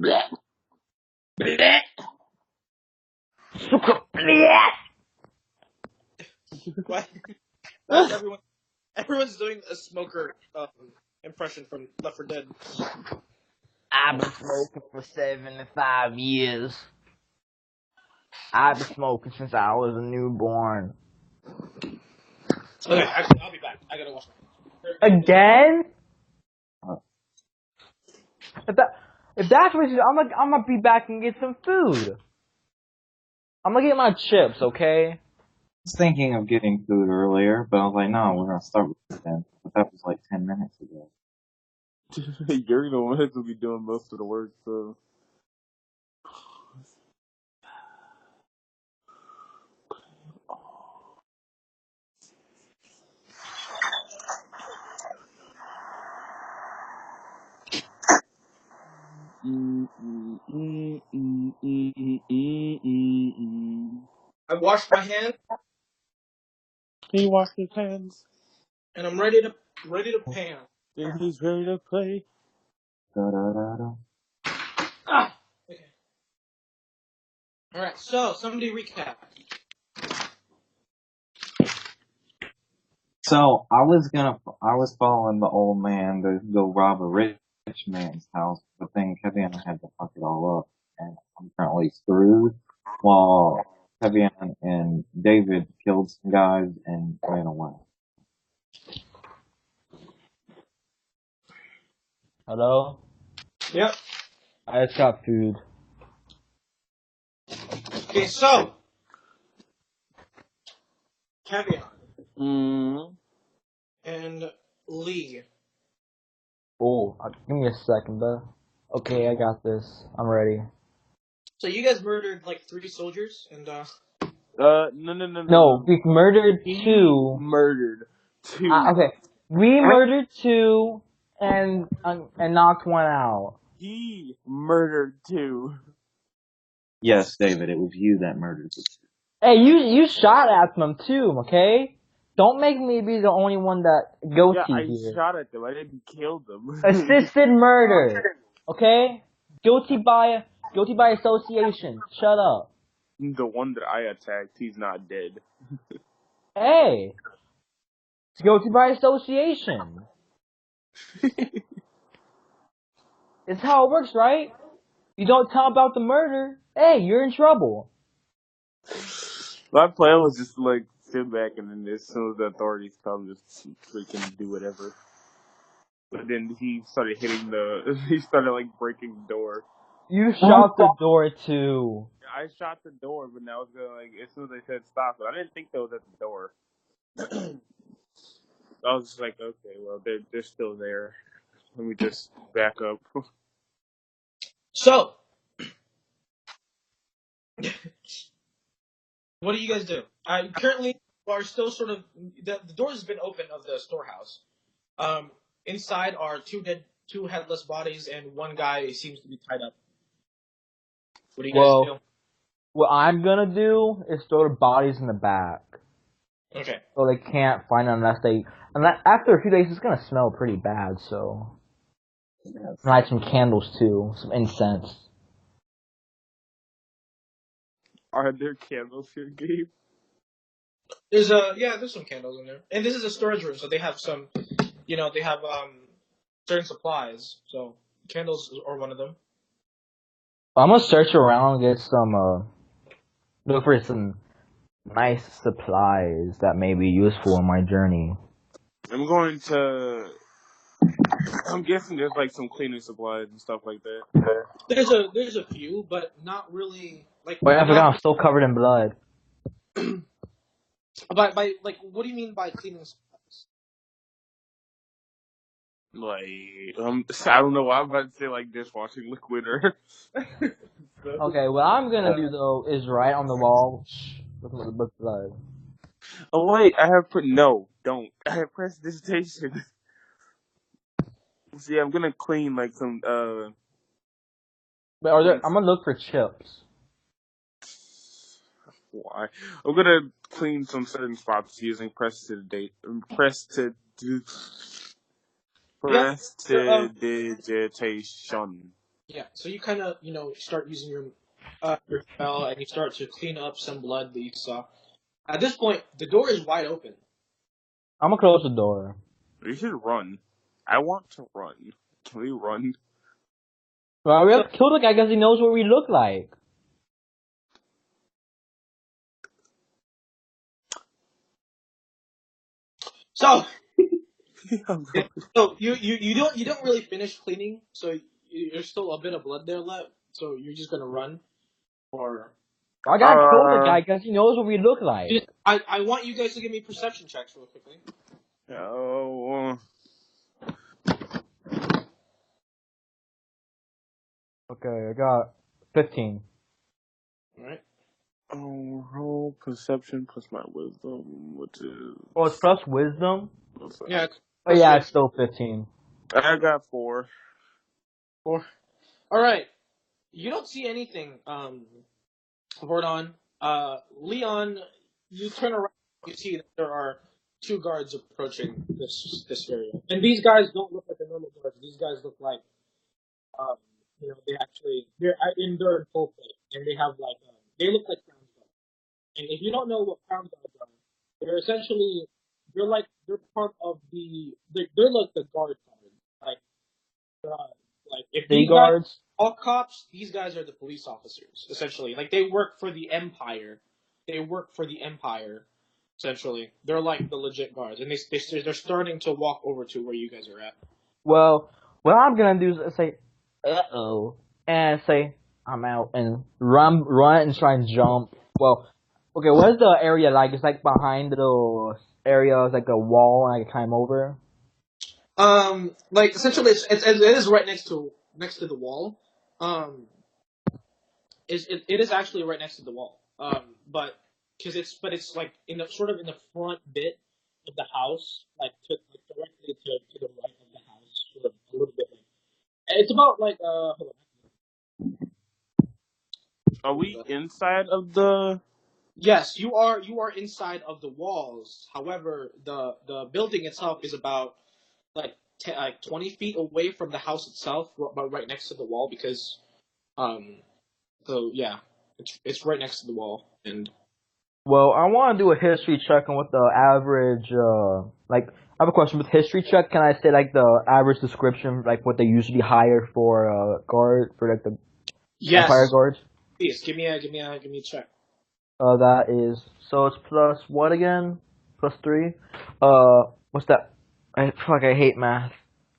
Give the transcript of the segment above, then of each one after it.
Bleh. Bleh. Suka bleh. What? That's everyone. Everyone's doing a smoker impression from Left 4 Dead. I've been smoking for 75 years. I've been smoking since I was a newborn. Okay, actually, I'll be back. I gotta wash my hands. Again? If that's what you, I'm gonna be back and get some food. I'm gonna get my chips, okay? I was thinking of getting food earlier, but I was like, no, we're gonna start with 10. But that was like 10 minutes ago. You're the one who's be doing most of the work, so. I've washed my hands He washed his hands, and I'm ready to pan. and he's ready to play. Da da da da. Ah. Okay. All right. So somebody recap. So I was following the old man to go rob a rich man's house, but then Kevin had to fuck it all up, and I'm currently screwed. While Kevin and David killed some guys and ran away. Hello? Yep. I just got food. Okay. So Caviar and Lee. Oh, give me a second, bro. Okay, I got this. I'm ready. So you guys murdered like 3 soldiers and No, we've murdered He 2. murdered 2. Okay, we murdered 2 and knocked 1 out. He murdered 2. Yes, David, it was you that murdered the two. Hey, you shot at them too, okay? Don't make me be the only one that guilty Yeah, I here. shot at them. I didn't kill them. Assisted murder, okay? Guilty by association. Shut up. The one that I attacked, he's not dead. Hey, it's guilty by association. It's how it works, right? You don't tell about the murder. Hey, you're in trouble. My plan was just to, like, sit back and then as soon as the authorities come, just freaking do whatever. But then he started he started, like, breaking the door. You shot the door too. I shot the door, but now it's gonna, like, as soon as they said stop it, I didn't think they was at the door. I was just like, okay, well, they're still there. Let me just back up. so what do you guys do? Currently are still sort of the door has been open of the storehouse. Inside are 2 headless bodies and 1 guy seems to be tied up. What do you guys do? What I'm gonna do is throw the bodies in the back. Okay. So they can't find them after a few days it's gonna smell pretty bad, so. Light some candles too, some incense. Are there candles here, Gabe? There's some candles in there. And this is a storage room, so they have some they have certain supplies. So candles are one of them. I'm gonna search around and get look for some nice supplies that may be useful in my journey. I'm guessing there's like some cleaning supplies and stuff like that. There's a few, but not really like. Wait, I forgot I'm still covered in blood. by like, what do you mean by cleaning supplies? Like, I don't know why I'm about to say like dishwashing liquid or. Okay, what I'm gonna do though is write on the wall with blood. Oh wait, no, don't. I have prestidigitation. See, I'm gonna clean like some But I'm gonna look for chips. Why? I'm gonna clean some certain spots using prestidigitation. Yeah. So you kind of start using your spell and you start to clean up some blood that you saw. At this point, the door is wide open. I'm gonna close the door. We should run. I want to run. Can we run? Well, we So, have to kill the guy because he knows what we look like. so, I'm so you don't really finish cleaning. So there's still a bit of blood there left. So you're just gonna run, or I gotta kill the guy because he knows what we look like. I want you guys to give me perception checks real quickly. Oh. Okay, I got 15. All right. Roll perception plus my wisdom, which is. Oh, it's plus wisdom? Yeah. Oh yeah, it's still 15. I got 4. 4. All right. You don't see anything. Vordon. Leon, you turn around. You see that there are 2 guards approaching this area, and these guys don't look like the normal guards. These guys look like, um, they're in full plate, and they have like, they look like crown guards. And if you don't know what crown guards are, they're essentially they're part of they're like the guard like like if Day these guys guards? all cops, these guys are the police officers, essentially. Like, they work for the Empire. They work for the Empire, essentially. They're like the legit guards. And they're starting to walk over to where you guys are at. Well, what I'm gonna do is say, uh-oh, and say, I'm out, and run and try and jump. Well, okay, what is the area like? It's like behind the little area, it's like a wall, and I can climb over. Like, essentially, it is right next to the wall. It is actually right next to the wall. But it's like in the sort of in the front bit of the house, like directly to the right of the house, sort of a little bit. Like, it's about like hold Are we inside of the? Yes, you are inside of the walls. However, the building itself is about like 20 feet away from the house itself, but right next to the wall because um so yeah, it's right next to the wall. And Well, I want to do a history check on what the average, like, I have a question with history check. Can I say, like, the average description, like, what they usually hire for, guard, for, like, the Empire yes, guards? please give me a check. That is, so it's plus what again? Plus 3? What's that? I hate math.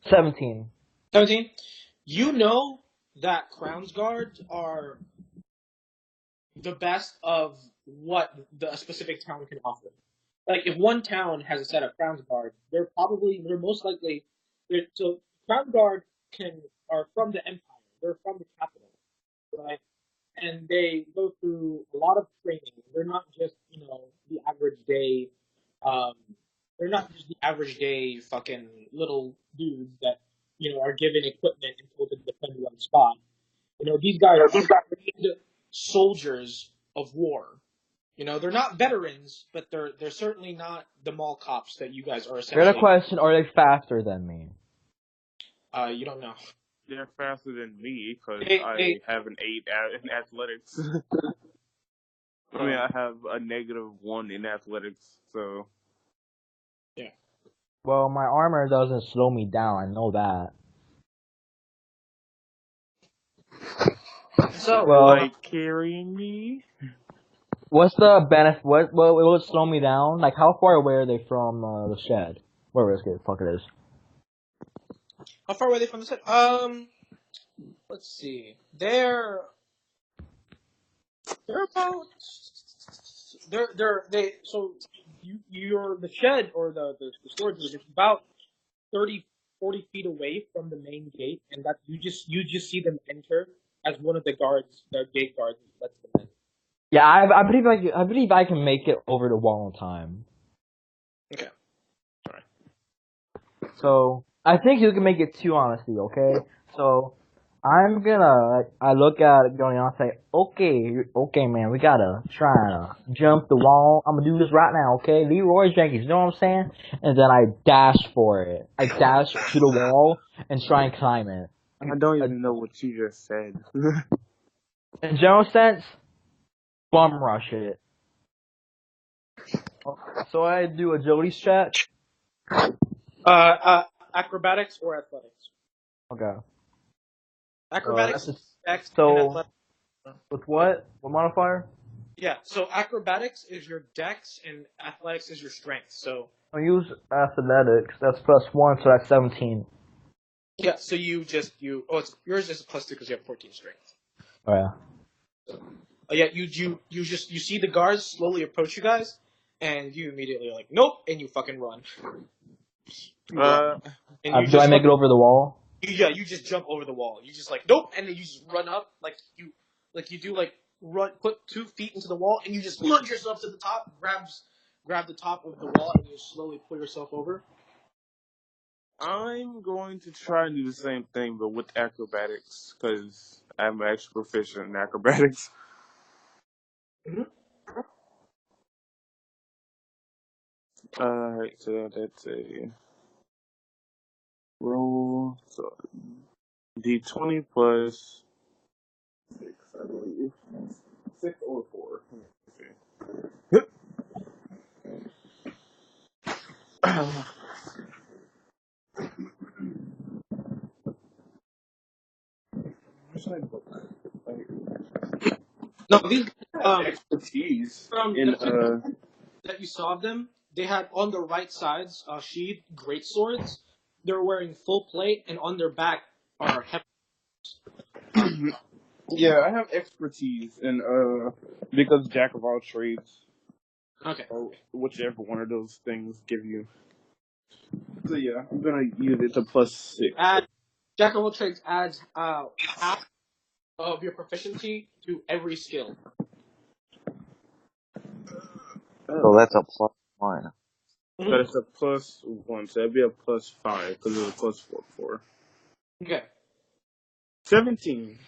17. 17. You know that Crown's guards are the best of what the specific town can offer. Like, if one town has a set of Crown's guards, they're most likely so Crown Guard are from the Empire. They're from the capital, right? And they go through a lot of training. They're not just the average day. Um, they're not just the average day fucking little dudes that are given equipment and told to defend one spot. These guys are trained soldiers of war. They're not veterans, but they're certainly not the mall cops that you guys are I got a essentially. question, are they faster than me? You don't know. They're faster than me because They, I they, have an 8 in athletics. I mean, I have a -1 in athletics, so. yeah. Well, my armor doesn't slow me down, I know that. So, Well, Like carrying me? what's the benefit, what will it slow me down? Like, how far away are they from, the shed? Where is it? Fuck it is. how far were they from the set? Let's see. They're about. So you're the shed or the storage room is about 30, 40 feet away from the main gate, and that you just see them enter as one of the guards, the gate guards, lets them in. Yeah, I believe I can make it over the wall in time. Okay. Sorry. So, I think you can make it too, honestly, okay? So, I'm gonna, I look at it going on and say, okay, man, we gotta try to jump the wall. I'm gonna do this right now, okay? Leroy Jenkins, you know what I'm saying? And then I dash for it. I dash to the wall and try and climb it. I don't even know what you just said. In general sense, bum rush it. So I do agility chat. Acrobatics or athletics? Okay. Acrobatics, That's just, dex, and so athletics. with what? What modifier? Yeah, so acrobatics is your dex, and athletics is your strength. So I use athletics. That's +1, so that's 17. yeah, so yours is +2 because you have 14 strength. Oh yeah. Yeah, you see the guards slowly approach you guys, and you immediately are like, nope, and you fucking run. You run, and you Do I just make it over the wall? you just jump over the wall. You just like nope, and then you just run up like you do like run put 2 feet into the wall, and you just lunge yourself to the top, grab the top of the wall, and you slowly pull yourself over. I'm going to try and do the same thing, but with acrobatics, because I'm actually proficient in acrobatics. Mm-hmm. Alright, so that's a roll. So D20 plus 6, I believe. 6 or 4. Okay. Where's my book? No, these Expertise the in two that you saw of them, they had on the right sides sheathed great swords. They're wearing full plate, and on their back are heavy. yeah, I have expertise in because jack of all trades, Okay. or whichever one of those things give you. So yeah, I'm gonna use it to +6. Jack of all trades adds half of your proficiency to every skill. So that's a +1. But it's a +1, so that'd be a +5 because it's a +4 before. Okay. 17.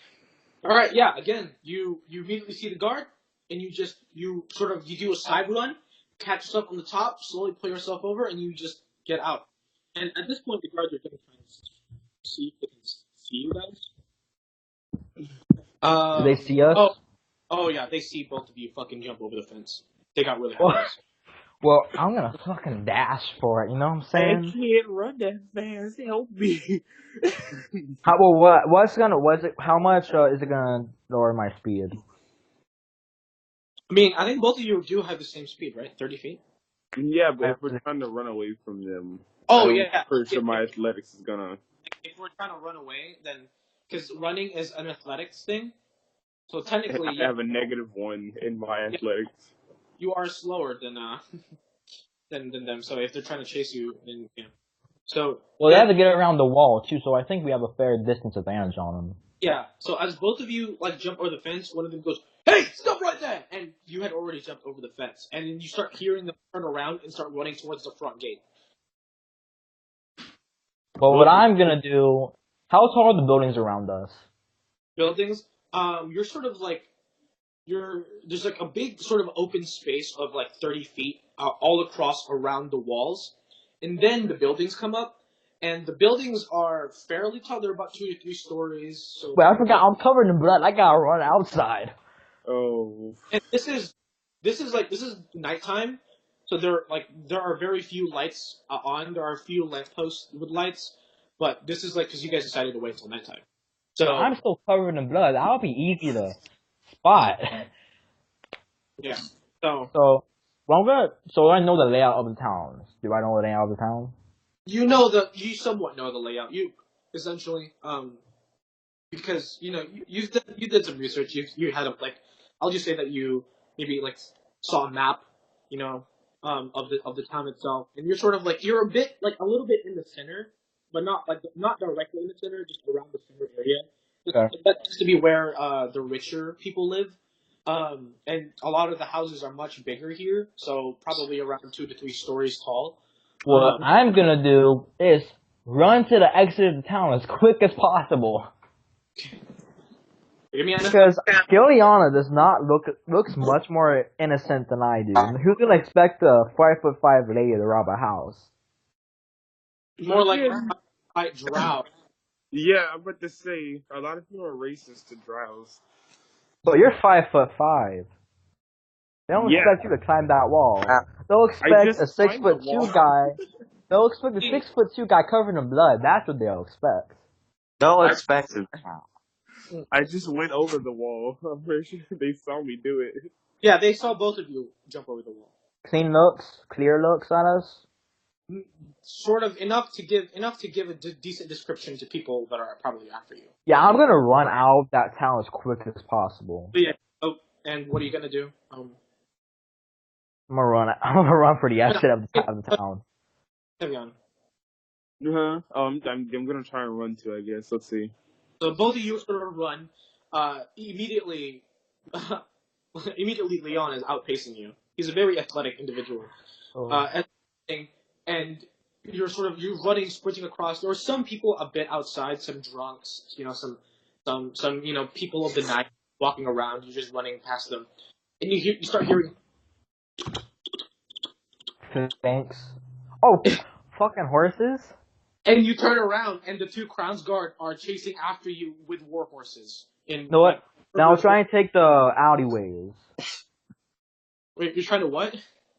All right. Yeah. Again, you immediately see the guard, and you do a side run, catch yourself on the top, slowly pull yourself over, and you just get out. And at this point, the guards are going to try to see if they can see you guys. Do they see us? Oh yeah, they see both of you fucking jump over the fence. They got really Well, high. well, I'm gonna fucking dash for it. You know what I'm I saying? can't run that fast. Help me. How much is it gonna lower my speed? I mean, I think both of you do have the same speed, right? 30 feet. Yeah, but if we're trying to run away from them, Oh I'm yeah. pretty sure my athletics is gonna. If we're trying to run away, then because running is an athletics thing, so technically, I have a -1 in my athletics. you are slower than than them. So if they're trying to chase you, then yeah. So Well, they have to get around the wall too, so I think we have a fair distance advantage on them. yeah. So as both of you like jump over the fence, one of them goes, "Hey, stop right there!" And you had already jumped over the fence, and then you start hearing them turn around and start running towards the front gate. But what I'm gonna do? How tall are the buildings around us? Buildings. You're sort of like there's like a big sort of open space of like 30 feet all across around the walls, and then the buildings come up, and the buildings are fairly tall. They're about 2 to 3 stories. So Wait, I forgot. I'm covered in blood. I gotta run outside. Oh. and this is nighttime, so there are very few lights on. There are a few lampposts with lights, but this is like because you guys decided to wait until nighttime. So I'm still covered in blood. That'll be easy to spot. yeah. So So I know the layout of the towns. Do I know the layout of the town? you somewhat know the layout. You essentially because you did some research. You had I'll just say that you maybe like saw a map, you know, of the town itself, and you're sort of like you're a bit like a little bit in the center, but not directly in the center, just around the center area. Okay. That tends to be where the richer people live. And a lot of the houses are much bigger here, so probably around 2 to 3 stories tall. What I'm gonna do is run to the exit of the town as quick as possible. Because Gilliana does not looks much more innocent than I do. Who's gonna expect a 5'5" lady to rob a house? More like a drow. Yeah, I'm about to say a lot of people are racist to drows. So you're 5'5". They don't Yeah, expect you to climb that wall. They'll I expect just a six climbed the foot two wall. guy. They'll expect a 6'2" guy covered in blood. That's what they'll expect. Don't I expect it. I just went over the wall. I'm pretty sure they saw me do it. Yeah, they saw both of you jump over the wall. Clear looks at us. Sort of enough to give a decent description to people that are probably after you. Yeah, I'm gonna run out of that town as quick as possible. But yeah. Oh, and what are you gonna do? I'm gonna run. I'm gonna run for the exit of the town. Evian. Uh-huh. I'm gonna try and run too, I guess. Let's see. So both of you sort of run. Immediately, immediately Leon is outpacing you. He's a very athletic individual. Oh. And you're running, sprinting across. There were some people a bit outside, some drunks, some people of the night walking around. You're just running past them, and you start hearing. Thanks. Oh, fucking horses. And you turn around, and the two Crown's Guard are chasing after you with war horses. You know what? Now try and take the alleyways. Wait, you're trying to what?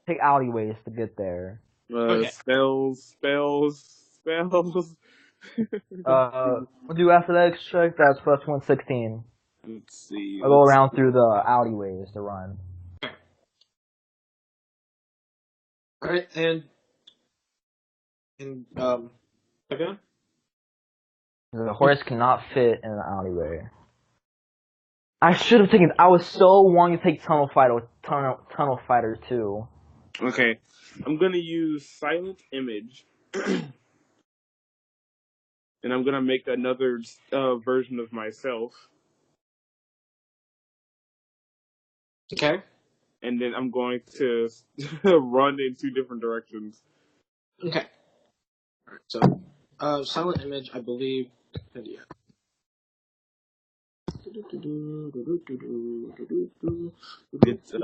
Take alleyways to get there. Okay. Spells. We'll do athletics check. That's plus 116. Let's see. I'll go around through the alleyways to run. All right, and okay. The horse cannot fit in the alleyway. I should have taken. I was so wanting to take tunnel fighter too. Okay, I'm gonna use silent image, and I'm gonna make another version of myself. Okay. And then I'm going to run in two different directions. Okay. Alright, so, silent image, I believe. Yeah. It's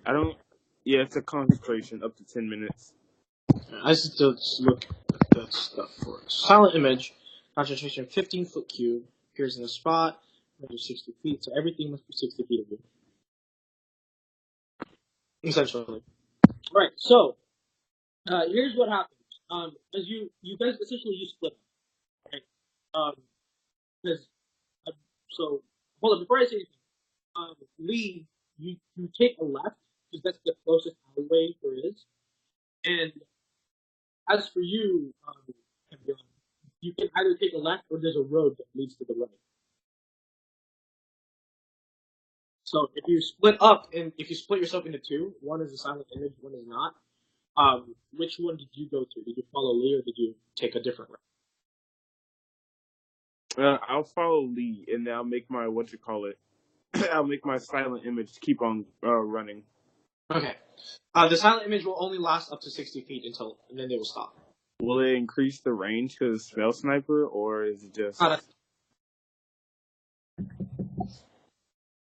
I don't. Yeah, it's a concentration up to 10 minutes. I still look at that stuff for it. Silent image, concentration 15-foot cube, appears in the spot, measures 60 feet, so everything must be 60 feet of you. Essentially. Alright, so, here's what happens. As you guys essentially you split up, right? Because, so, hold on, before I say anything, Lee, you take a left, because that's the closest alleyway there is, and as for you, you can either take a left or there's a road that leads to the right. So if you split up and if you split yourself into two, one is a silent image, one is not. Which one did you go to? Did you follow Lee or did you take a different route? I'll follow Lee, and then I'll make my I'll make my silent image keep on running. Okay. The silent image will only last up to 60 feet and then they will stop. Will it increase the range because spell sniper, or is it just?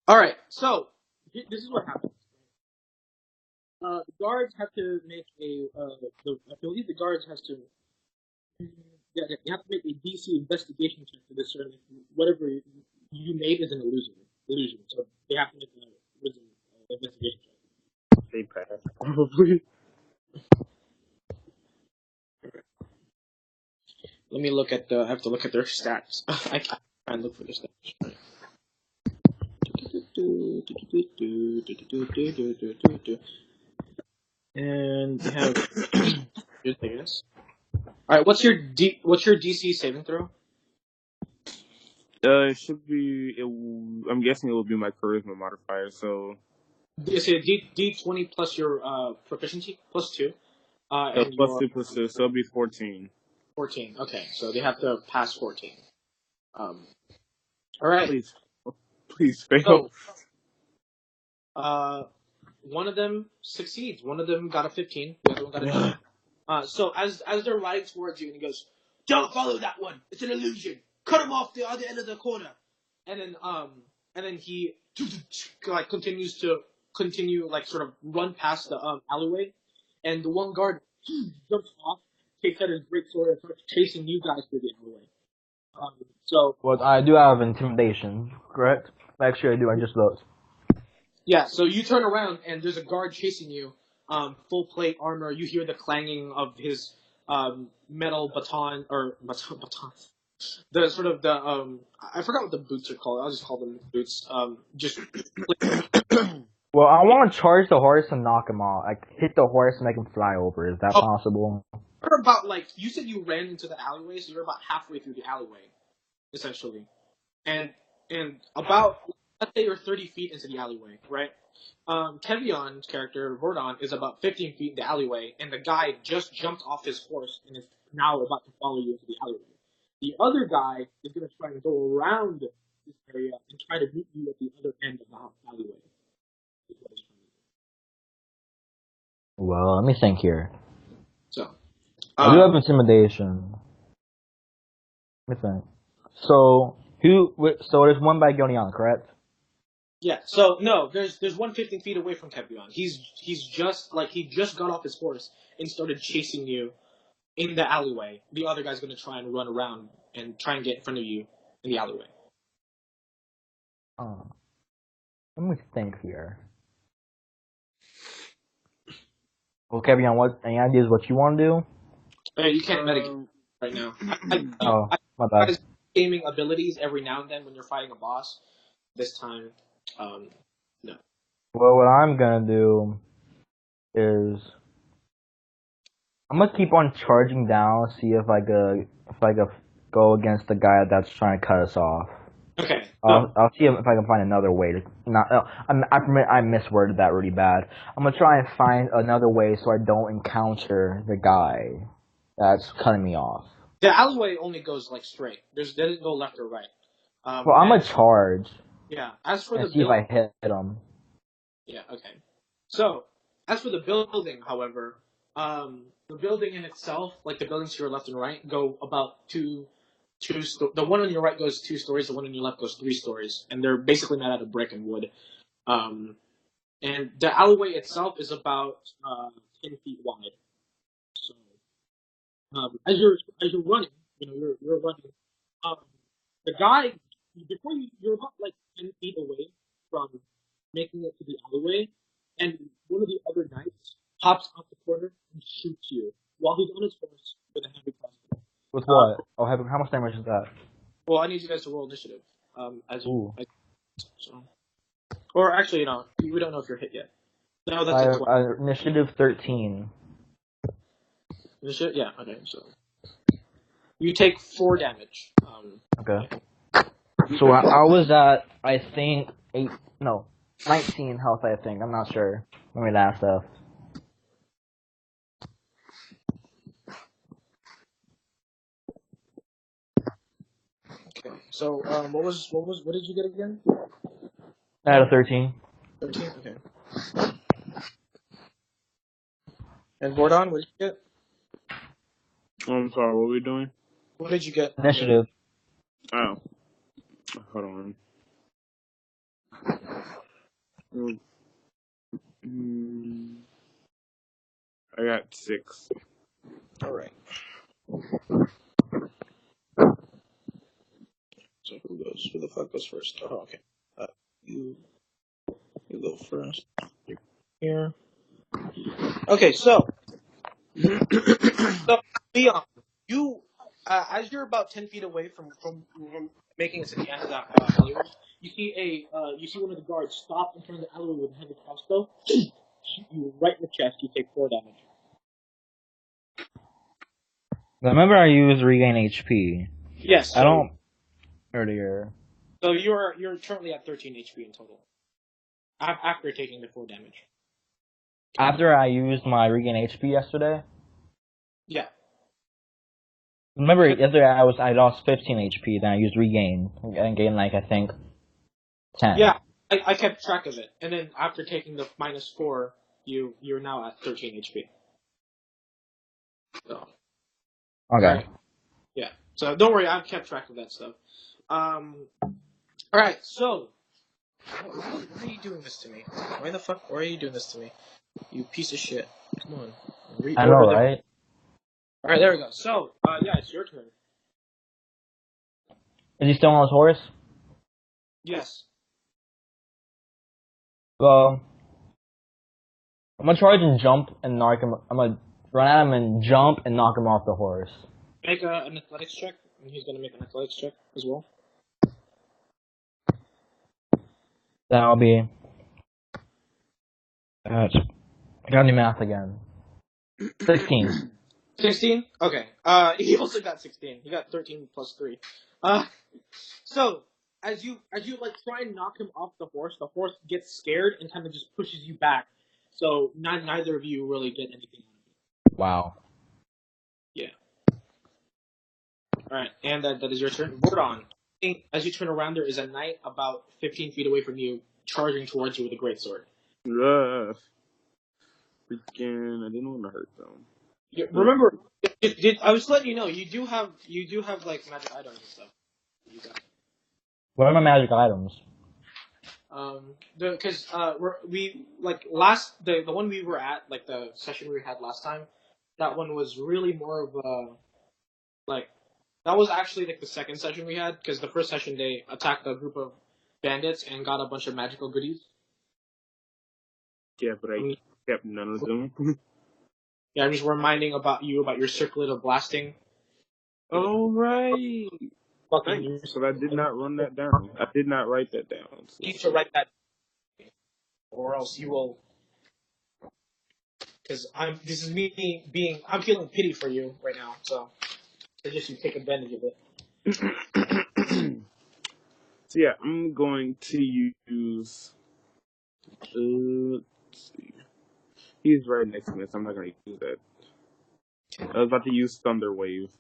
All right. So this is what happens. The guards have to make I believe the guards have to. Yeah, you have to make a DC investigation check to discern if whatever you made is an illusion. So they have to make an investigation check. They pass, probably. Let me look at I have to look at their stats. I can't try and look for their stats. And they have I guess. All right, what's your DC saving throw? It should be. I'm guessing it will be my charisma modifier. So It's a D20 plus your proficiency plus 2. And plus your 2 plus 2, so it'll be 14. 14. Okay, so they have to pass 14. All right. Please fail. So, one of them succeeds. One of them got a 15. The other one got a 9. So as they're riding towards you, and he goes, "Don't follow that one. It's an illusion. Cut him off the other end of the corner." And then he like continues to sort of run past the alleyway, and the one guard jumps off, takes out his great sword and starts chasing you guys through the alleyway. So Well, I do have intimidation, correct? Actually, I do. I just looked. yeah, so you turn around and there's a guard chasing you, full plate armor. You hear the clanging of his metal baton or baton. The sort of the I forgot what the boots are called. I'll just call them boots. Just Well, I want to charge the horse and knock him off. Like hit the horse and make him fly over. Is that possible? you're about like you said you ran into the alleyway, so you're about halfway through the alleyway, essentially, and about let's say you're 30 feet into the alleyway, right? Kevion's character Vordon is about 15 feet in the alleyway, and the guy just jumped off his horse and is now about to follow you into the alleyway. The other guy is going to try and go around this area and try to meet you at the other end of the alleyway. Well, let me think here. So, I do have intimidation. Let me think. So So there's one by Gonion, correct? yeah. So no, there's one 15 feet away from Kevion. He just got off his horse and started chasing you in the alleyway. The other guy's going to try and run around and try and get in front of you in the alleyway. Let me think here. Well, Kevion, any ideas what you want to do? You can't metagame right now. My bad. I gaming abilities every now and then when you're fighting a boss. This time, no. Well, what I'm gonna do is I'm gonna keep on charging down, see if I could go against the guy that's trying to cut us off. Okay. I'll see if I can find another way to not. I misworded that really bad. I'm gonna try and find another way so I don't encounter the guy that's cutting me off. The alleyway only goes like straight. There doesn't go left or right. Well, I'm gonna charge. Yeah. As for and the see if I hit him. Yeah. Okay. So, as for the building, however, the building in itself, like the buildings to your left and right, go about the one on your right goes 2 stories, the one on your left goes 3 stories, and they're basically made out of brick and wood. And the alleyway itself is about 10 feet wide. So, as you're running, you're running. The guy before you're about like 10 feet away from making it to the alleyway, and one of the other knights pops out the corner and shoots you while he's on his horse with a heavy crossbow. With what? How much damage is that? Well, I need you guys to roll initiative. Or actually, we don't know if you're hit yet. No, that's initiative 13. Initiative? Yeah. Okay. So you take 4 damage. Okay. So I was at, I think, 19 health, I think. I'm not sure. Let me last stuff. Okay. So, what did you get again? I had a 13. 13? Okay. And Gordon, what did you get? I'm sorry, what are we doing? What did you get? Initiative. Oh. Hold on. I got 6. Alright. So who the fuck goes first? Oh, okay. You go first. Here. Okay, so Leon, you as you're about 10 feet away from making it to the end of that alleyway, you see one of the guards stop in front of the alleyway with a heavy crossbow, shoot you right in the chest. You take 4 damage. Remember, I used regain HP. Yes. I don't earlier. So you're currently at 13 HP in total after taking the 4 damage. After I used my regain HP yesterday. Yeah. Remember, yesterday I lost 15 HP. Then I used regain and gained I think 10. Yeah, I kept track of it, and then after taking the -4, you're now at 13 HP. So. Okay. Right. Yeah. So don't worry, I've kept track of that stuff. Alright, so why are you doing this to me? Why are you doing this to me? You piece of shit. Come on. I know, right? All right, there we go. So, yeah, it's your turn. Is he still on his horse? Yes. Well, I'm gonna charge and jump and knock him. I'm gonna run at him and jump and knock him off the horse. Make an athletics check, and he's gonna make an athletics check as well. That'll be. I gotta do math again. 16. 16? Okay. He also got 16. He got 13 plus 3. So as you like try and knock him off the horse gets scared and kind of just pushes you back. So neither of you really get anything. Wow. Yeah. All right, and that is your turn. Vordon. As you turn around, there is a knight about 15 feet away from you, charging towards you with a greatsword. Freaking, I didn't want to hurt them. Yeah, remember, I was letting you know you do have like magic items and stuff. You got. What are my magic items? Because we like the one we were at, like the session we had last time, that one was really more of a like that was actually like the second session we had, because the first session they attacked a group of bandits and got a bunch of magical goodies. Yeah, but I kept none of them. Yeah, I'm just reminding about your circlet of blasting. All right. Fucking Thanks, but I did not run that down. I did not write that down. So. You need to write that, or else you will. Because I'm feeling pity for you right now, so I suggest you take advantage of it. So yeah, I'm going to use. Let's see. He's right next to me, so I'm not going to use that. I was about to use Thunder Wave.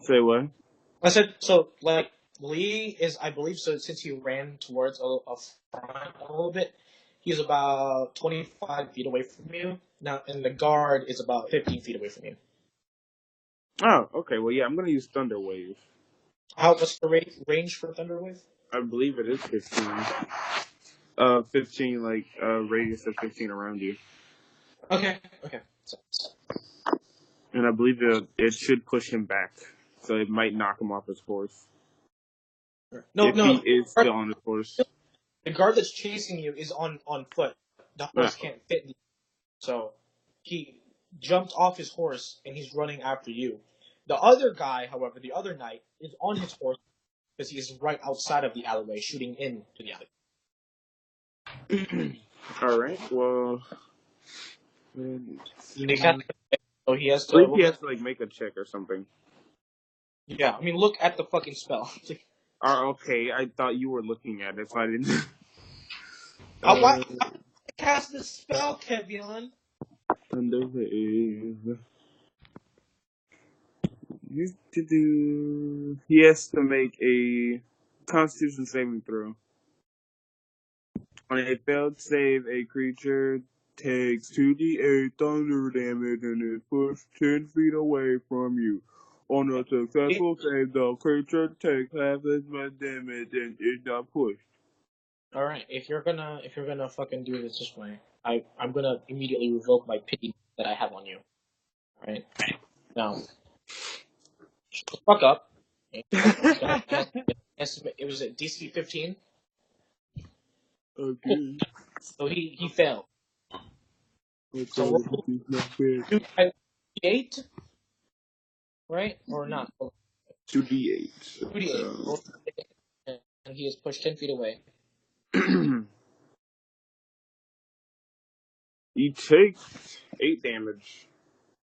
Say what? I said so. Like Lee is, I believe, so since he ran towards a front a little bit, he's about 25 feet away from you now, and the guard is about 15 feet away from you. Oh, okay. Well, yeah, I'm going to use Thunder Wave. What's the range for Thunder Wave? I believe it is 15. 15, like, radius of 15 around you. Okay. And I believe it should push him back. So it might knock him off his horse. No. He is still on his horse. The guard that's chasing you is on foot. The horse can't fit. So he jumped off his horse and he's running after you. The other guy, however, the other knight, is on his horse because he is right outside of the alleyway, shooting into the alleyway. All right. Well, So he has to. I think he has to like make a check or something. Yeah, I mean, look at the fucking spell. Okay, I thought you were looking at it, so I didn't. Why cast the spell, Kevion? Thunder Wave. He has to make a Constitution saving throw. On a failed save, a creature takes 2d8 thunder damage and is pushed 10 feet away from you. On a successful save, the creature takes half as much damage and is not pushed. All right, if you're gonna fucking do this way, I'm gonna immediately revoke my pity that I have on you. All right, now shut the fuck up. It was at DC 15. Okay. So he failed. Okay, So roll 2d8, right? Or not? 2d8. 2d8. And he is pushed 10 feet away. He takes 8 damage.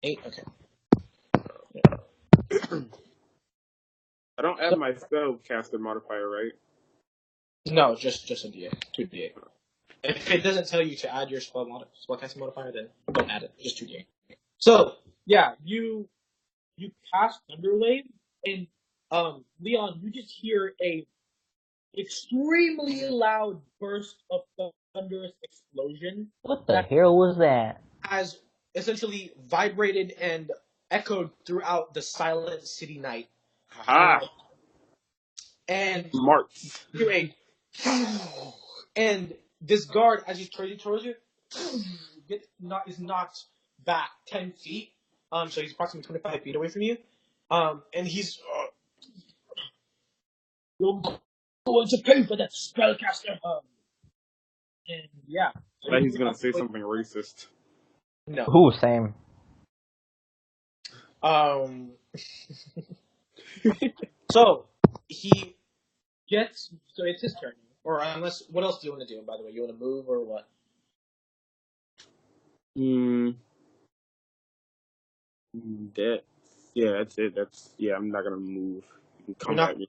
8, okay. I don't add my spellcaster modifier, right? No, just a d8. 2d8. If it doesn't tell you to add your spellcasting modifier, then don't add it. Just 2d8. So, yeah, you cast Thunderwave, and Leon, you just hear a extremely loud burst of thunderous explosion. What the hell was that? Has essentially vibrated and echoed throughout the silent city night. And Smart. and this guard, as he's charging towards you, is knocked back 10 feet. So he's approximately 25 feet away from you. And he's you're going to pay for that spellcaster. And yeah, Like he's gonna say something racist. no. Ooh, same. So he gets. So it's his turn. Or unless, what else do you want to do? By the way, you want to move or what? That's it. I'm not gonna move. You can come You're not- at me.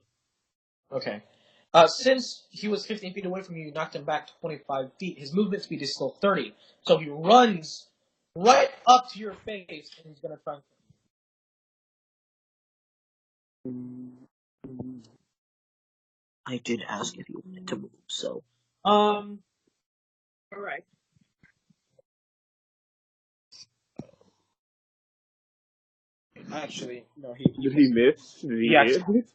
Okay. Since he was 15 feet away from you, you knocked him back 25 feet. His movement speed is still 30. So he runs right up to your face, and he's gonna try. I did ask if you wanted to move, so. All right. Actually, no. Did he miss? Did he hit?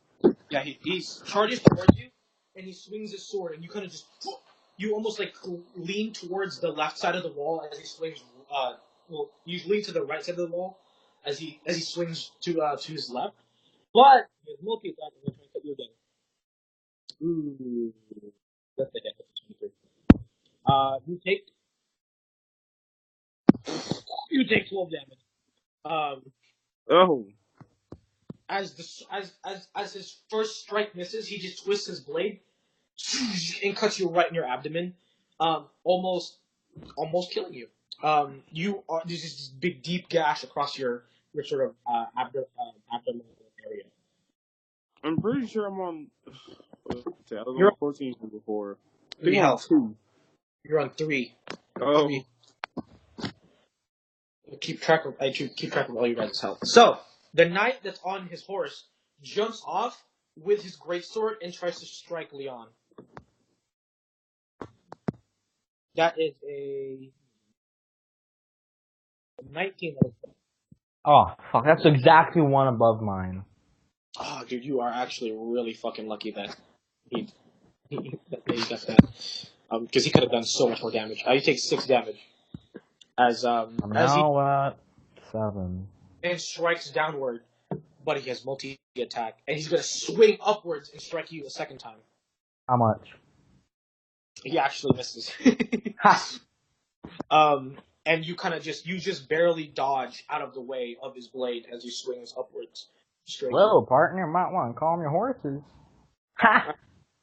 Yeah, he charges towards you, and he swings his sword, and you kind of just, you almost like lean towards the left side of the wall as he swings. Well, you lean to the right side of the wall as he swings to his left. But his multi attack is going to cut you again. Ooh, that's the hit. You take 12 damage. Oh. As his first strike misses, he just twists his blade and cuts you right in your abdomen, almost killing you. There's this big deep gash across your sort of abdominal area. I'm pretty sure I'm on. I was You're on 14 before. I 3 think I'm on health. 2. You're on 3. Oh. 3. I keep track of all you guys' health. So the knight that's on his horse jumps off with his greatsword and tries to strike Leon. That is a 19. Oh, fuck, that's exactly one above mine. Oh, dude, you are actually really fucking lucky that he got that. Because he could have done so much more damage. You take 6 damage as I'm he now at 7. and strikes downward, but he has multi attack, and he's gonna swing upwards and strike you a second time. How much? He actually misses. And you kind of just barely dodge out of the way of his blade as he swings upwards. Whoa, partner, might want to calm your horses. Ha!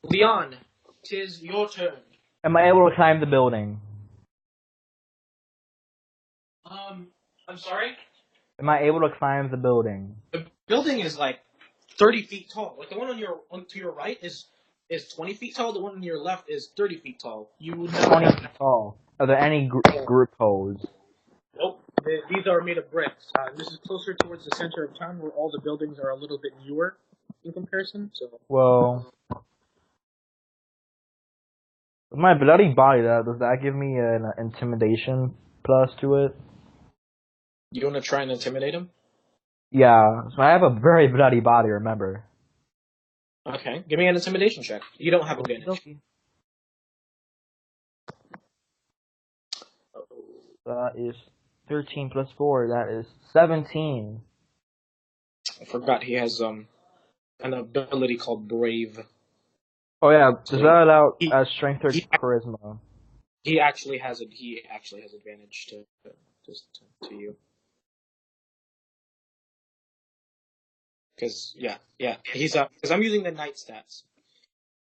Leon, 'tis your turn. Am I able to climb the building? I'm sorry? Am I able to climb the building? The building is like 30 feet tall. Like the one to your right is 20 feet tall. The one on your left is 30 feet tall. You would never 20 feet tall. Are there any group holes? Nope. These are made of bricks. This is closer towards the center of town where all the buildings are a little bit newer in comparison. So. Well, with my bloody body, does that give me an intimidation plus to it? You want to try and intimidate him? Yeah, so I have a very bloody body, remember. Okay. Give me an intimidation check. You don't have advantage. Okay. That is 13 plus 4, that is 17. I forgot he has an ability called Brave. Oh yeah, does that allow He- strength or he- charisma? He actually has advantage to you. Because because I'm using the knight stats.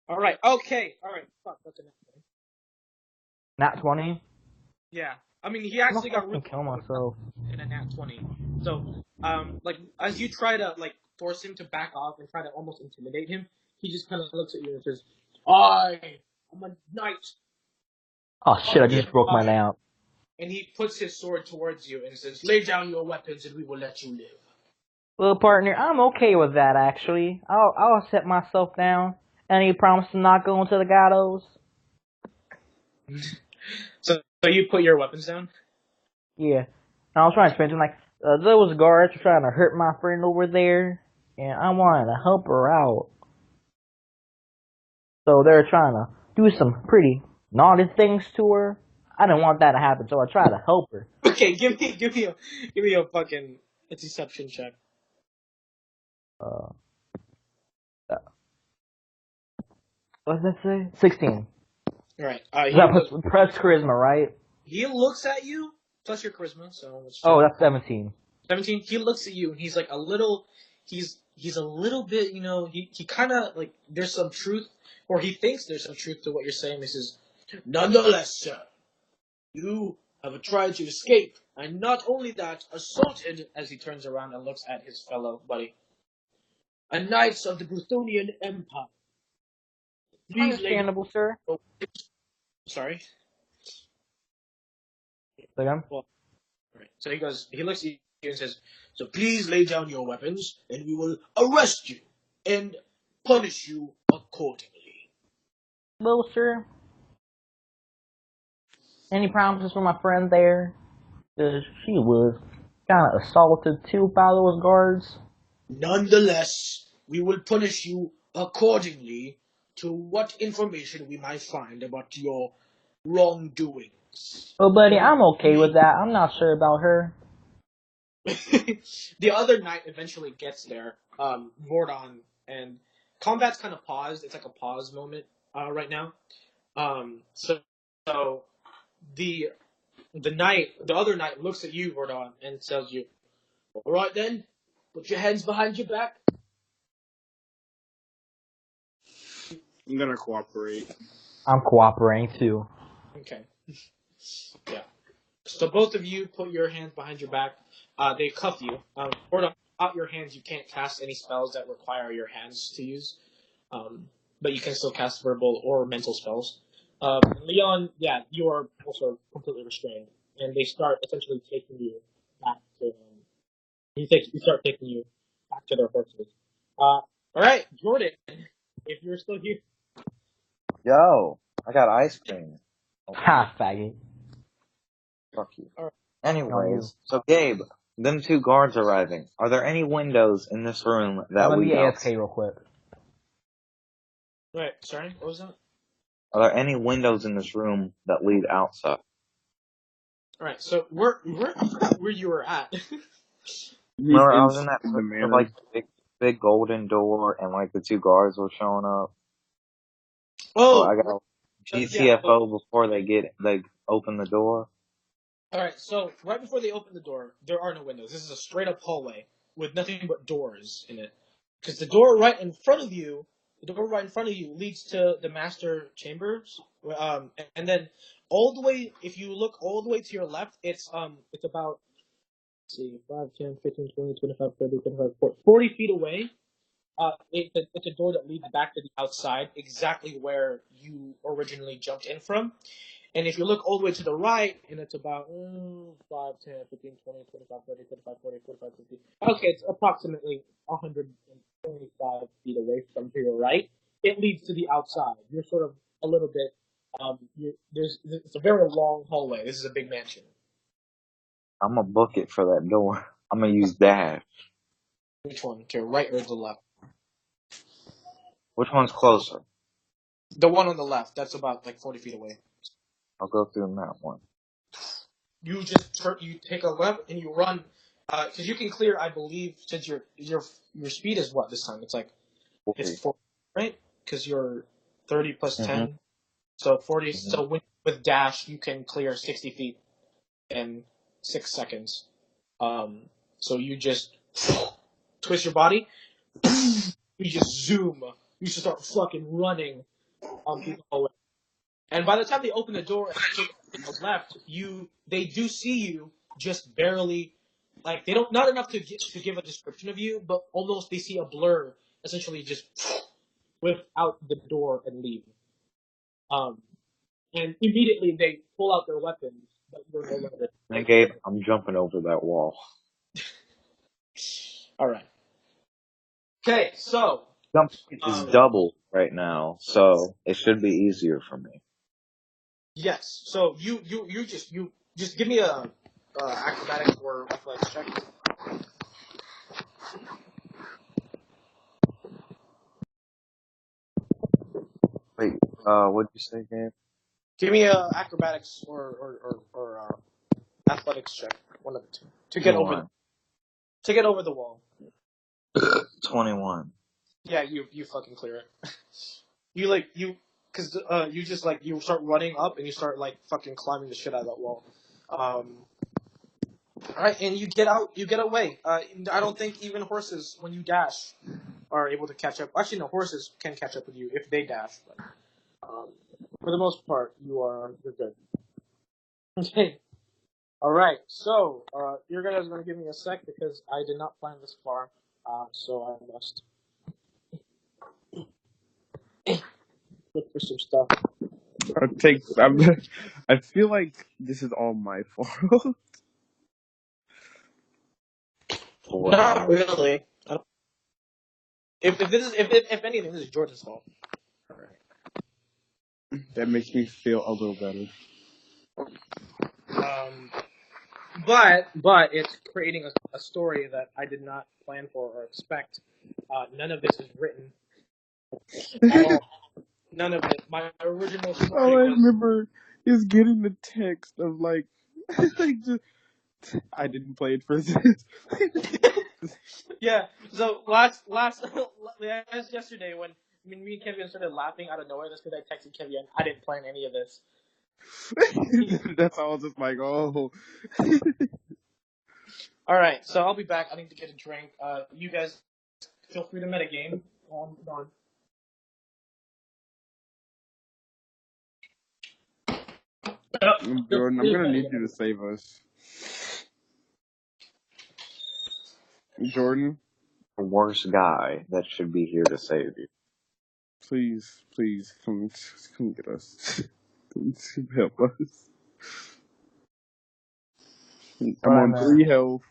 All right. Fuck, that's a Nat 20? Yeah. I mean, he actually got I can kill myself. in a nat 20. So, as you try to force him to back off and try to almost intimidate him, he just kind of looks at you and says, I'm a knight. Oh shit, I just broke my nail. And he puts his sword towards you and says, lay down your weapons and we will let you live. Well, partner, I'm okay with that, actually. I'll set myself down. And you promise to not go into the gatos? So you put your weapons down? Yeah. I was trying to explain to him, like, those guards were trying to hurt my friend over there, and I wanted to help her out. So they're trying to do some pretty naughty things to her. I didn't want that to happen, so I tried to help her. Okay, give me a fucking a deception check. Uh, what did I say? 16. All right. That plus charisma, right? He looks at you plus your charisma, so it's Oh, that's 17. 17. He looks at you and he's like a little. He's a little bit. You know, he kind of like there's some truth, or he thinks there's some truth to what you're saying. He says, nonetheless, sir, you have tried to escape, and not only that, assaulted. As he turns around and looks at his fellow buddy, a knights of the Bruthonian Empire. Please lay. Understandable, sir. Oh, sorry. Again? Well, right. So he goes. He looks at you and says, "So please lay down your weapons, and we will arrest you and punish you accordingly." Well, sir. Any promises for my friend there? Because she was kind of assaulted too by those guards. Nonetheless, we will punish you accordingly to what information we might find about your wrongdoings. Oh, buddy, I'm okay with that. I'm not sure about her. The other knight eventually gets there, Vordon, and combat's kind of paused. It's like a pause moment right now. So the other knight looks at you, Vordon, and tells you, "All right then, put your hands behind your back." I'm gonna cooperate. I'm cooperating too. Okay. Yeah. So both of you put your hands behind your back. They cuff you. Vordon, out your hands, you can't cast any spells that require your hands to use. But you can still cast verbal or mental spells. Leon, yeah, you are also completely restrained, and they start essentially taking you back to. You start taking you back to their horses. All right, Jordan, if you're still here. Yo, I got ice cream. Ha, faggot. Fuck you. All right. Anyways, so Gabe, them two guards arriving. Are there any windows in this room that Let me lead AFK out? real quick. Right, sorry, what was that? Are there any windows in this room that lead outside? All right, so I forgot where you were at. Remember, I was in that the room with manor. like the big golden door, and like the two guards were showing up. Oh, I got yeah. GTFO before they open the door. All right, so right before they open the door, there are no windows. This is a straight up hallway with nothing but doors in it. Because the door right in front of you leads to the master chambers. And then all the way, if you look all the way to your left, it's about, let's see, 5, 10, 15, 20, 25, 30, 25, 40 feet away. It's a door that leads back to the outside, exactly where you originally jumped in from. And if you look all the way to the right, and it's about 5, 10, 15, 20, 25, 30, 35, 40, 45, 50. Okay, it's approximately 125 feet away from to your right. It leads to the outside. You're sort of a little bit, it's a very long hallway. This is a big mansion. I'm gonna book it for that door. I'm gonna use dash. Which one? To your right or to the left? Which one's closer? The one on the left. That's about like 40 feet away. I'll go through that one. You just you take a left and you run, because you can clear. I believe since your speed is what this time? It's like 40. it's 40, right? Because you're 30 plus 10, Mhm. so 40. Mhm. So with dash, you can clear 60 feet in 6 seconds. So you just twist your body, you just zoom. You just start fucking running through the hallway. And by the time they open the door and take to the left, they do see you just barely, like they don't, not enough to give a description of you, but almost they see a blur, essentially just whip out the door and leave. And immediately they pull out their weapons, but you're no longer. And Gabe, I'm jumping over that wall. All right. Okay, so Jump is double right now, so it should be easier for me. yes, so you just give me a acrobatics or athletics check. Wait, what'd you say, Gabe? Give me a acrobatics or athletics check, one of the two, to get over the wall. 21. Yeah, you fucking clear it. Cause you just like you start running up and you start like fucking climbing the shit out of that wall. All right, and you get out, you get away. I don't think even horses, when you dash, are able to catch up. Actually, no, horses can catch up with you if they dash. But, for the most part, you're good. Okay. All right. So, you guys are gonna give me a sec because I did not plan this far. So I must look for some stuff. I feel like this is all my fault. Not really. I don't, if anything, this is Jordan's fault. All right. That makes me feel a little better. But it's creating a story that I did not plan for or expect. None of this is written at all. None of it. My original All story I was. remember is getting the text of like, like just, I didn't play it for this. Yeah. So yesterday when me and Kevin started laughing out of nowhere, that's because I texted Kevin. I didn't plan any of this. That's all just like, oh. All right. So I'll be back. I need to get a drink. You guys feel free to metagame. I'm done. Jordan, I'm gonna need you to save us. Jordan, The worst guy that should be here to save you. please, come get us. Come help us. I'm Right, on man. 3 health.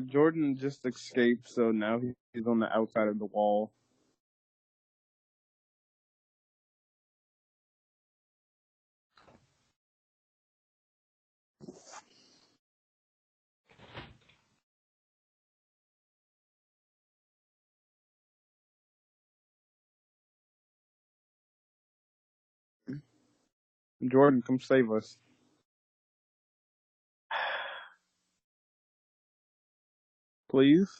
Jordan just escaped, so now he's on the outside of the wall. Jordan, come save us. Please?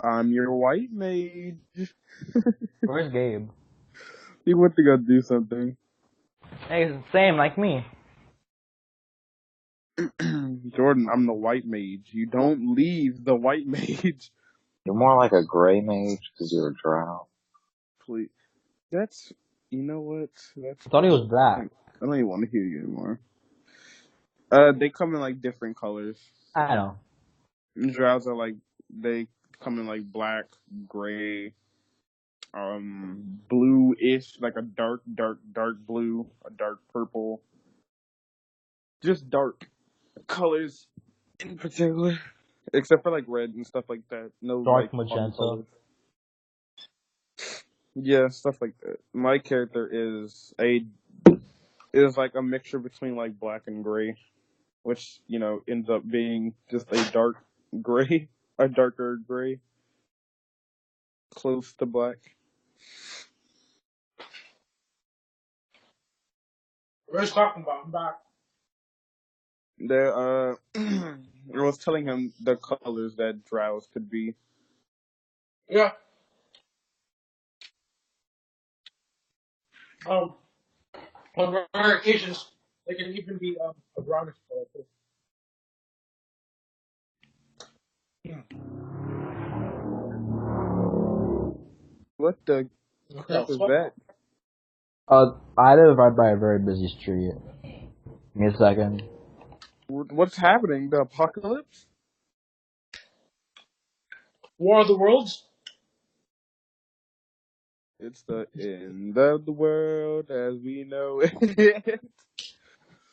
I'm your white mage. Where's Gabe? He went to go do something. Hey, it's the same like me. Jordan, I'm the white mage. You don't leave the white mage. You're more like a gray mage because you're a drow. Please. That's, you know what? That's I thought he was I black. don't even want to hear you anymore. They come in like different colors. I know. Drows are like, they come in like black, gray, blue-ish, like a dark blue, a dark purple. Just dark colors in particular. Except for like red and stuff like that. No like Dark fun magenta. colors. Yeah, stuff like that. My character is like a mixture between like black and gray, which, you know, ends up being just a dark gray, a darker gray, close to black. What are you talking about? I'm back. There, I was telling him the colors that drows could be. Yeah. On rare occasions, they can even be a brownish color too. What the No, crap is that? I live right by a very busy street. Give me a second. What's happening? The apocalypse? War of the Worlds. It's the end of the world as we know it.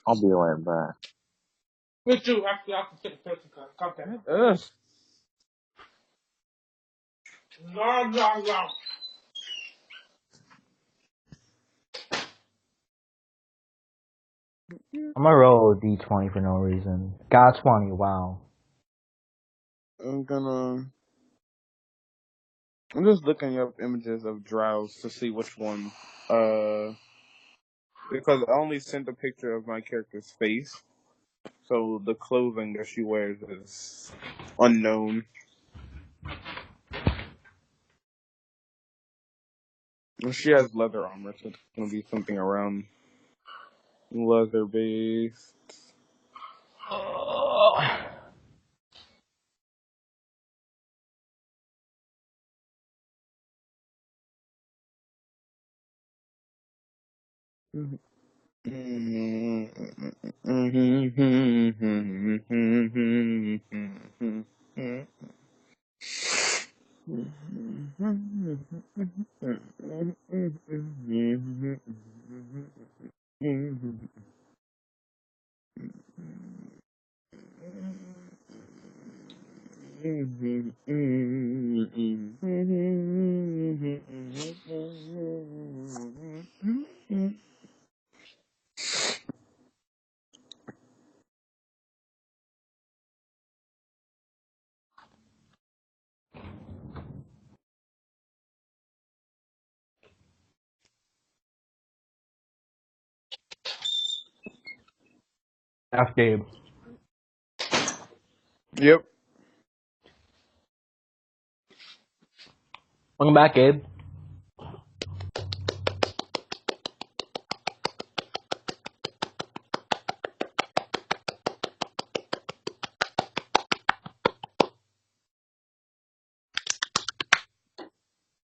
I'll be right back. Me too. Actually, I have to take a person contact. Ugh. No. I'm gonna roll a d20 for no reason. Got 20, wow. I'm gonna I'm just looking up images of drows to see which one. Because I only sent a picture of my character's face, so the clothing that she wears is unknown. And she has leather armor, so it's gonna be something around leather based. Ask Gabe. Yep. Welcome back, Gabe.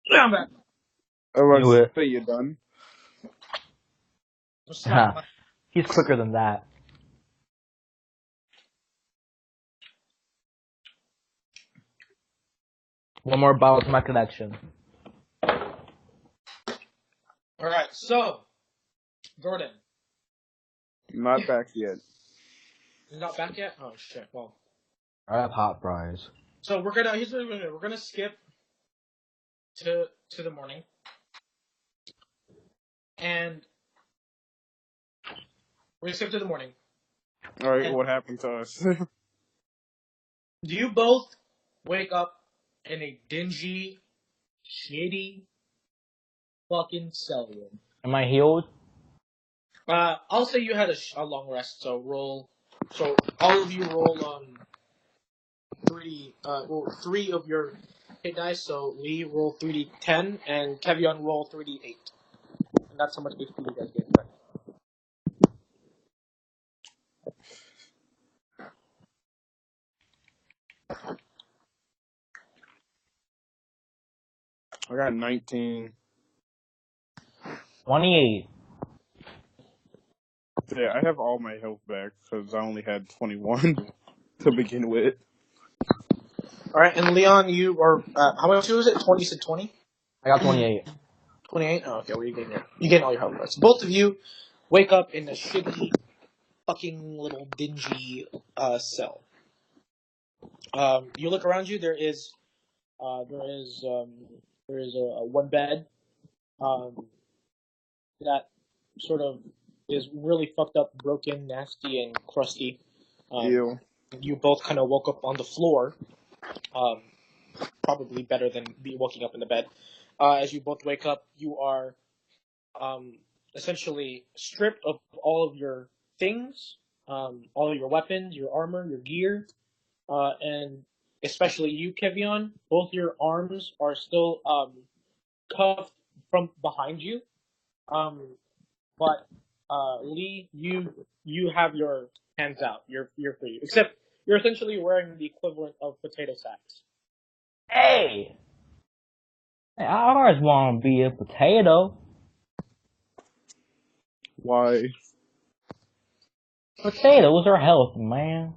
Yeah, I'm back. I was Knew it. say you done. Slap. He's quicker than that. One more bottle to my collection. All right, so Jordan, Not back yet. you're not back yet. Oh shit. Well, I have hot fries. so here's what we're gonna do. We're gonna skip to the morning, and we're gonna skip to the morning. All right, And what happened to us? do you both wake up in a dingy, shitty, fucking cell room? Am I healed? I'll say you had a long rest, so roll. So all of you roll three of your hit dice. So Lee roll 3d10 and Kevion roll 3d8, and that's how much HP you guys get. Right? I got 19. 28. Yeah, I have all my health back because I only had 21 to begin with. All right, and Leon, you are how much was it? 20 said 20. I got 28. 28. Oh, okay, well you getting all your health back. So both of you wake up in a shitty, fucking little dingy cell. You look around you. There is a one bed that sort of is really fucked up, broken, nasty, and crusty. Ew. You both kind of woke up on the floor, probably better than be waking up in the bed. As you both wake up, you are essentially stripped of all of your things, all of your weapons, your armor, your gear, and especially you, Kevion. Both your arms are still cuffed from behind you. But Lee, you have your hands out. You're free. Except you're essentially wearing the equivalent of potato sacks. Hey! Hey, I always want to be a potato. Why? Potatoes are healthy, man.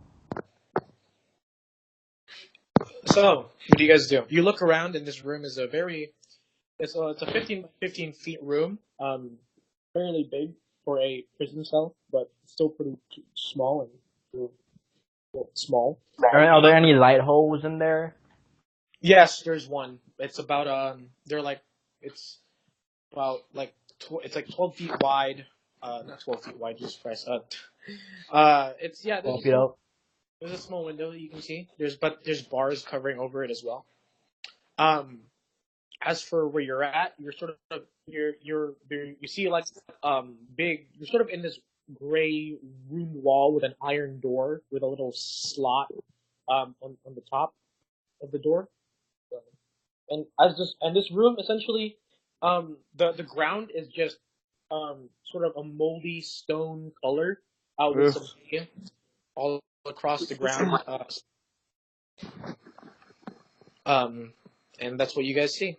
So, what do you guys do? You look around, and this room is it's a 15 by 15 feet room, fairly big for a prison cell, but still pretty small and small. Are there any light holes in there? Yes, there's one. It's about it's about it's like 12 feet wide. Not 12 feet wide, Jesus Christ. It's Open it up. there's a small window that you can see. There's bars covering over it as well. as for where you're at, you're sort of you see like big. You're sort of in this gray room wall with an iron door with a little slot on the top of the door. And this room essentially, the ground is just sort of a moldy stone color with Ugh. some hay all across the ground. And that's what you guys see.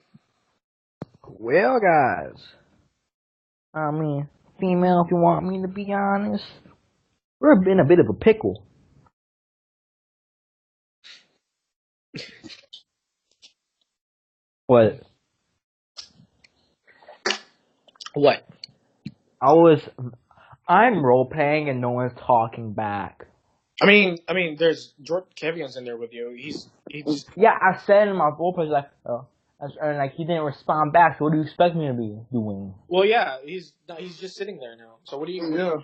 Well, guys, I mean, female, if you want me to be honest, we're in a bit of a pickle. What? What? I'm role playing and no one's talking back. I mean, there's George Kevion's in there with you. He's Yeah, I said in my role play, like, and like he didn't respond back. So what do you expect me to be doing? well, yeah, he's just sitting there now. So what do you? Yeah,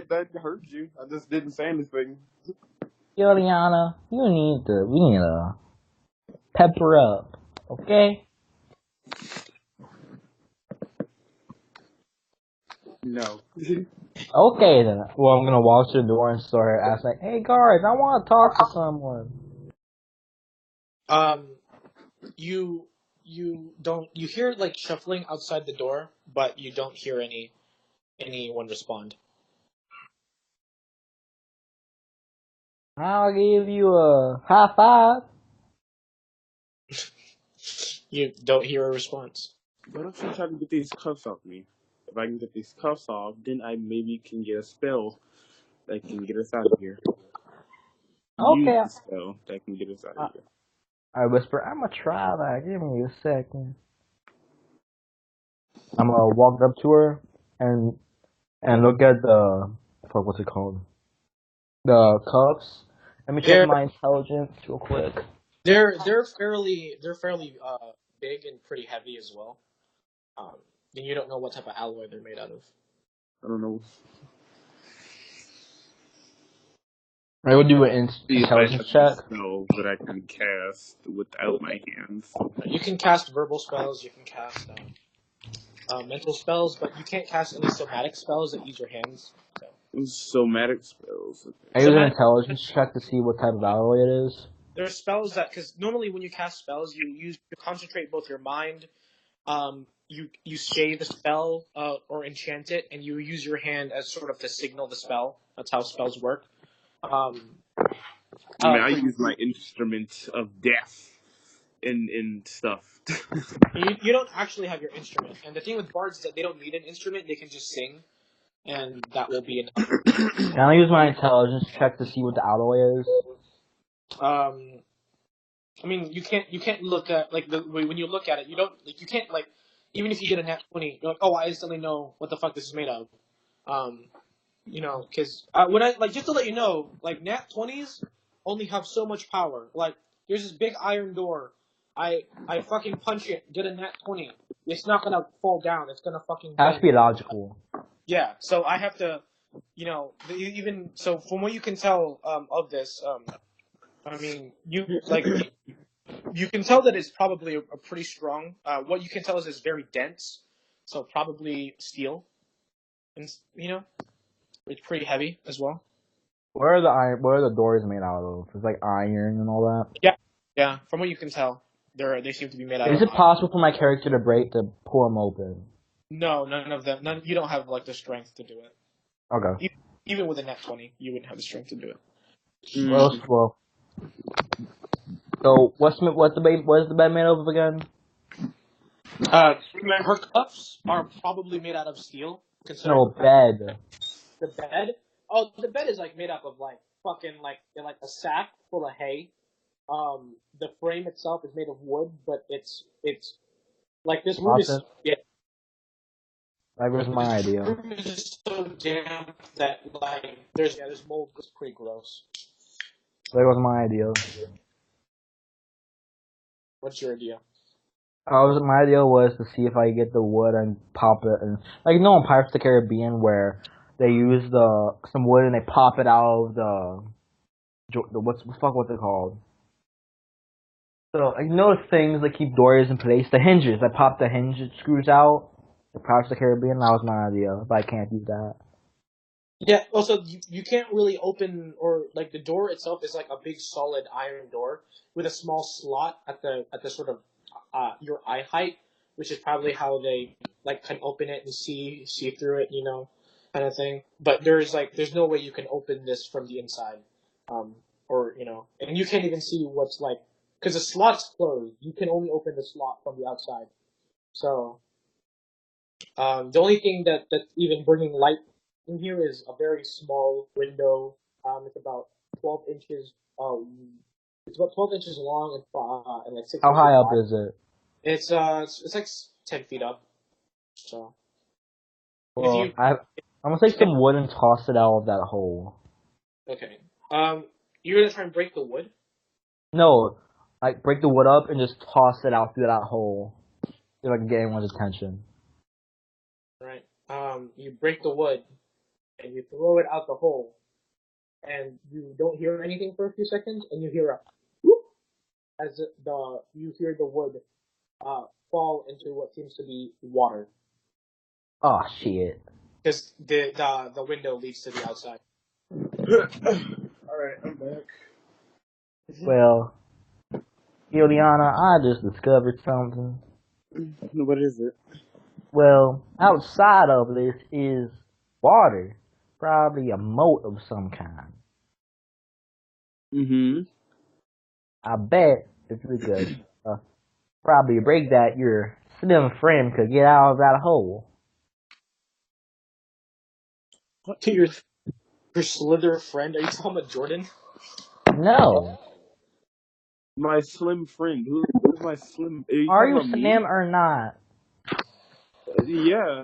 that hurt you. I just didn't say anything. Juliana, we need to pepper up, okay? No. Okay then. Well, I'm gonna walk to the door and start asking, like, "Hey guards, I want to talk to someone." You hear like shuffling outside the door, but you don't hear anyone respond. I'll give you a high five. You don't hear a response. Why don't you try to get these cuffs off me? If I can get these cuffs off, then I maybe can get a spell that can get us out of here. Use Okay. the spell that can get us out of here. I whisper, "I'm gonna try that. Give me a second." I'm gonna walk up to her and look at what's it called? The cuffs. Let me check my intelligence real quick. They're fairly big and pretty heavy as well. And you don't know what type of alloy they're made out of. I don't know. I will do an intelligence check. Spells that I can cast without my hands. You can cast verbal spells. You can cast mental spells, but you can't cast any somatic spells that use your hands. So. Somatic spells. I use an intelligence check to see what type of alloy it is. There's spells that, because normally when you cast spells, you concentrate both your mind. You say the spell or enchant it, and you use your hand as sort of to signal the spell. That's how spells work. I use my instrument of death in stuff. You don't actually have your instrument, and the thing with bards is that they don't need an instrument; they can just sing, and that will be enough. Can I use my intelligence check to see what the alloy is? I mean, you can't look at when you look at it, you can't even if you get a nat 20, you're like, oh, I instantly know what the fuck this is made of. Because when I just to let you know, nat 20s only have so much power. Like, there's this big iron door. I fucking punch it, get a nat 20. It's not gonna fall down. It's gonna fucking. Has to be logical. Yeah. So I have to, even so from what you can tell of this, I mean, you can tell that it's probably a pretty strong. What you can tell is it's very dense, so probably steel, and it's pretty heavy as well. What are the doors made out of? It's like iron and all that. Yeah. From what you can tell, they seem to be made out. Is it possible for my character to pull them open? No, none of them. You don't have the strength to do it. Okay. Even with a nat 20, you wouldn't have the strength to do it. Well. So what is the bed made of again? Her cuffs are probably made out of steel. No, bed. The bed? Oh, the bed is made up of fucking a sack full of hay. The frame itself is made of wood, but it's this room is That was my idea. This room is so damp that there's mold. It's pretty gross. That was my idea. What's your idea? My idea was to see if I get the wood and pop it, and in Pirates of the Caribbean where they use some wood and they pop it out of what's it called? So I know things that keep doors in place. The hinges. I pop the hinge screws out. The Pirates of the Caribbean. That was my idea, but I can't do that. Yeah. Also, you can't really open or like the door itself is like a big solid iron door with a small slot at the sort of your eye height, which is probably how they like can open it and see through it, kind of thing. But there's no way you can open this from the inside, or and you can't even see what's like because the slot's closed. You can only open the slot from the outside. So the only thing that's even bringing light in here is a very small window. It's about 12 inches. It's about 12 inches long and like 6 How inches high up wide. is it? It's like 10 feet up. So if Well, you I'm gonna take some wood and toss it out of that hole. okay, you're gonna try and break the wood. No, like break the wood up and just toss it out through that hole. See if I can get anyone's attention. Right. You break the wood and you throw it out the hole, and you don't hear anything for a few seconds, and you hear a whoop as you hear the wood fall into what seems to be water Oh shit. because the window leads to the outside. Alright, I'm back. Well, Juliana, I just discovered something. What is it? Well, outside of this is water. Probably a moat of some kind. Mm-hmm. I bet if we could probably break that, your slim friend could get out of that hole. What to your slither friend? Are you talking about Jordan? No. My slim friend. Who's my slim? Are you Are talking you about me? slim or not? Yeah.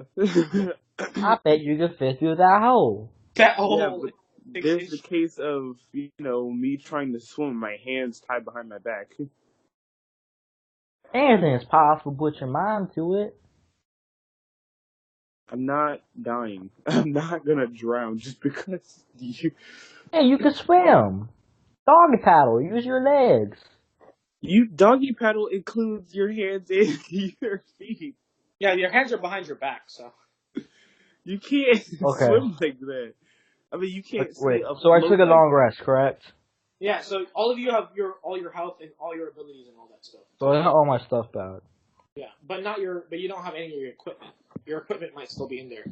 I bet you could fit through that hole. That Yeah, whole but 6 there's the inch. case of, me trying to swim, my hands tied behind my back. Anything is possible, put your mind to it. I'm not dying. I'm not gonna drown just because Hey, you can swim. Doggy paddle, use your legs. doggy paddle includes your hands and your feet. Yeah, your hands are behind your back, so. You can't Okay. swim like that. I mean, you can't stay Wait, so I took afloat a like long rest, correct? Yeah, so all of you have all your health and all your abilities and all that stuff. So I got all my stuff back. Yeah, but you don't have any of your equipment. Your equipment might still be in there.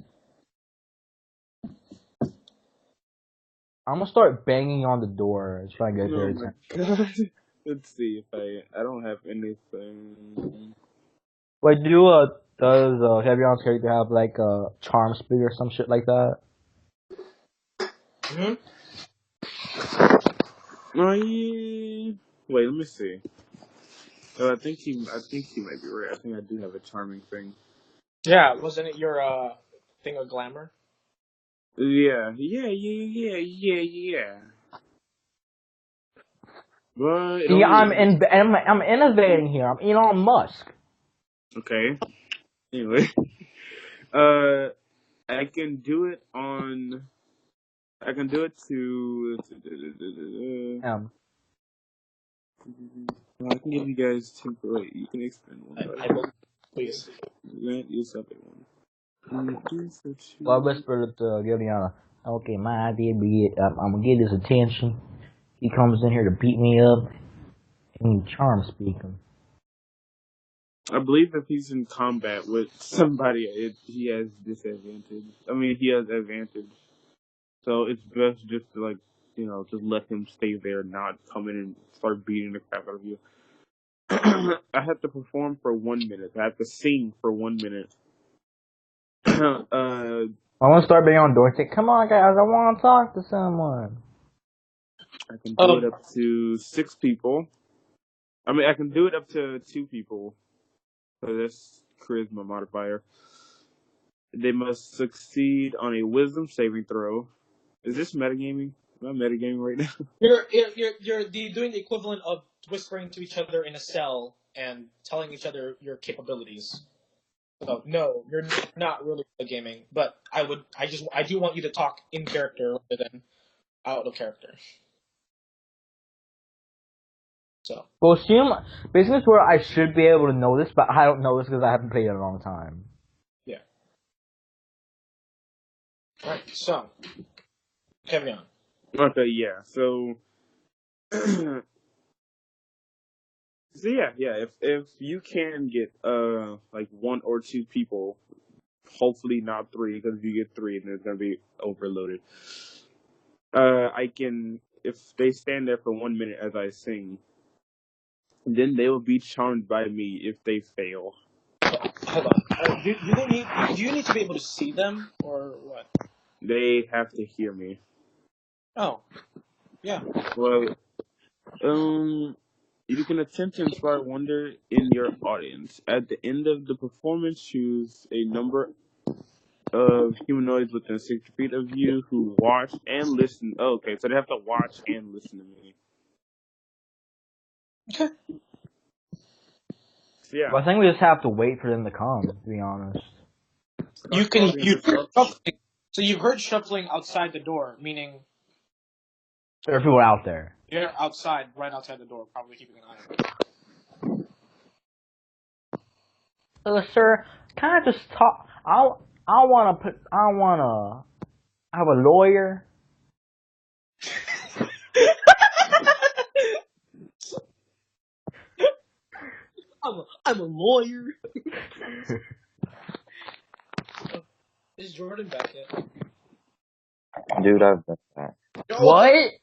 I'm gonna start banging on the door and try to get their Oh my attention. god. Let's see if I don't have anything. Wait, does Heavion's character have like a charm speed or some shit like that? Mm-hmm. Oh yeah. Wait, let me see. I think he might be right. I think I do have a charming thing. Yeah, wasn't it your thing of glamour? Yeah. But it See, only I'm innovating here. I'm Elon Musk. okay. Anyway, I can do it on. I can do it to. Well, I can give you guys temporary. You can expand one, I but believe, please. grant you something one. So I whispered to Gilliana, okay, my idea be it. I'm gonna get his attention. He comes in here to beat me up and charm speak him. I believe if he's in combat with somebody, he has disadvantage. I mean, he has advantage. So it's best just to just let him stay there, not come in and start beating the crap out of you. I have to perform for 1 minute. I have to sing for 1 minute. I want to start banging on doors. Say, come on, guys, I want to talk to someone. I can do it up to 6 people. I mean, I can do it up to 2 people. So that's charisma modifier. They must succeed on a wisdom saving throw. Is this metagaming? Am I metagaming right now? You're doing the equivalent of whispering to each other in a cell and telling each other your capabilities. So no, you're not really gaming, but I do want you to talk in character rather than out of character. So Well, basically, it's where I should be able to know this, but I don't know this because I haven't played it in a long time. yeah. All right. So Kevin. Okay, yeah. So, so yeah. If you can get like one or two people, hopefully not three, because if you get three, then it's gonna be overloaded. I can, if they stand there for 1 minute as I sing, then they will be charmed by me if they fail. Hold on. Do you need to be able to see them or what? They have to hear me. Oh, yeah. Well, you can attempt to inspire wonder in your audience. At the end of the performance, choose a number of humanoids within 60 feet of you who watch and listen. Oh, okay, so they have to watch and listen to me. Okay. So, yeah. Well, I think we just have to wait for them to come. To be honest. You shuffling. So you've heard shuffling outside the door, meaning There are people out there. you're outside, right outside the door, probably keeping an eye on it. Sir, can I just talk? I wanna have a lawyer. I'm a lawyer. Is Jordan back yet? Dude, I've been back. What?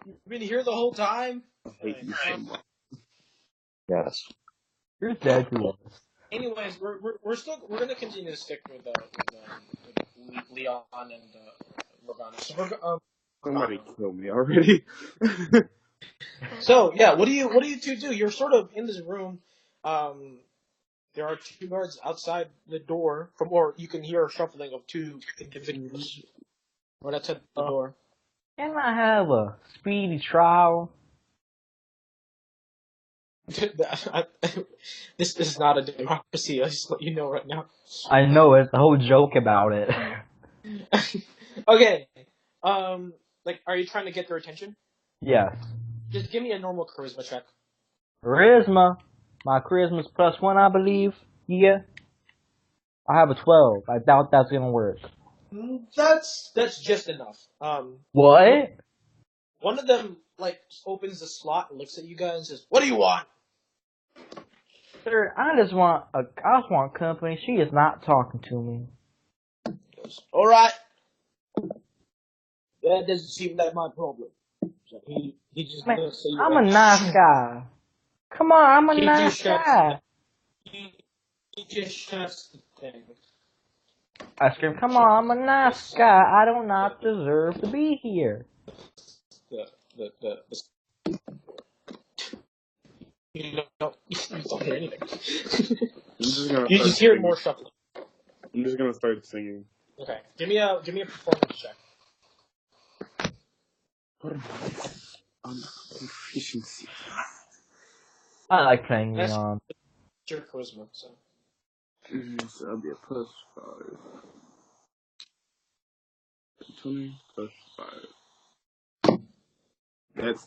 You've been here the whole time? I hate you so much. Yes. You're dead to us. Anyways, we're gonna continue to stick with Leon and Morgana. So Somebody kill me already. So yeah, what do you two do? You're sort of in this room. There are two guards outside the door, or you can hear a shuffling of two individuals right outside the door. Can I have a speedy trial? This is not a democracy. I just let you know right now. I know it's the whole joke about it. Okay. Like, are you trying to get their attention? Yes. Just give me a normal charisma check. Charisma. My charisma's +1, I believe. Yeah. I have a 12. I doubt that's gonna work. That's just enough. What? One of them like opens the slot and looks at you guys and says, "What do you want?" Sir, I just want company. She is not talking to me. He goes, "All right. That doesn't seem like my problem." So he just Man, looks at you. I'm a nice guy. Come on, I'm a He nice just shuts. guy. He just shuts the thing. I scream, come on, I'm a nice guy. I do not deserve to be here. The you don't hear anything. You just hear more shuffling. I'm just gonna start singing. Okay, give me a performance check. Efficiency. I like playing That's Leon. your charisma, so. So that'll be a +5. 20 +5. That's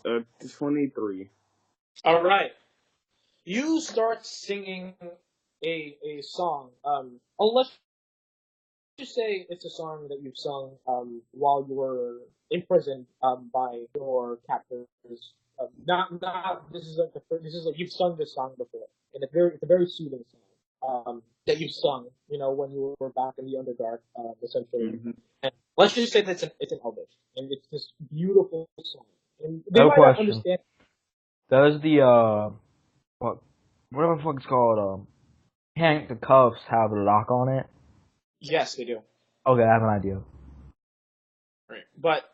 23. All right. You start singing a song. Let's just say it's a song that you've sung while you were imprisoned by your captors. Not this is like you've sung this song before, and it's a very soothing song that you've sung. You know, when you were back in the Underdark, essentially. Mm-hmm. And let's just say that it's an Elvish, and it's this beautiful song. And they No might not question. understand. Does the whatever the fuck it's called, Hank the Cuffs have a lock on it? Yes, they do. Okay, I have an idea. Right. But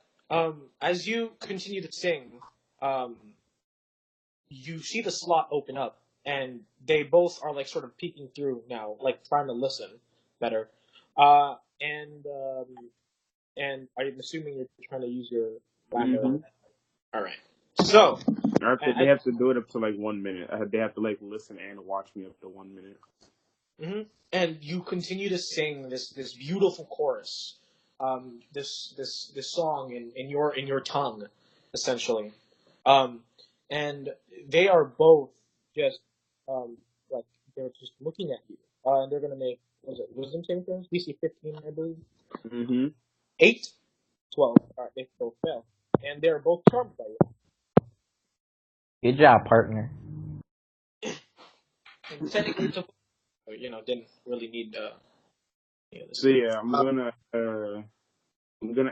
as you continue to sing, you see the slot open up, and they both are like sort of peeking through now, like trying to listen better. And I'm assuming you're trying to use your wacko. Mm-hmm. All right. So They have to do it up to like 1 minute. They have to like listen and watch me up to 1 minute. Mm-hmm. And you continue to sing this beautiful chorus, this song in your tongue, essentially. And they are both just like they're just looking at you. And they're gonna make was it wisdom saving throws? DC 15, I believe. Mm-hmm. 8, 12. All right, they both fail, and they're both charmed by you. Good job, partner. And technically, it's didn't really need this. So yeah, I'm gonna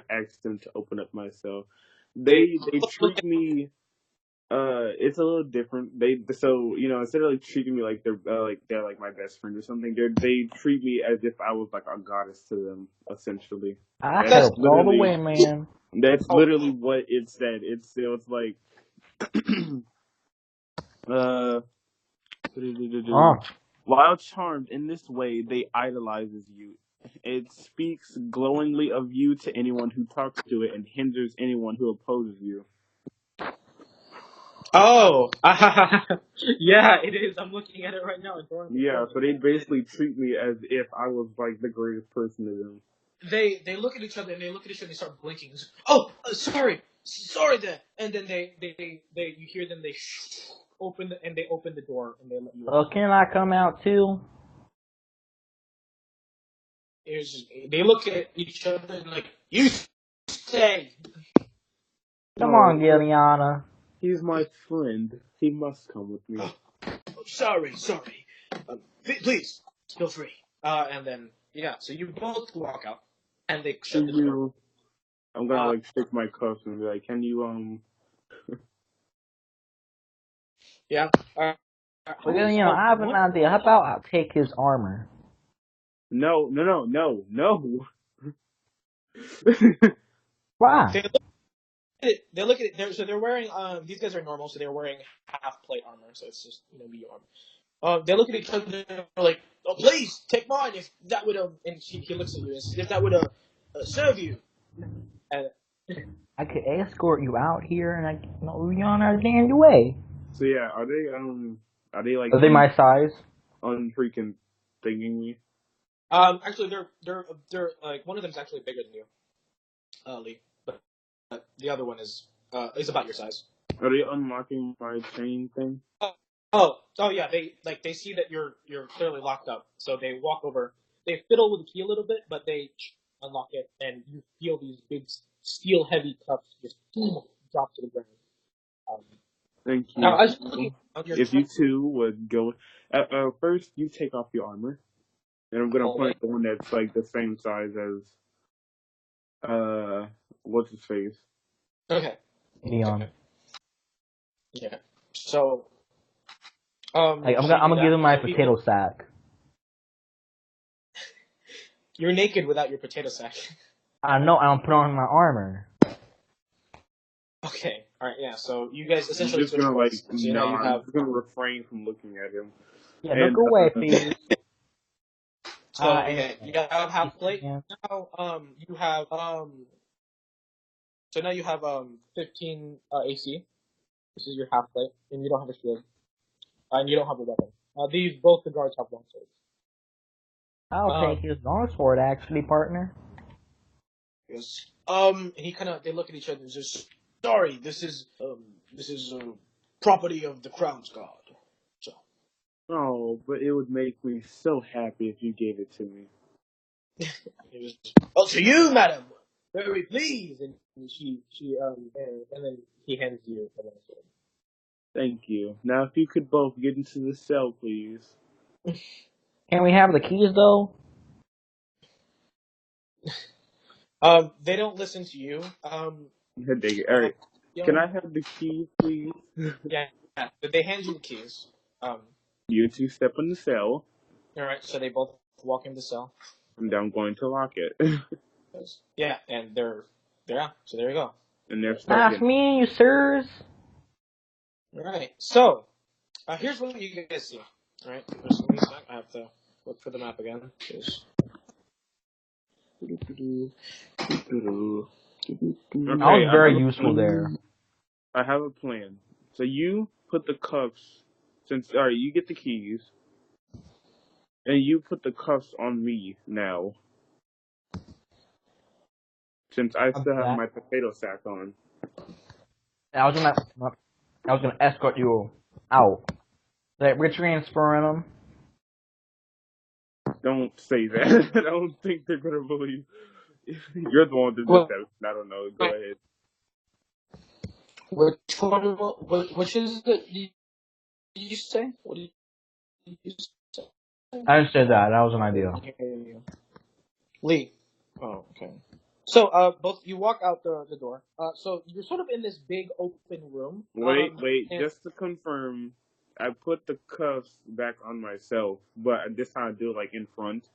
ask them to open up myself. They treat me it's a little different. Instead of like treating me like they're like my best friend or something, they treat me as if I was like a goddess to them, essentially. I That's help all the way, man. literally what it said. It was like uh while charmed in this way, they idolizes you. It speaks glowingly of you to anyone who talks to it and hinders anyone who opposes you. Oh, yeah, it is. I'm looking at it right now. Yeah, so they basically treat me as if I was like the greatest person to them. They look at each other and they look at each other and they start blinking. Oh, sorry, then. And then they you hear them. They open the door and they let you out. Can I come out too? They look at each other and like, you stay. Come on, Gilliana. He's my friend. He must come with me. Oh, sorry. Please, feel free. And then so you both walk out and they shut the door. I'm gonna like stick my cuffs and be like, can you Yeah. Well, I have an idea. How about I take his armor? No. Why? They look at it. So they're wearing. These guys are normal, so they're wearing half plate armor. So it's just medium armor. They look at each other and they're like, "Oh, please take mine if that would And he looks at you as if that would serve you." And I could escort you out here, and I can you on our damn way. So yeah, are they like? Are they my size? Unfreaking thinking me. actually, they're like one of them's actually bigger than you, Lee. But the other one is about your size. Are they unlocking my chain thing? Oh yeah, they see that you're clearly locked up, so they walk over. They fiddle with the key a little bit, but they unlock it, and you feel these big steel heavy cuffs just drop to the ground. Thank you. Now, as you're if you two would go, first you take off your armor, and I'm gonna point the one that's like the same size as what's his face? Okay. Leon. Okay. Yeah. So. I'm gonna give him my potato sack. You're naked without your potato sack. I know. I don't put on my armor. Okay. All right. Yeah. So you guys essentially. I'm just gonna like. I'm just gonna refrain from looking at him. Yeah, look away, please. So you have half plate. Yeah. Now you have So now you have 15 AC. This is your half plate, and you don't have a shield, and you don't have a weapon. Both the guards have long swords. I'll take his long sword, actually, partner. Yes. They look at each other and says, "Sorry, this is property of the Crown's guard." So. Oh, but it would make me so happy if you gave it to me. To you, madam. Very pleased. And and then he hands you the long sword. Thank you. Now, if you could both get into the cell, please. Can we have the keys, though? They don't listen to you. All right. Can I have the keys, please? Yeah. But they hand you the keys. You two step in the cell. All right. So they both walk in the cell. And I'm going to lock it. Yeah, and they're out. So there you go. And they're starting. Nice meeting you, sirs. All right. So here's what you guys see. All right. I have to look for the map again. That was very useful there. I have a plan. So you put the cuffs, you get the keys, and you put the cuffs on me now. Since I still have my potato sack on. I was gonna escort you out. Like we're transferring them. Don't say that. I don't think they're gonna believe. You're the one that did Well, that. I don't know. Go ahead. which one? Which is it? Did you say? What did you say? I didn't say that. That was an idea. Lee. Oh, okay. So, both you walk out the door. So you're sort of in this big open room. Wait. And Just to confirm, I put the cuffs back on myself, but this time I do it like in front.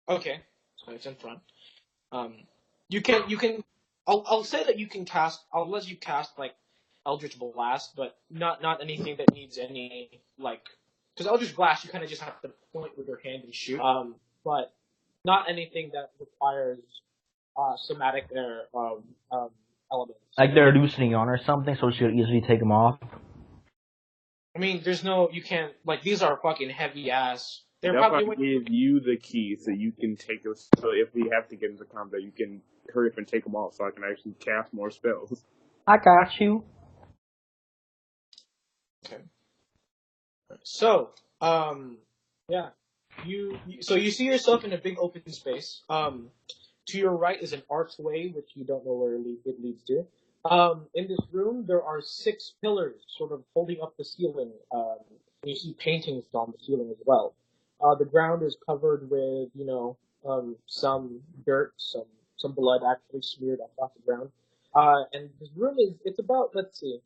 okay, so it's in front. You can. I'll say that you can cast. I'll let you cast like Eldritch Blast, but not anything that needs any like. Because Eldritch Blast, you kind of just have to point with your hand and shoot. But not anything that requires somatic elements. Like they're loosening on or something, so she could easily take them off. I mean, there's no, you can't, like, these are fucking heavy ass. They're That's why probably, I give you the key so you can take us. So if we have to get into combat, you can hurry up and take them off, so I can actually cast more spells. I got you. okay. So, yeah. So you see yourself in a big open space. To your right is an archway, which you don't know where it leads to. In this room, there are 6 pillars sort of holding up the ceiling. You see paintings on the ceiling as well. The ground is covered with, some dirt, some blood actually smeared across the ground. And this room it's about, let's see,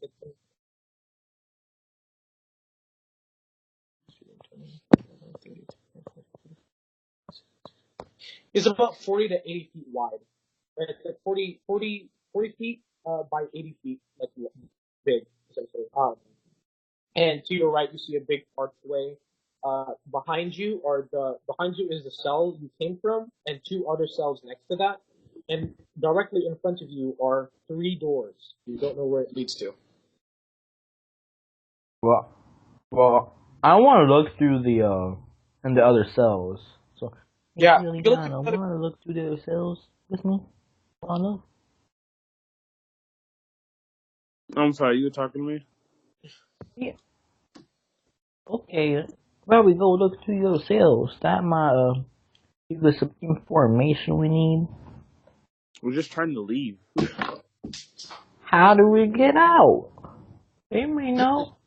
it's about 40 to 80 feet wide. It's like 40 feet by 80 feet, like big, essentially. And to your right, you see a big archway. Behind you is the cell you came from, and 2 other cells next to that. And directly in front of you are 3 doors. You don't know where it leads to. Well, I want to look through in the other cells. So, Yeah, really, you look I at the- want to look through the other cells with me. Wanna? I'm sorry, you were talking to me? Yeah. Okay. Where we go look through the other cells. That might give us some information we need. We're just trying to leave. How do we get out? They may know.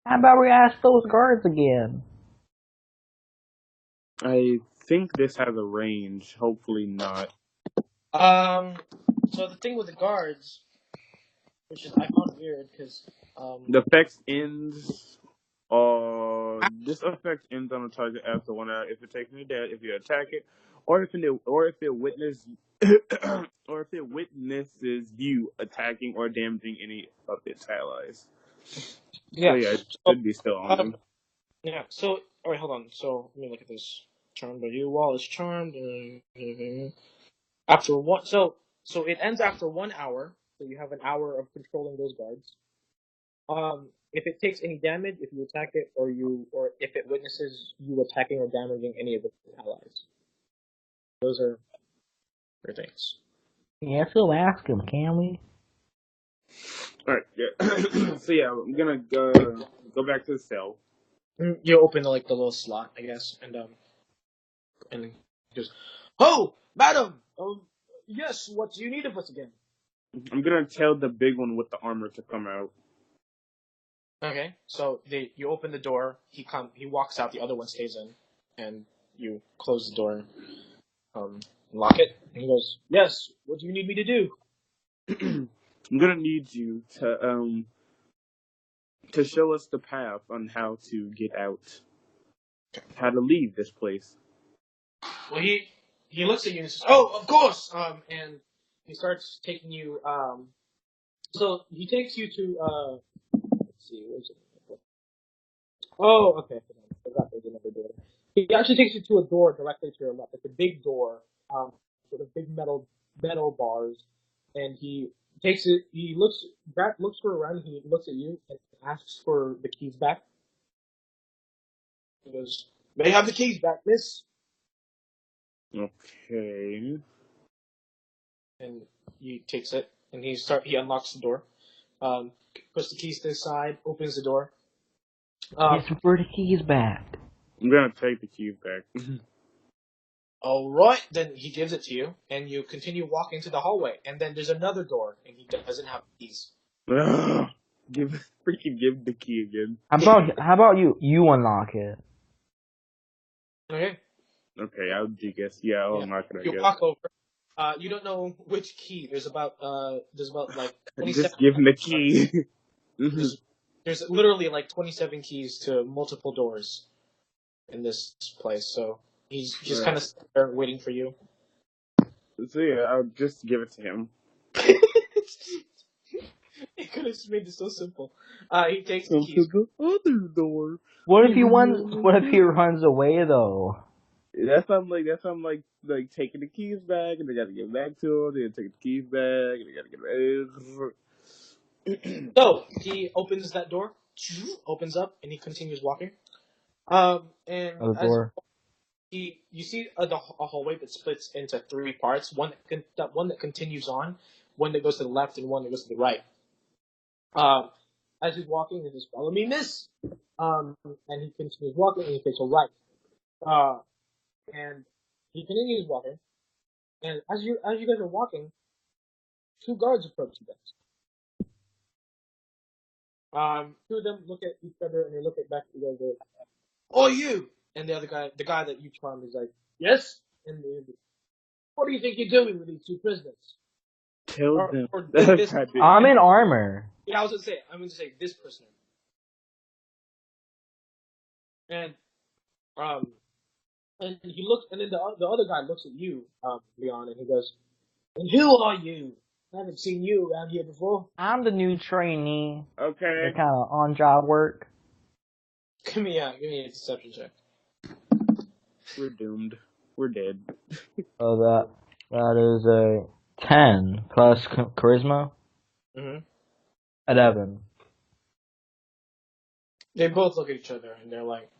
How about we ask those guards again? I think this has a range. Hopefully not. So the thing with the guards, which is I found weird because The effect ends. This effect ends on a target after 1 hour if it takes any damage if you attack it, or if it or if it witnesses you attacking or damaging any of its allies. So yeah. yeah, it So should be still on them. yeah. So all right, hold on. So let me look at this. Charmed by you. Wall is charmed. After one, so it ends after 1 hour. So you have an hour of controlling those guards. If it takes any damage, if you attack it, or if it witnesses you attacking or damaging any of its allies. Those are your things. Yeah, so ask him, can we? All right, yeah. So yeah, I'm gonna go back to the cell. You open the little slot, I guess, and he goes, "Oh, madam, yes, what do you need of us again?" I'm gonna tell the big one with the armor to come out. Okay, so you open the door. He walks out. The other one stays in, and you close the door, lock it. And he goes, "Yes, what do you need me to do?" I'm gonna need you to show us the path on how to get out, how to leave this place. Well, he looks at you and says, "Oh, of course." And he starts taking you. So he takes you to. Let's see, where's it? Oh, okay. I forgot there's another door. He actually takes you to a door directly to your left. It's a big door, with a big metal bars, and he takes it. He looks for around. He looks at you and asks for the keys back. He goes, "May I have the keys back, miss?" Okay. And he takes it. and he unlocks the door, puts the keys to his side, opens the door. Yes, where the keys back? I'm gonna take the keys back. All right, then he gives it to you, and you continue walking to the hallway, and then there's another door, and he doesn't have keys. Give the key again. How about you? You unlock it. Okay. Okay, I'll guess. Yeah, I'll unlock it. I You guess. walk over. You don't know which key. There's about like 27. Just give him the key. There's literally like 27 keys to multiple doors in this place. So he's just kind of there waiting for you. So yeah, I'll just give it to him. He could have made it so simple. He takes the Go keys. to the other door. What if he runs away though? That's I'm like taking the keys back, and they gotta give it back to him. Then take the keys back, and they gotta give it back. So he opens that door, opens up, and he continues walking. And The door. you see a hallway that splits into three parts. One that continues on, one that goes to the left, and one that goes to the right. As he's walking, he says, "Follow me, miss." And he continues walking, and he takes a right. And he continues walking. And as you guys are walking, two guards approach you guys. Two of them look at each other, and they look back at you guys. Like, "Oh, you!" And the guy that you charmed, is like, "Yes." And what do you think you're doing with these two prisoners? Tell them. This, I'm in armor. yeah, I'm going to say this prisoner. And he looks, and then the other guy looks at you, Leon, and he goes, "And who are you? I haven't seen you around here before." I'm the new trainee. Okay. The kind of on-job work. Give me a deception check. We're doomed. We're dead. So that is a 10 plus charisma. 11. They both look at each other, and they're like,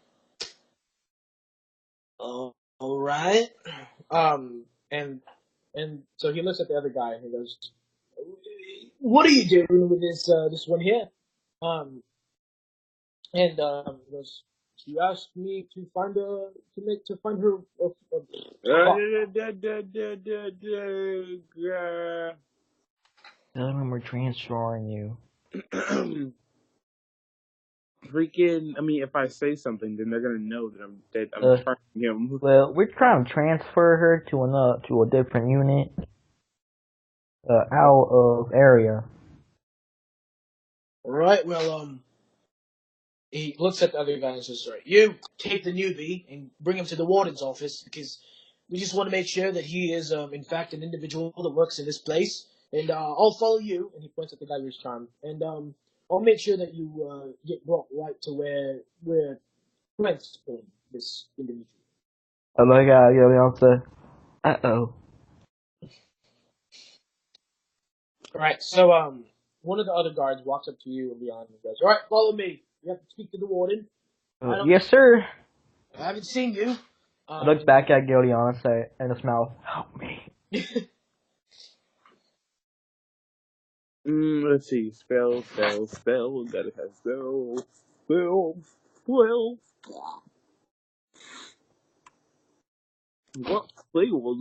"Oh, all right." And so he looks at the other guy, and he goes, "What are you doing with this one here?" He goes, "She asked me to find her. Tell them we're transferring you. Freaking! I mean, if I say something, then they're gonna know that I'm trying him. Well, we're trying to transfer her to a different unit. Out of area. All right. Well, he looks at the other guy and says, "All right, you take the newbie and bring him to the warden's office because we just want to make sure that he is, in fact, an individual that works in this place. And I'll follow you." And he points at the guy who's charmed. And I'll make sure that you get brought right to where we're transferring this individual. I like how you say, "Uh-oh." All right. So one of the other guards walks up to you, Leon, and goes, "All right, follow me. You have to speak to the warden." Yes, sir. I haven't seen you. I look back at Gillian and say, in his mouth, "Help me." Let's see. Spell. Gotta have spell. What spell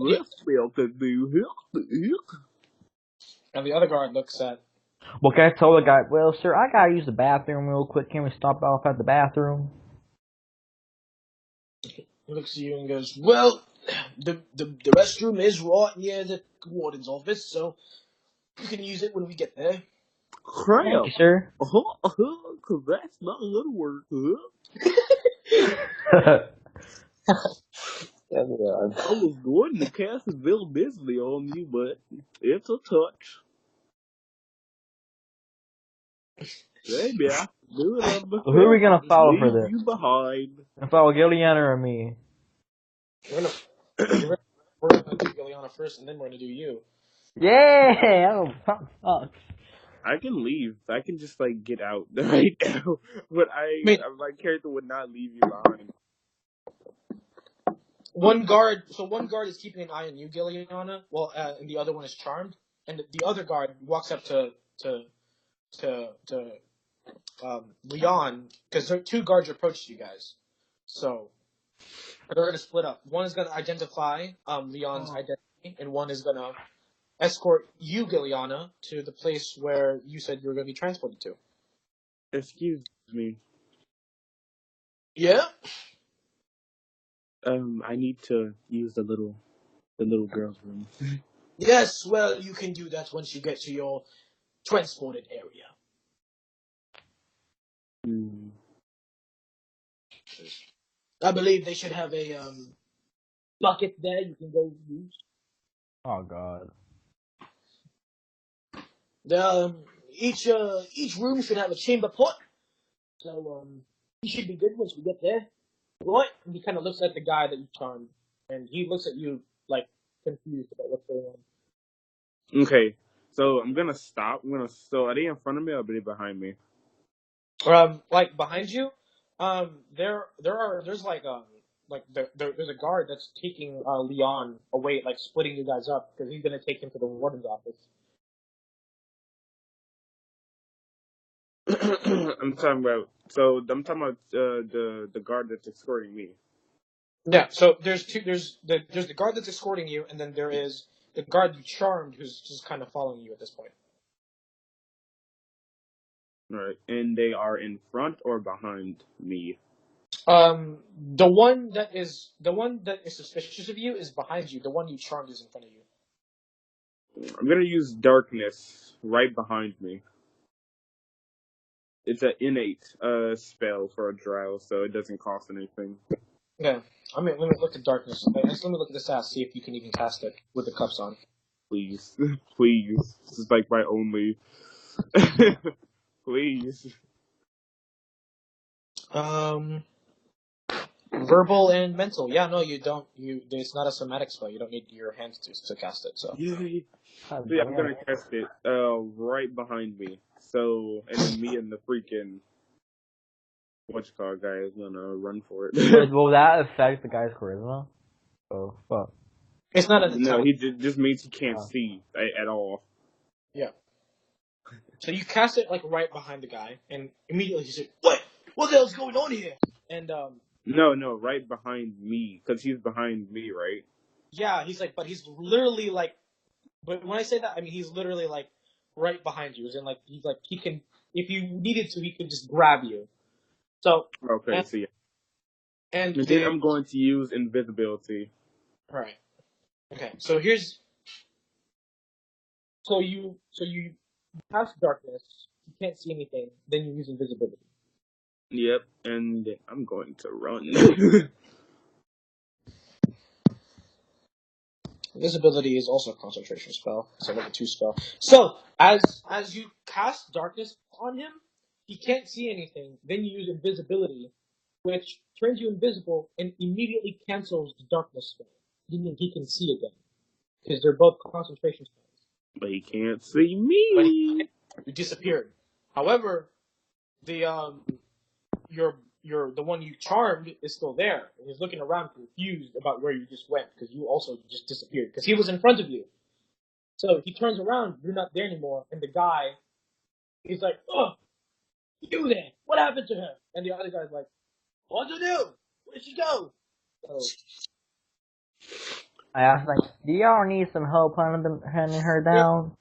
this spell to do here? And the other guard looks at. Well, can I tell the guy, "Well, sir, I gotta use the bathroom real quick. Can we stop off at the bathroom?" He looks at you and goes, "Well, the restroom is right near the warden's office, so you can use it when we get there." Crap. Thank you, sir. Cause that's not gonna work, I was going to cast invisibility on you, but it's a touch. Maybe I can do it on myself. Who are we gonna follow for Leave this? you behind. Gonna follow Gillian or me? We're gonna do Gilliana first, and then we're gonna do you. Yeah! Oh, fuck. I can leave. I can just get out right now. But my character would not leave you behind. One guard is keeping an eye on you, Gilliana, and the other one is charmed. and the other guard walks up to Leon, because two guards approached you guys. So they're going to split up. One is going to identify Leon's identity, and one is going to escort you, Giliana, to the place where you said you were going to be transported to. Excuse me. Yeah? I need to use the little girl's room. Yes, well, you can do that once you get to your transported area. Hmm. I believe they should have a bucket there you can go use. Oh god. The, each room should have a chamber pot, so you should be good once we get there. Right? And he kind of looks at the guy that you charmed, and he looks at you like confused about what's going on. Okay, so I'm gonna stop. So are they in front of me or are they behind me? Like behind you, there's there's a guard that's taking Leon away, like splitting you guys up because he's gonna take him to the warden's office. I'm talking about. The guard that's escorting me. Yeah. So there's the guard that's escorting you, and then there is the guard you charmed who's just kind of following you at this point. Right, and they are in front or behind me. The one that is suspicious of you is behind you. The one you charmed is in front of you. I'm gonna use darkness right behind me. It's an innate spell for a drow, so it doesn't cost anything. Yeah. Let me look at darkness. Let me look at this ass, see if you can even cast it with the cuffs on. Please, please. This is like my only. Please. Verbal and mental. Yeah, no, you don't. It's not a somatic spell. You don't need your hands to cast it. So. Yay. God Yeah, I'm damn gonna it. cast it right behind me. So, and then me and the freaking guy is gonna run for it. Wait, will that affect the guy's charisma? Oh fuck. It's not an No, attack. he just means he can't see at all. Yeah. So you cast it like right behind the guy, and immediately he's like, "What? What the hell's going on here?" And No, right behind me, because he's behind me, right? yeah, he's like, but he's literally like, but when I say that, I mean he's literally like right behind you. As in, like he can, if you needed to, he could just grab you. So Okay, so yeah. and And then I'm going to use invisibility. right. Okay, so here's so you cast darkness. You can't see anything. Then you use invisibility. Yep, and I'm going to run. Invisibility is also a concentration spell. It's a level 2 spell. So as you cast darkness on him, he can't see anything. Then you use invisibility, which turns you invisible and immediately cancels the darkness spell. Meaning he can see again because they're both concentration spells. But he can't see But me. you disappeared. However, the the one you charmed is still there. And he's looking around confused about where you just went because you also just disappeared because he was in front of you. So he turns around, you're not there anymore, and the guy, he's like, "Oh, you there? What happened to her?" And the other guy's like, "What'd you do? Where did she go?" So I asked like, do y'all need some help hunting her down?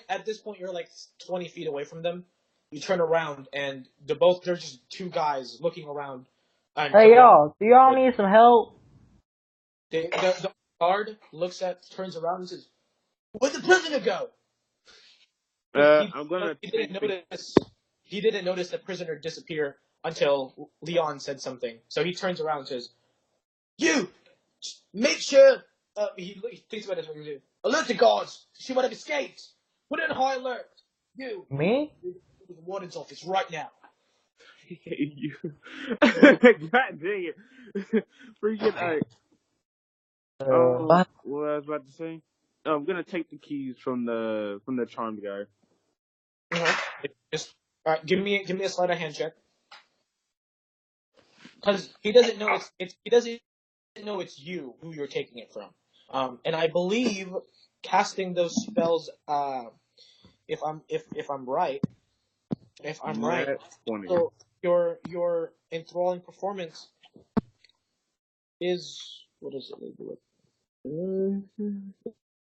at this point, you're like 20 feet away from them. You turn around, and there's just two guys looking around. And Hey y'all, do y'all need some help? the guard turns around and says, "Where'd the prisoner go?" I'm gonna He didn't notice the prisoner disappear until Leon said something. So he turns around and says, "You, make sure." He thinks about this. Alert the guards. She might have escaped. Put it on high alert. You. Me? To the warden's office right now. you. God dang it. Freaking alright. What? What I was about to say? I'm gonna take the keys from the charmed guy. Just give me a sleight of hand check. Because he doesn't know he doesn't know it's you who you're taking it from. And I believe casting those spells. If I'm right, Nat 20. so your enthralling performance is what is it?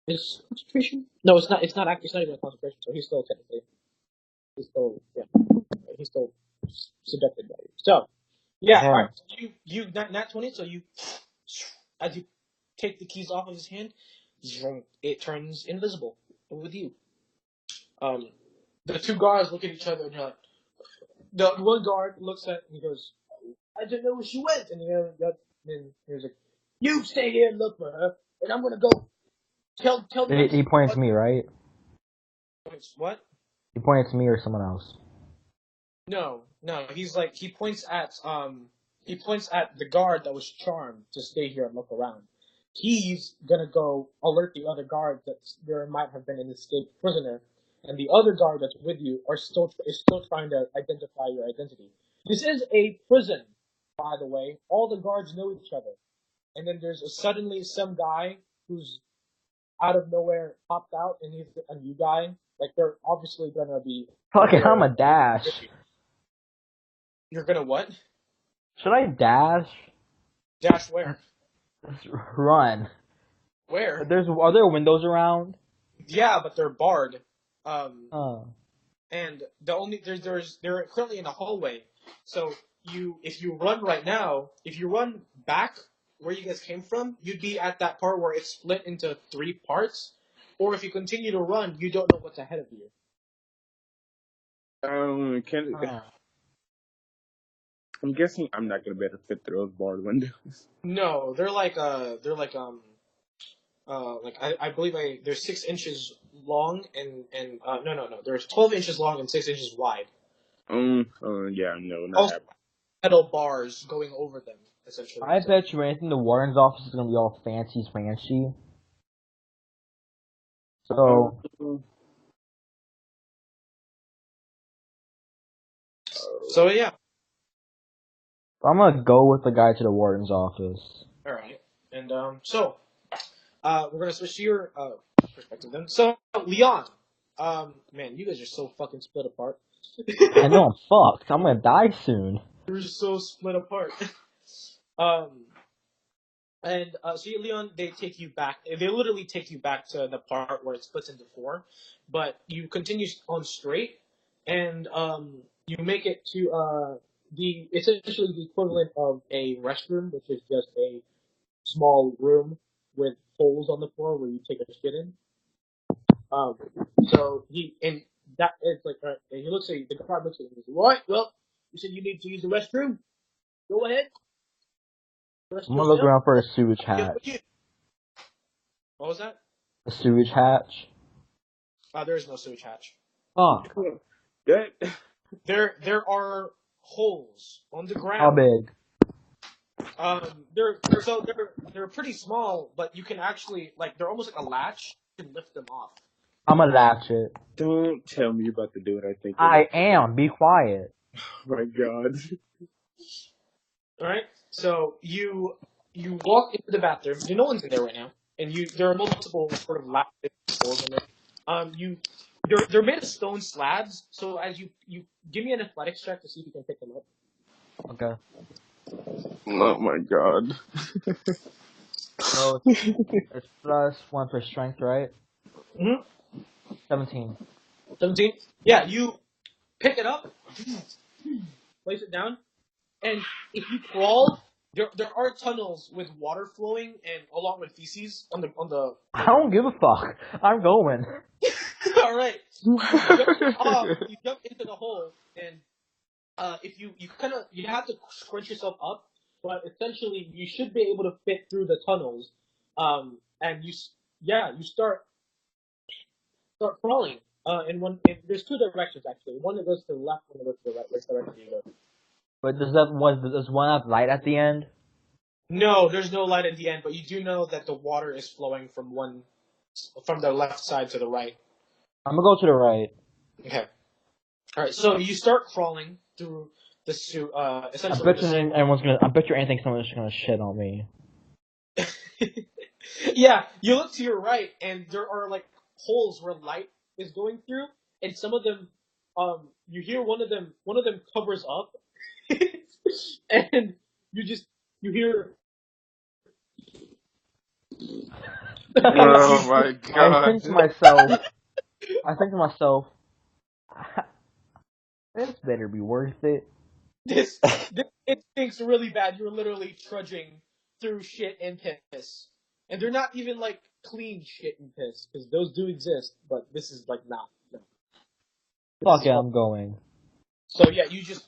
Is concentration? No, it's not. It's not. It's not even a concentration. So he's still technically. He's still He's still seducted by you. So yeah. All Yeah. right. So you nat 20. So you as you take the keys off of his hand, it turns invisible with you. The two guards look at each other and you're like, the one guard looks at and he goes, I didn't know where she went. And then he was like, you stay here and look for her, and I'm gonna go tell the rest. He pointed to me, right? What? He pointed to me or someone else. No. He's like he points at the guard that was charmed to stay here and look around. He's gonna go alert the other guard that there might have been an escaped prisoner, and the other guard that's with you is still trying to identify your identity. This is a prison, by the way. All the guards know each other, and then there's suddenly some guy who's out of nowhere popped out, and he's a new guy. Like they're obviously gonna be. Fuck it, I'm a dash. You're gonna what? Should I dash? Dash where? Just run. Where? Are there windows around? Yeah, but they're barred. Oh. And they're currently in a hallway. So if you run right now, if you run back where you guys came from, you'd be at that part where it's split into 3 parts. Or if you continue to run, you don't know what's ahead of you. I'm guessing I'm not gonna be able to fit through those barred windows. No, they're like I believe they're 6 inches long and no, there's 12 inches long and 6 inches wide. Yeah, no, not Also, metal bars going over them, essentially. I bet you anything the warden's office is gonna be all fancy smancy. So yeah. I'm gonna go with the guy to the warden's office. Alright. And we're gonna switch to your perspective then. So Leon. Man, you guys are so fucking split apart. I know I'm fucked. I'm gonna die soon. You're so split apart. So you, Leon, they take you back. They literally take you back to the part where it splits into 4, but you continue on straight, and you make it to essentially the equivalent of a restroom, which is just a small room with holes on the floor where you take a shit in. So he and that is like, and he looks at you. The guard looks at you and goes, "Right, well, you said you need to use the restroom. Go ahead." I'm gonna look around for a sewage hatch. What was that? A sewage hatch? There is no sewage hatch. Fuck. There are holes on the ground. How big? They're pretty small, but you can actually they're almost like a latch. You can lift them off. I'm gonna latch it. Don't tell me you're about to do it. I think I am. Be quiet. Oh my god. All right. So you walk into the bathroom. No one's in there right now, and there are multiple sort of holes in there. They're made of stone slabs. So as you give me an athletics check to see if you can pick them up. Okay. Oh my god. So it's +1 for strength, right? Mm-hmm. 17. 17? Yeah, you pick it up, place it down, and if you crawl, there are tunnels with water flowing and along with feces on the. I don't give a fuck. I'm going. All right. You jump into the hole, and if you have to scrunch yourself up, but essentially you should be able to fit through the tunnels, and you start crawling. And there's 2 directions actually. One that goes to the left, one that goes to the right. Which direction do you go? But does one have light at the end? No, there's no light at the end, but you do know that the water is flowing from the left side to the right. I'm gonna go to the right. Okay. All right. So you start crawling through the suit. Essentially, I bet you anything someone's gonna shit on me. Yeah, you look to your right, and there are like holes where light is going through, and some of them, you hear one of them covers up, and you hear, Oh you, my I god. think to myself, I think to myself, this better be worth it. this, this it stinks really bad. You're literally trudging through shit and piss, and they're not even like clean shit and piss because those do exist, but this is like not. No. This Fuck is it, horrible. I'm going. So yeah, you just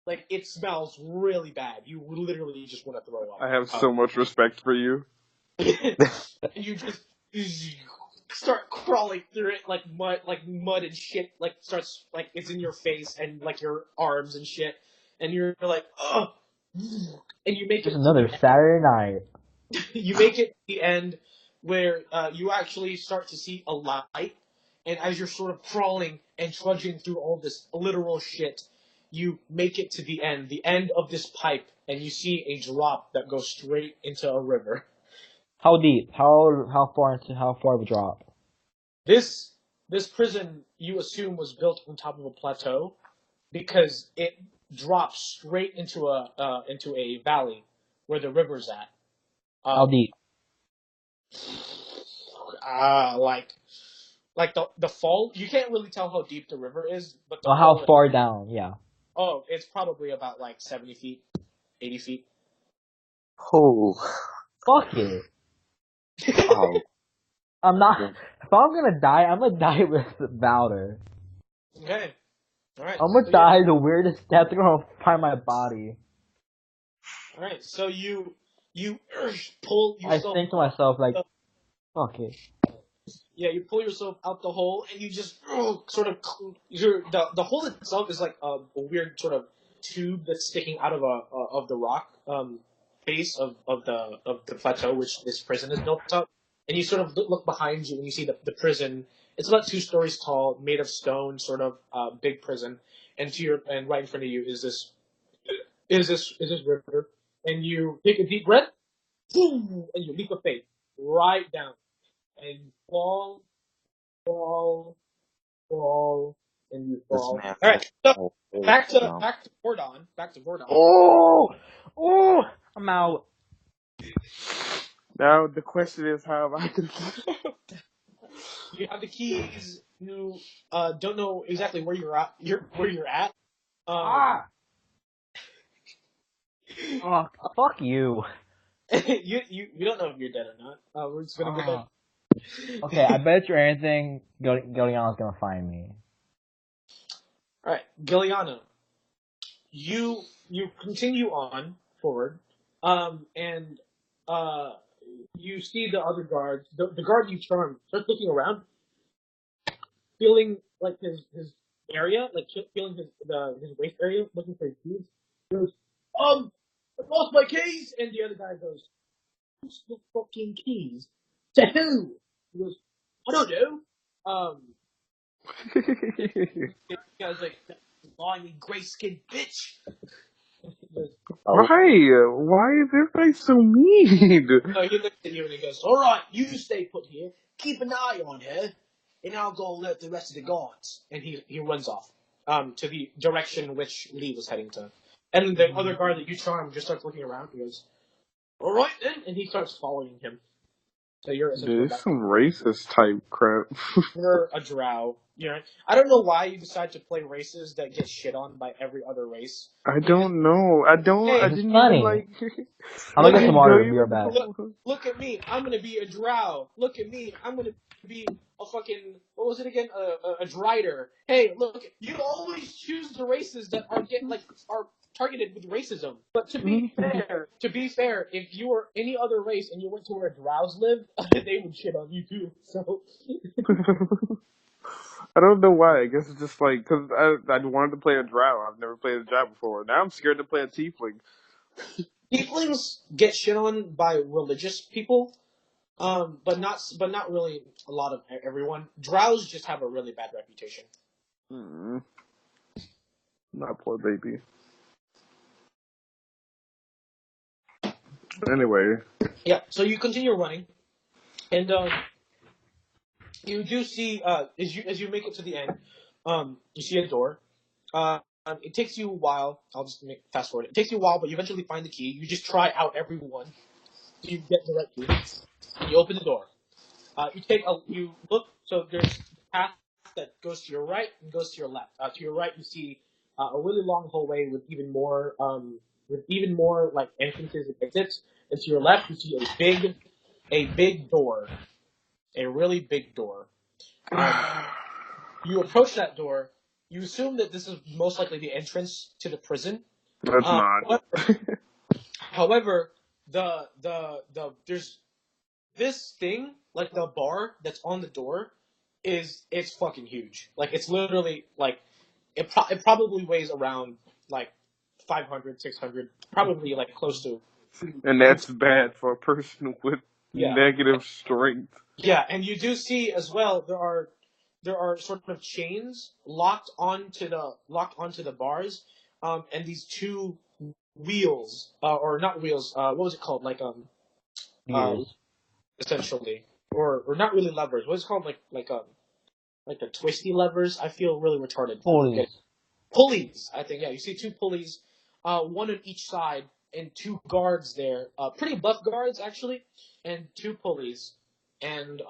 like it smells really bad. You literally just want to throw up. I have so much respect for you. And you just start crawling through it like mud and shit. Like starts like it's in your face and like your arms and shit. And you're like, oh, and you make Just it to another the Saturday night. you make it to the end where you actually start to see a light, and as you're sort of crawling and trudging through all this literal shit, you make it to the end of this pipe, and you see a drop that goes straight into a river. How deep? How far of a drop? This this prison you assume was built on top of a plateau because it drops straight into a valley where the river's at. How Um, deep? like the fall, you can't really tell how deep the river is, but the Well, how fall. far down? Yeah. Oh, it's probably about like 70 feet, 80 feet. Oh, Fuck it. oh, I'm not. yeah. If I'm gonna die, I'm gonna die with Valor. Okay, all right. I'm gonna So yeah, die the weirdest death. They're gonna find my body. all right. So you pull I yourself. think to myself like, fuck it. Yeah, you pull yourself out the hole, and you just sort of the hole itself is like a weird sort of tube that's sticking out of of the rock face of the plateau which this prison is built up. And you sort of look behind you, and you see the prison. It's about 2 stories tall, made of stone, sort of big prison. And and right in front of you is this river. And you take a deep breath, boom, and you leap of faith right down, and you fall, fall, and you This fall. man's All like, right, so oh, jump. back to Gordon. Back to Gordon. Oh, oh, I'm out. Now the question is how am I gonna You have the keys. You don't know exactly where you're at. Where you're at. Um, Ah. Oh, fuck you. you don't know if you're dead or not. We're just gonna go Ah. ahead. Okay, I bet you anything Goliana's gonna find me. All right, Giliano. You continue on forward, and uh, you see the other guards. The guard you charmed starts looking around, feeling like his area, like feeling his waist area, looking for his keys. He goes, I lost my keys, and the other guy goes, "Who's the fucking keys? To who?" He goes, "I don't know." The guy's like, "That lying gray skinned bitch." He goes, Oh, Why is everybody so mean? so he looks at you and he goes, "All right, you stay put here. Keep an eye on her, and I'll go alert the rest of the guards." And he runs off to the direction which Lee was heading to. And the other guard that you charmed just starts looking around. He goes, "All right then," and he starts following him. So you're essentially Dude, it's back. some racist type crap. You're a drow. You know, I don't know why you decide to play races that get shit on by every other race. I You just, don't know. I hey, It's didn't even funny. like. I'm look gonna I get at some didn't water know and be you right back. look at me. I'm gonna be a drow. Look at me. I'm gonna be a fucking what was it again? A drider. Hey, look. You always choose the races that are targeted with racism. But to be fair, if you were any other race and you went to where drows live, they would shit on you too. So I don't know why. I guess it's just like because I wanted to play a drow. I've never played a drow before. Now I'm scared to play a tiefling. tieflings get shit on by religious people. But not really a lot of everyone. Drows just have a really bad reputation. Mm, not poor baby. Anyway. Yeah. So you continue running, and you do see as you make it to the end, you see a door. It takes you a while. I'll just fast forward. It takes you a while, but you eventually find the key. You just try out every one. You get the right key. You open the door. You look. So there's a path that goes to your right and goes to your left. To your right, you see a really long hallway with even more like entrances and exits. And to your left, you see a big door, a really big door. You approach that door. You assume that this is most likely the entrance to the prison. That's not. However, there's this thing, like the bar that's on the door, it's fucking huge. Like it's literally like it probably weighs around like 500, 600, probably like close to. And that's bad for a person with Yeah. negative strength. Yeah, and you do see as well there are sort of chains locked onto the bars, and these two wheels or not wheels. What was it called? Like Years. essentially, or not really levers. What's it called? Like the twisty levers. I feel really retarded. Pulleys. Pulleys. I think you see two pulleys, one on each side, and two guards there. Pretty buff guards actually, and two pulleys, and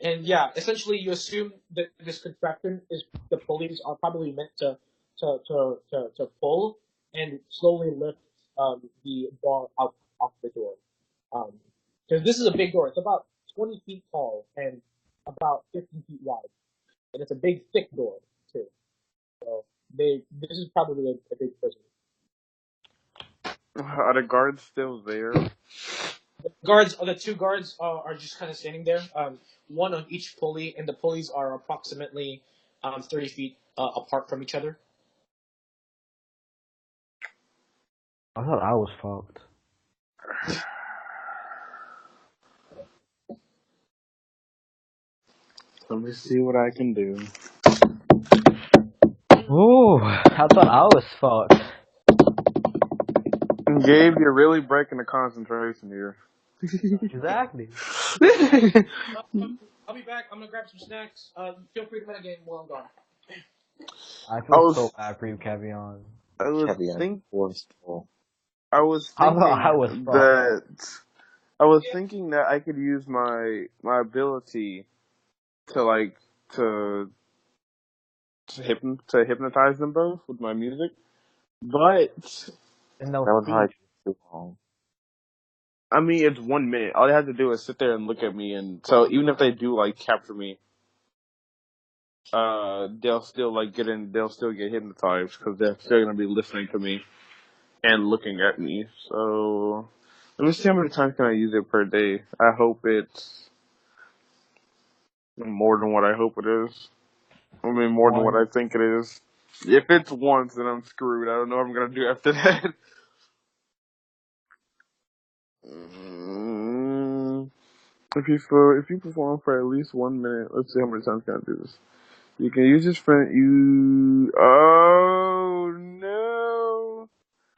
yeah, essentially you assume that this contraption is the pulleys are probably meant to pull and slowly lift the bar out off the door. Because this is a big door. It's about 20 feet tall and about 15 feet wide, and it's a big thick door too. So this is probably a big prison. Are the guards still there? The two guards are just kind of standing there, one on each pulley, and the pulleys are approximately 30 feet apart from each other. I thought I was fucked. Let me see what I can do. Ooh, I thought I was fucked. Gabe, you're really breaking the concentration here. Exactly. I'll be back. I'm gonna grab some snacks. Feel free to metagame while I'm gone. I feel so bad for you, Kevion. I was Kevion, thinking forceful. that I could use my ability to hypnotize them both with my music, but And no That would speech. probably be too long. I mean it's 1 minute. All they have to do is sit there and look at me, and so even if they do like capture me, they'll still get hypnotized because they're still gonna be listening to me and looking at me. So let me see how many times can I use it per day. I hope it's more than what I hope it is. I mean, more than what I think it is. If it's once, then I'm screwed. I don't know what I'm gonna do after that. If you perform for at least 1 minute, let's see how many times can I do this. You can use this friend. Oh no!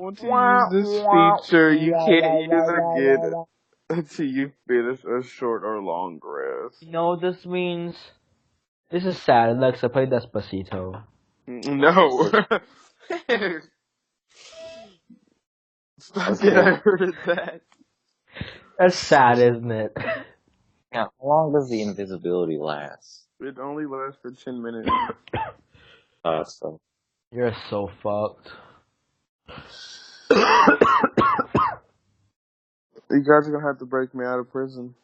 Once you use this feature, you can't use it again until you finish a short or long rest. You know what this means? This is sad. Alexa, play Despacito. No. Stop it! I heard that. That's sad, isn't it? Yeah, how long does the invisibility last? It only lasts for 10 minutes. So You're so fucked. You guys are gonna have to break me out of prison.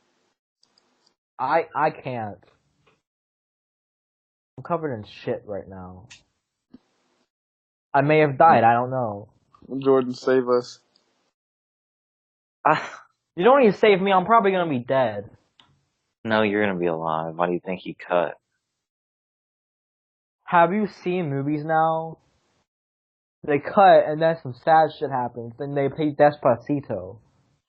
I can't. I'm covered in shit right now. I may have died, I don't know. Jordan, save us. You don't need to save me, I'm probably gonna be dead. No, you're gonna be alive. Why do you think he cut? Have you seen movies now? They cut and then some sad shit happens, then they play Despacito.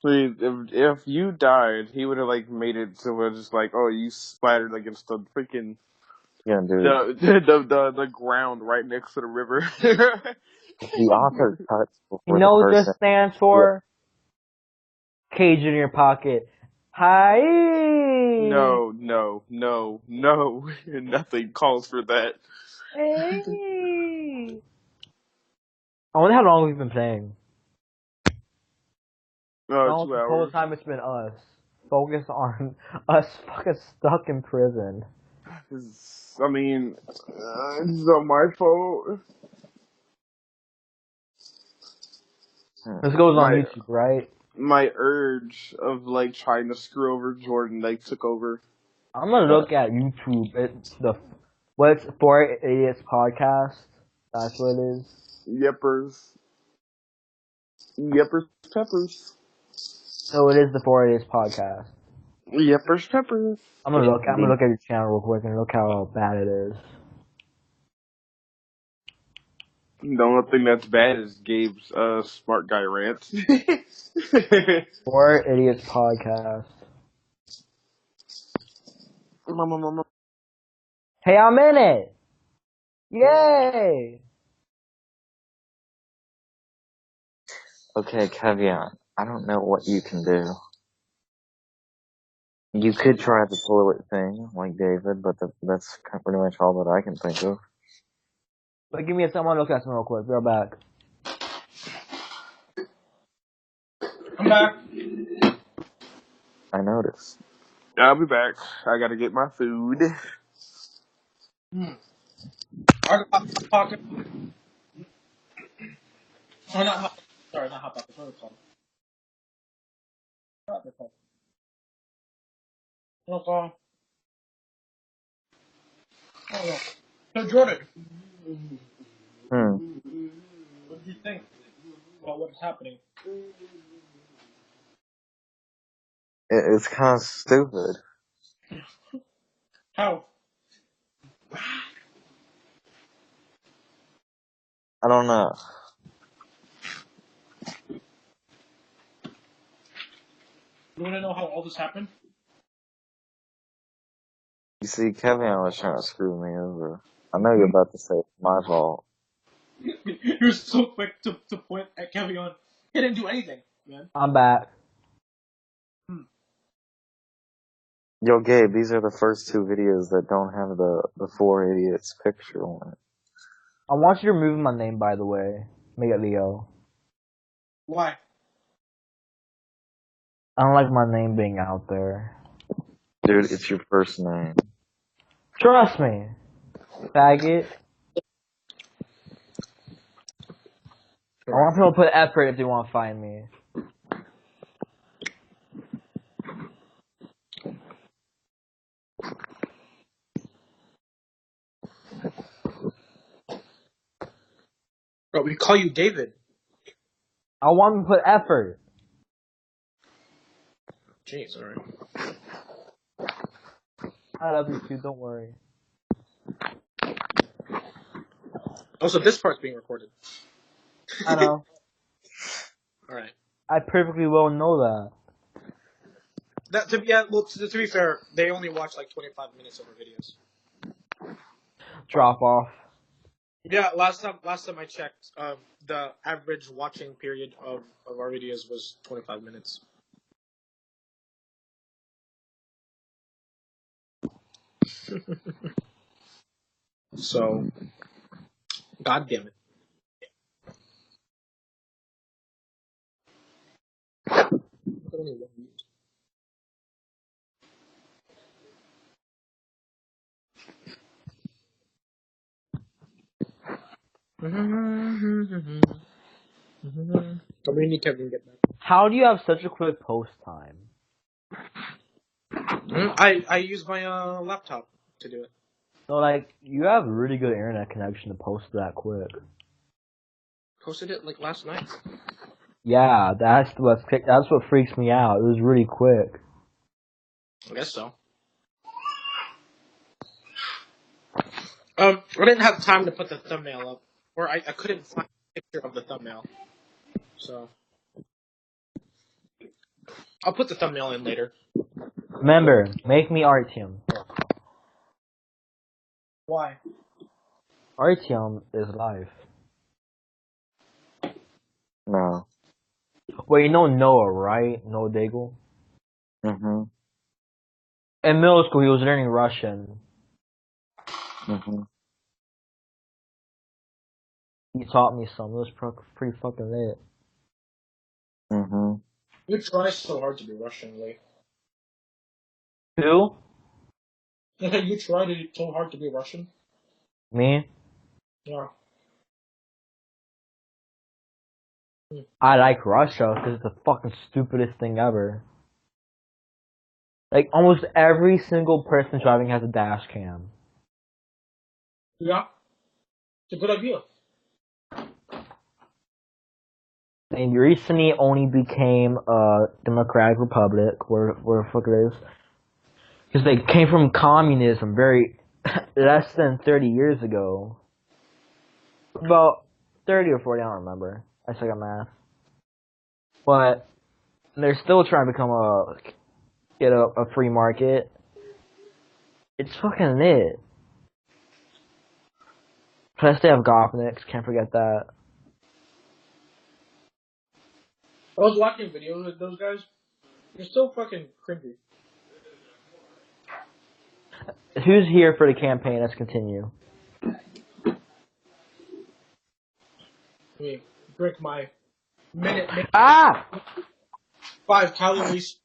See, if you died, he would have like made it so it was just like, oh, you splattered against the freaking the ground right next to the river. The author cuts before You know the what person. this stands for? cage in your pocket. Hi. No. Nothing calls for that. Hey. I wonder how long we've been playing. No, 2 the whole hours. time it's been us. Focus on us fucking stuck in prison. This is not my fault. This goes on My YouTube, right? my urge of like trying to screw over Jordan like took over. I'm gonna look at YouTube. It's what's For Idiots podcast. That's what it is. Yeppers peppers. So it is the For Idiots podcast. Yeppers peppers. I'm gonna look at your channel real quick and look how bad it is. The only thing that's bad is Gabe's smart guy rants. For Idiots podcast. Hey, I'm in it! Yay! Okay, caveat. I don't know what you can do. You could try the toilet thing, like David, but that's pretty much all that I can think of. But give me a second, I'm gonna look at some real quick. Be right back. I'm back. I noticed. I'll be back. I gotta get my food. Our hot pocket. Oh, not hot. Sorry, not hot pockets. What are they called? What are they called? What are they called? I don't know. So Jordan, what do you think about what is happening? It's kind of stupid. How? I don't know. You want to know how all this happened? You see, Kevin was trying to screw me over. I know you're about to say it's my fault. You're so quick to point at Kevin. He didn't do anything, man. I'm back. Yo, Gabe, these are the first two videos that don't have the Four Idiots picture on it. I want you to remove my name, by the way. Make it Leo. Why? I don't like my name being out there. Dude, it's your first name. Trust me, faggot. I want people to put effort if they want to find me. Bro, we call you David. I want them to put effort. Jeez, alright. I love you too, don't worry. Also, this part's being recorded. I know. Alright. I perfectly well know that. To be fair, they only watch like 25 minutes of our videos. Drop off. Yeah, last time I checked, the average watching period of our videos was 25 minutes. So, god damn it. Community Kevin get back. How do you have such a quick post time? I use my laptop to do it. So, like, you have a really good internet connection to post that quick. Posted it like last night. Yeah, that's what freaks me out. It was really quick. I guess so. I didn't have time to put the thumbnail up, or I couldn't find a picture of the thumbnail. So I'll put the thumbnail in later. Remember, make me Artyom. Why? Artyom is life. No. Well, you know Noah, right? Noah Daigle. Mm-hmm. In middle school, he was learning Russian. Mm-hmm. He taught me some. It was pretty fucking lit. Mm-hmm. You try so hard to be Russian, Lee. Who? You tried so hard to be Russian. Me? Yeah. I like Russia because it's the fucking stupidest thing ever. Like, almost every single person driving has a dash cam. Yeah. It's a good idea. And recently only became a democratic republic, where the fuck it is. Because they came from communism very, less than 30 years ago. About 30 or 40, I don't remember. I suck at math. But they're still trying to become get a free market. It's fucking lit. Plus they have Gopniks, can't forget that. I was watching videos with those guys. They're so fucking cringy. Who's here for the campaign? Let's continue. I mean, drink my minute Ah! 5 calories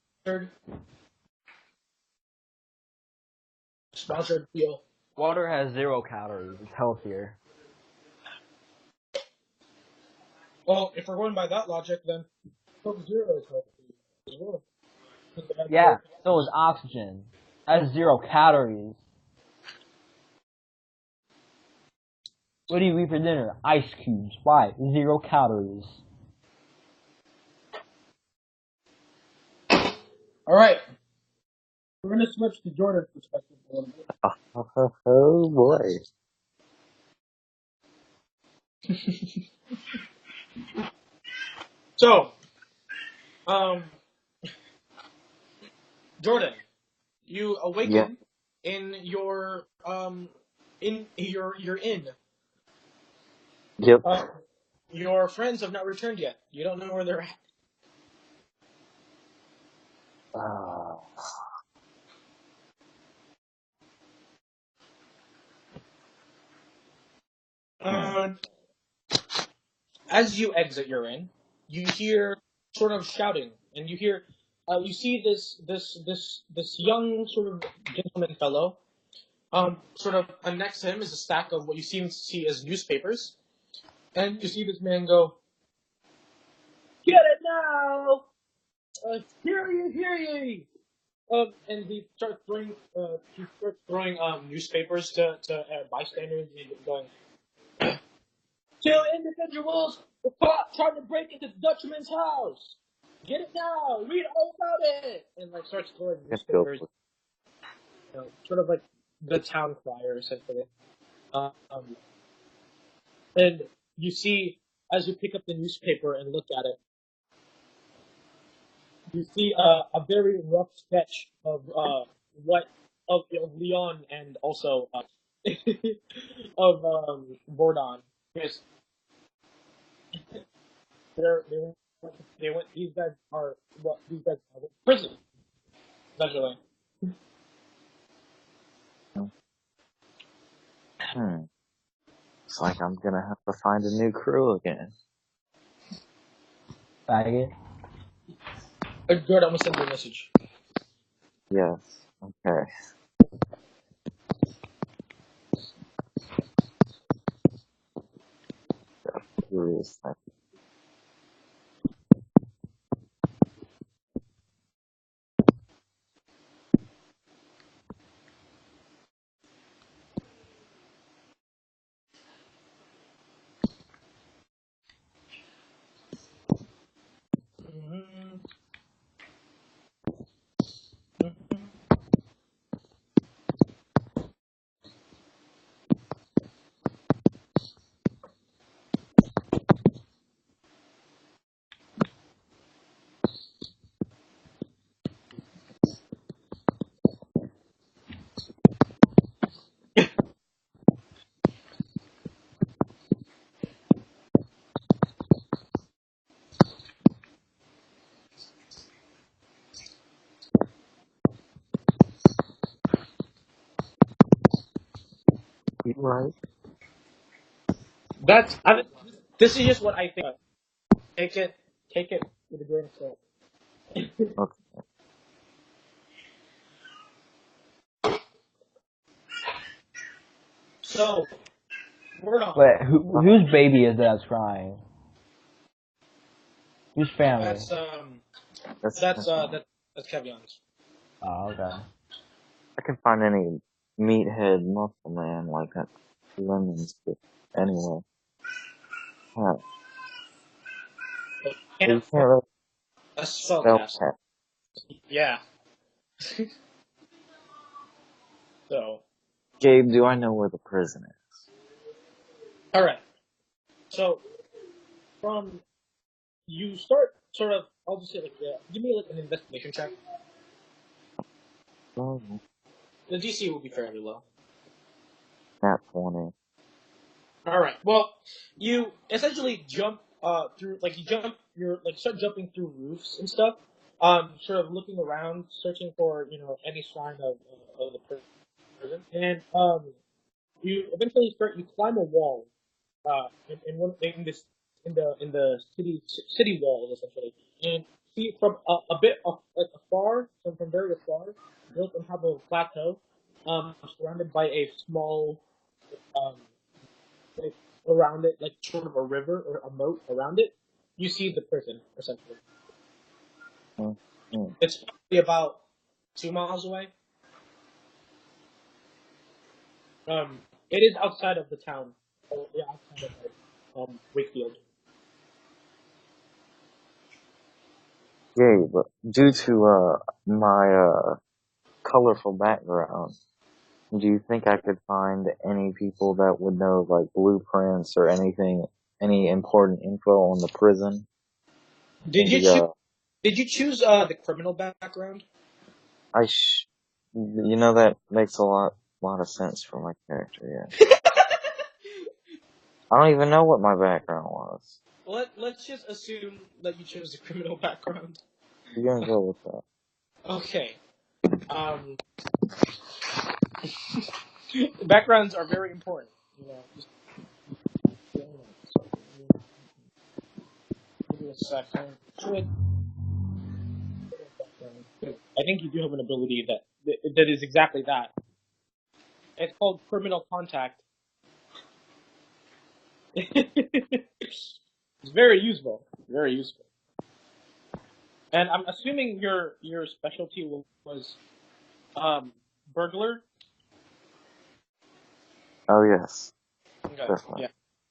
sponsored deal. Water has 0 calories. It's healthier. Well, if we're going by that logic, then Coke Zero is healthy as well. Yeah, so is oxygen. Has 0 calories. What do you eat for dinner? Ice cubes. Why? 0 calories. Alright. We're gonna switch to Jordan's perspective a little bit. Oh boy. So, Jordan, you Yeah. awaken in your your inn. Yep. Your friends have not returned yet. You don't know where they're at. Uh, as you exit your inn, you hear sort of shouting, and you see this young sort of gentleman fellow. Sort of next to him is a stack of what you seem to see as newspapers, and you see this man go, "Get it now! Hear ye, hear ye!" And he starts throwing newspapers to bystanders, and going, "Two individuals were caught trying to break into the Dutchman's house. Get it now! Read all about it!" And like starts throwing newspapers, sort of like the town crier essentially. Um, and you see, as you pick up the newspaper and look at it, you see a very rough sketch of Leon and also of Bordon. Because they went. These guys are prison essentially. It's like I'm gonna have to find a new crew again. Faggot. Good, I'm gonna send you a message. Yes. Okay. Curious thing. Mm-hmm. You right? This is just what I think. Take it with a grain of salt. Okay. So, word on. Wait, whose baby is that's crying? Whose family? That's That's Kevion's. Oh, okay. I can find any meathead muscle man like that. Lemons, but anyway. Huh. You Can't can't really a spell spellcast. cat. Yeah. So, Gabe, do I know where the prison is? all right. So, from you start sort of. I'll just say give me like an investigation check. Oh, The DC will be fairly low. Nat 20. All right. Well, you essentially jump through, like start jumping through roofs and stuff. Sort of looking around, searching for any sign of the prison, and you eventually you climb a wall, in this in the city walls essentially, and see from a bit like afar, from very afar, built on top of a plateau, surrounded by a small um like around it, like sort of a river or a moat around it, you see the prison essentially. Mm-hmm. It's probably about 2 miles away. It is outside of the town. Yeah, outside of Wakefield. Gabe, due to my colorful background, do you think I could find any people that would know like blueprints or anything, any important info on the prison? Did you Maybe choose? Did you choose the criminal background? that makes a lot of sense for my character. Yeah, I don't even know what my background was. Let's just assume that you chose the criminal background. You gonna go with that? Okay. Um, backgrounds are very important. Just give me a second. I think you do have an ability that is exactly that. It's called criminal contact. It's very useful. Very useful. And I'm assuming your specialty was burglar. Oh yes, Okay. definitely.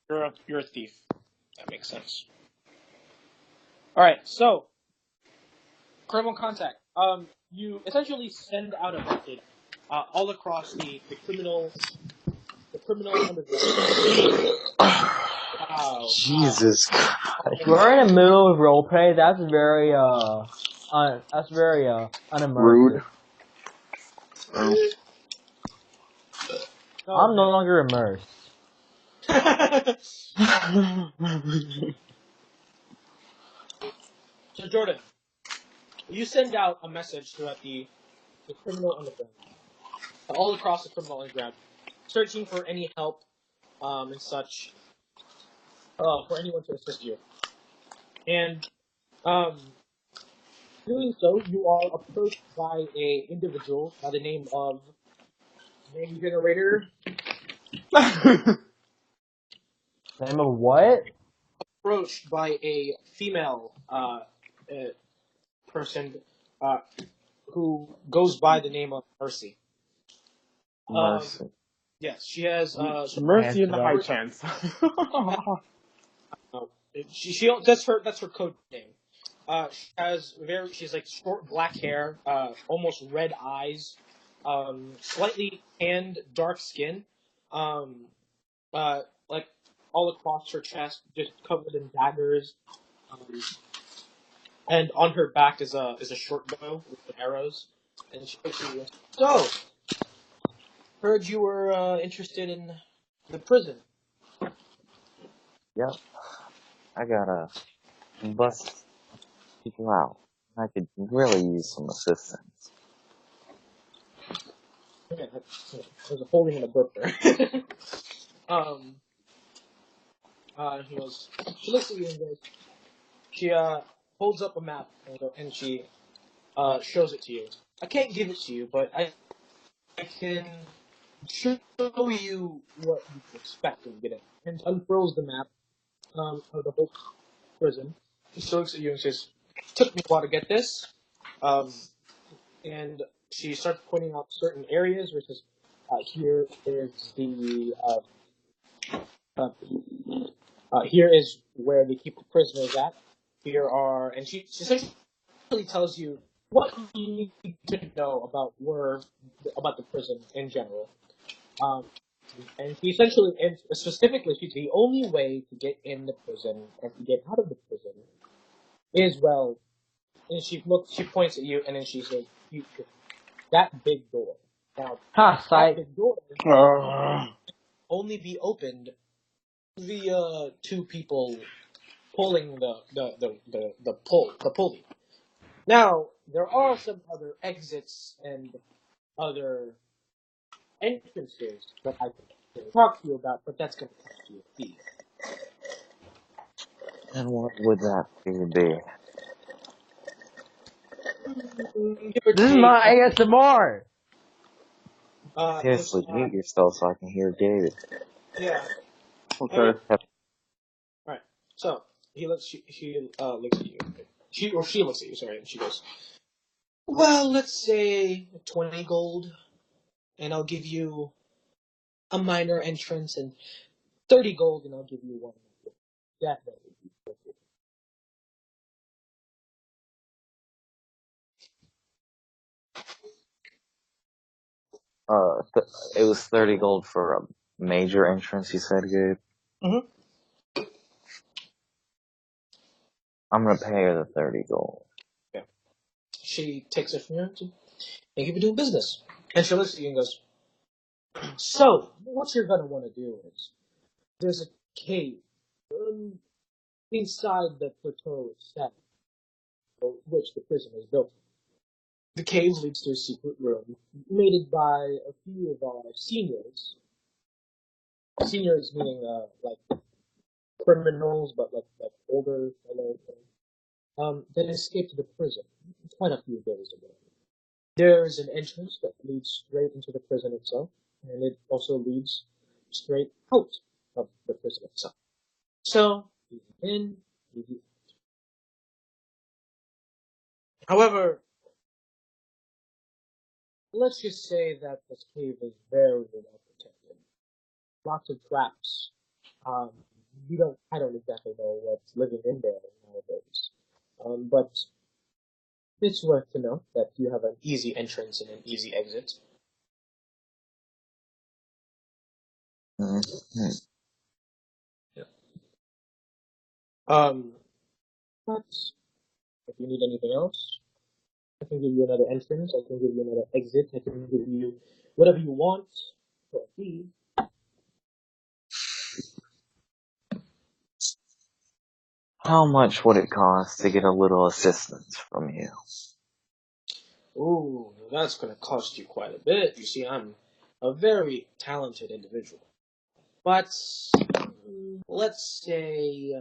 Yeah. You're a thief. That makes sense. All right. So criminal contact. You essentially send out a message all across the criminal underground. Wow. Jesus Christ. We're in the middle of roleplay. That's very Rude. unimmersive. Oh, I'm no man. longer immersed. So Jordan, you send out a message throughout the criminal underground, all across the criminal underground, searching for any help and such, for anyone to assist you. And doing so, you are approached by a individual by the name of name generator. Name of what? Approached by a female person uh, who goes by the name of Mercy. Mercy. Yes, she has Mercy in the high Angela. chance. that's her code name. She's like short black hair, almost red eyes, slightly tanned, dark skin, um, like all across her chest, just covered in daggers, um, and on her back is a short bow with arrows, and she basically goes, "So, heard you were interested in the prison." Yep. I gotta bust people out. I could really use some assistance. Yeah, there's a holding in a burp there. He goes. She looks at you and goes. She holds up a map and she shows it to you. I can't give it to you, but I can show you what you can expect when you get it. And unfurls the map of the whole prison. She looks at you and says, "Took me a while to get this." And she starts pointing out certain areas, which is here is the here is where they keep the prisoners at. Here are, and she essentially tells you what you need to know about the prison in general. And she essentially, and specifically, the only way to get in the prison and to get out of the prison is and she points at you, and then she says, that big door. Now, Ha, that sight. big door can only be opened via two people pulling the pulley. Now, there are some other exits and other entrances that I can talk to you about, but that's going to cost you a fee. And what would that fee be? Give or This is take, not ASMR. Seriously, mute yourself so I can hear Gabe. Yeah. Okay. Alright. So she looks at you. She looks at you, sorry, and she goes, well, let's say 20 gold, and I'll give you a minor entrance, and 30 gold, and I'll give you one. Definitely. It was 30 gold for a major entrance, you said, Gabe? Mm-hmm. I'm gonna pay her the 30 gold. Yeah. She takes it from you, and thank you for doing business. And she looks at you and goes, so, what you're going to want to do is, there's a cave inside the plateau itself, which the prison is built. The cave leads to a secret room, made by a few of our seniors. Seniors meaning like criminals, but like older fellows that escaped the prison quite a few days ago. There is an entrance that leads straight into the prison itself, and it also leads straight out of the prison itself. So, easy in, easy out. However, let's just say that this cave is very well protected. Lots of traps. Um, I don't exactly know what's living in there nowadays. But it's worth to know that you have an easy entrance and an easy exit. Mm-hmm. Yeah. But if you need anything else, I can give you another entrance, I can give you another exit, I can give you whatever you want for a fee. How much would it cost to get a little assistance from you? Ooh, that's going to cost you quite a bit. You see, I'm a very talented individual. But let's say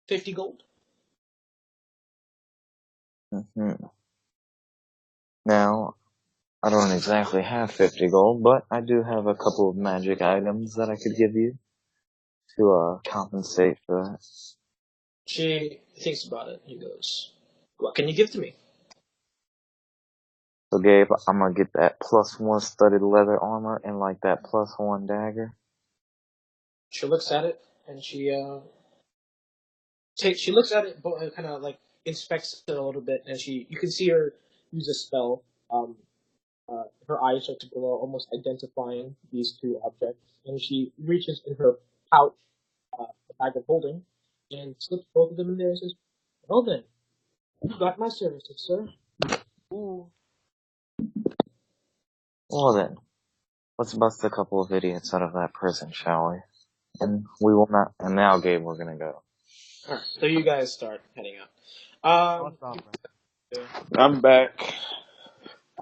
50 gold. Mm-hmm. Now, I don't exactly have 50 gold, but I do have a couple of magic items that I could give you to compensate for that. She thinks about it. He goes, what can you give to me? So Gabe, I'm gonna get that +1 studded leather armor and like that +1 dagger. She looks at it and she looks at it, but kind of like inspects it a little bit, and you can see her use a spell. Her eyes start to glow, almost identifying these two objects, and she reaches in her pouch, the bag of holding, and slips both of them in there and says, well then, you got my services, sir. Ooh. Well then, let's bust a couple of idiots out of that prison, shall we? And we will not. And now, Gabe, we're gonna go. Alright, so you guys start heading out. What's up, man? I'm back.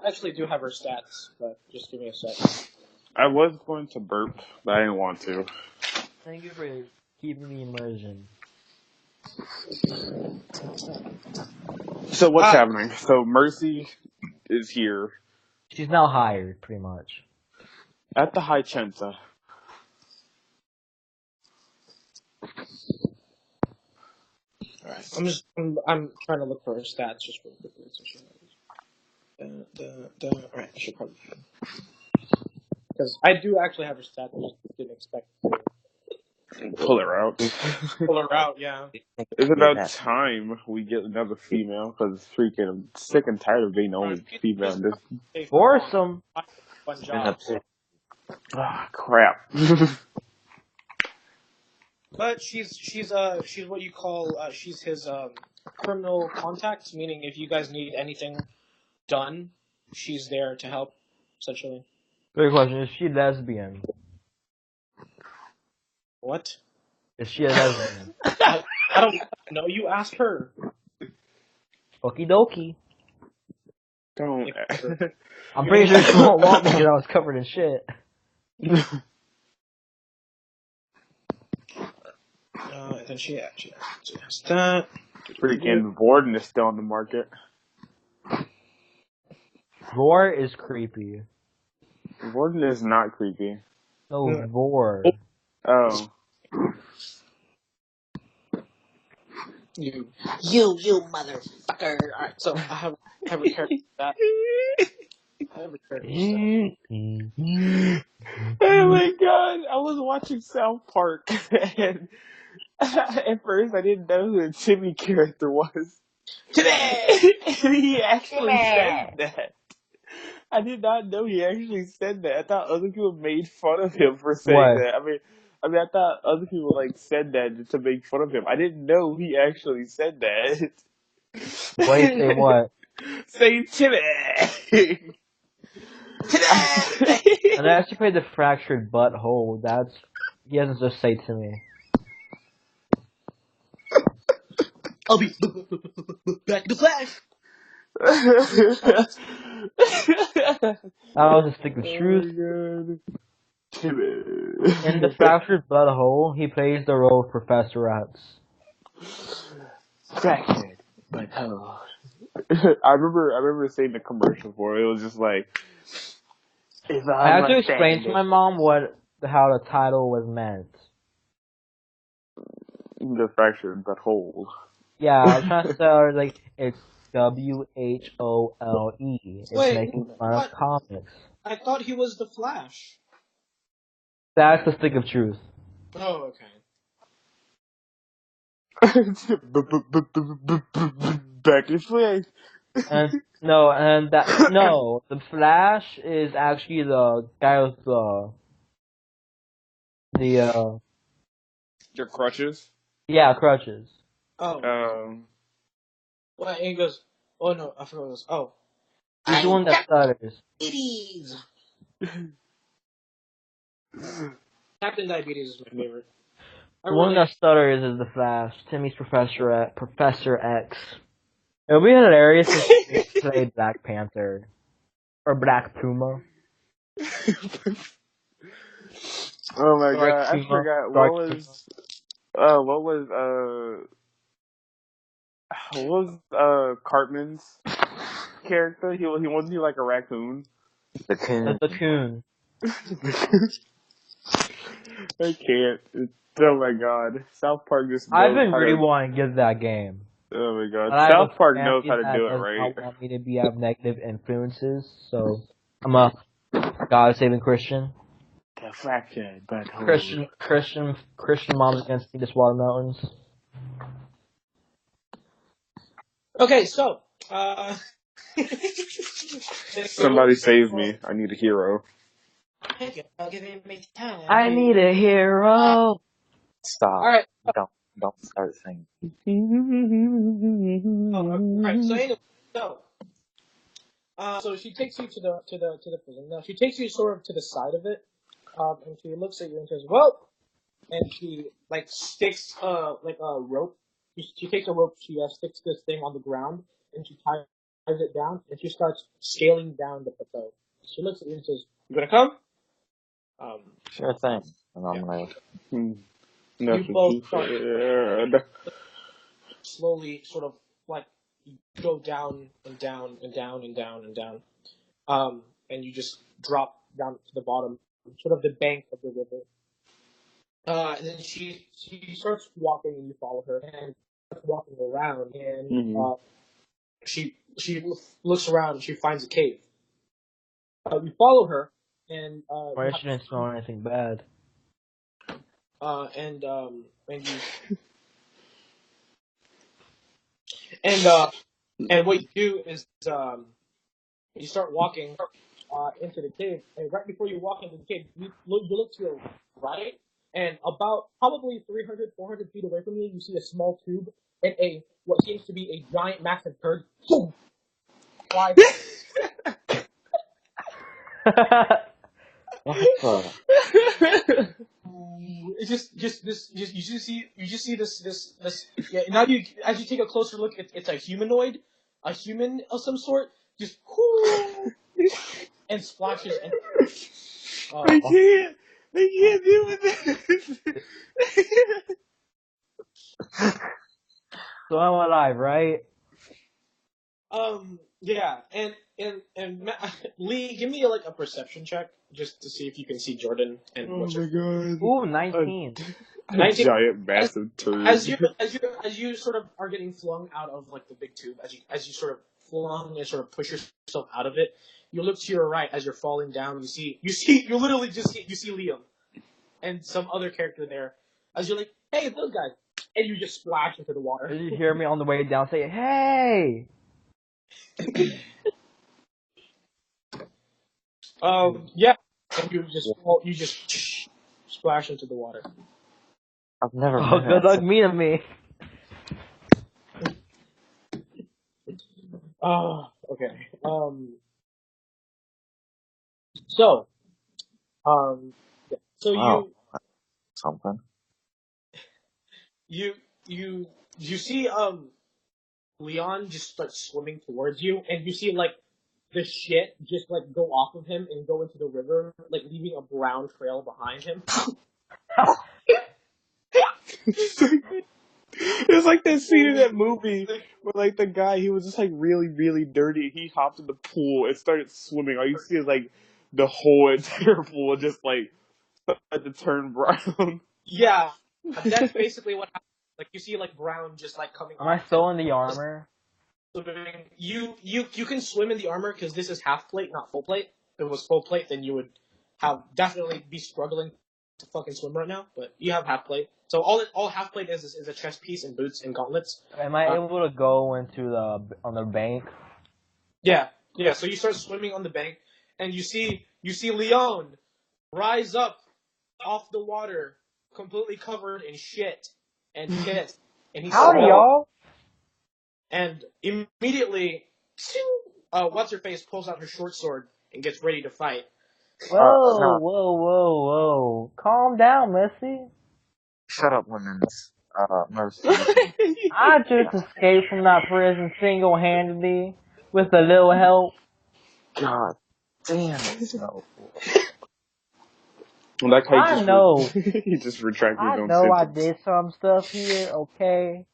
actually do have her stats, but just give me a sec. I was going to burp, but I didn't want to. Thank you for keeping the immersion. So what's happening? So Mercy is here She's now hired, pretty much. at the High-Chenza. Alright, I'm trying to look for her stats just real quickly. So she alright, I should probably because I do actually have her stats. I just didn't expect to Pull her out. pull her out. Yeah. It's about time we get another female, because freaking I'm sick and tired of being the only female in this. Foursome. One job. Ah, crap. But she's what you call she's his criminal contact, meaning if you guys need anything done, she's there to help, essentially. Good question. Is she lesbian? What? Is she a lesbian? I don't know. You ask her. Okie dokie. Don't. I'm pretty sure she won't want me because I was covered in shit. And then she has that. Freaking Warden is still on the market. Vor is creepy. Warden is not creepy. No, Vor. Oh. You motherfucker. Alright, so I have a character that. I have a character that. Oh my god, I was watching South Park and at first I didn't know who the Timmy character was. Today! And he actually said that. I did not know he actually said that. I thought other people made fun of him for saying What? that. I mean, I thought other people said that to make fun of him. I didn't know he actually said that. Wait, say what? Say Timmy. And I actually played the fractured butthole. He doesn't just say to me. I'll be back to Flash. That was a stick of truth. In the fractured butthole, he plays the role of Professor X. Fractured butthole. I remember seeing the commercial for it. It was just like, I had to explain to my mom how the title was meant. The fractured butthole. Yeah, I was trying to tell her it's WHOLE. It's making fun of comics. I thought he was the Flash. That's the stick of truth. Oh, okay. Back in place. And the Flash is actually the guy with Your crutches. crutches. Oh. Well, and he goes, oh no, I forgot what it was. Oh. He's the one that stutters. Diabetes. Captain Diabetes is my favorite. The one that stutters is the Flash. Timmy's Professor X. It would be hilarious if he played Black Panther. Or Black Puma. Oh my Dark god, Puma. I forgot Dark what was Cartman's character? He wasn't he like a raccoon? The coon. The coon. I can't. Oh my god. South Park just knows I've been how really to... wanting to get that game. Oh my god. But South Park knows how to do it, does right? not want me to have negative influences, so I'm a God-saving Christian. The fractured butthole. Christian moms against me, just water mountains. Okay, so, Somebody save me. I need a hero. I need a hero. Stop. Alright. Don't start singing. Alright, so anyway, so she takes you to the prison. Now she takes you sort of to the side of it, and she looks at you and says, "Well," and she sticks a rope. She takes a rope. She sticks this thing on the ground and she ties it down, and she starts scaling down the plateau. She looks at you and says, "You gonna come?" Um, Sure thing. And I'm yeah. like, You Nothing both too start bad. slowly, sort of like you go down and down and down and down and down, and you just drop down to the bottom, sort of the bank of the river. And then she starts walking, and you follow her, and starts walking around, and Mm-hmm. she looks around, and she finds a cave. You follow her, and you Why have shouldn't smell anything bad? and you and what you do is you start walking into the cave, and right before you walk into the cave, you look to your right, and about probably 300, 400 feet away from you, you see a small tube and what seems to be a giant, massive turd. Boom! Flies. what the? It's you just see this. Yeah. Now as you take a closer look, it's a humanoid, a human of some sort, just and splashes and. I can't deal with this. So I'm alive, right? Yeah, and Lee, give me a perception check just to see if you can see Jordan and Oh what's my her god. Ooh, 19. A 19. giant As, massive turd. as you sort of are getting flung out of like the big tube, as you sort of flung and sort of push yourself out of it, you look to your right as you're falling down. You literally just see Liam and some other character there. As you're like, hey, those guys, and you just splash into the water. Did you hear me on the way down say, hey? Yeah, and you just splash into the water. I've never Oh, been good luck at meeting me. Okay. So, yeah. So wow, something. you, you, you see, Leon just starts swimming towards you, and you see, like, the shit just, like, go off of him and go into the river, like, leaving a brown trail behind him. It's like that scene in that movie where like the guy, he was just like really, really dirty. He hopped in the pool and started swimming. All you see is like the whole entire pool just like started to turn brown. Yeah, that's basically what happens. Like, you see, like, brown just, like, coming Am I off him. still in the armor? You can swim in the armor because this is half plate, not full plate. If it was full plate, then you would have definitely be struggling to fucking swim right now. But you have half plate, so all half plate is a chest piece and boots and gauntlets. Am I able to go into on the bank? Yeah. So you start swimming on the bank, and you see Leon rise up off the water, completely covered in shit and piss, and he Howdy, smells. y'all. And immediately, what's her face pulls out her short sword and gets ready to fight. Whoa, No, whoa, whoa, whoa. Calm down, Missy. shut up, women's mercy. I just escaped from that prison single-handedly with a little help. God damn it, no. Like how I know. he just retracted his I own know I sentence. did some stuff here, okay?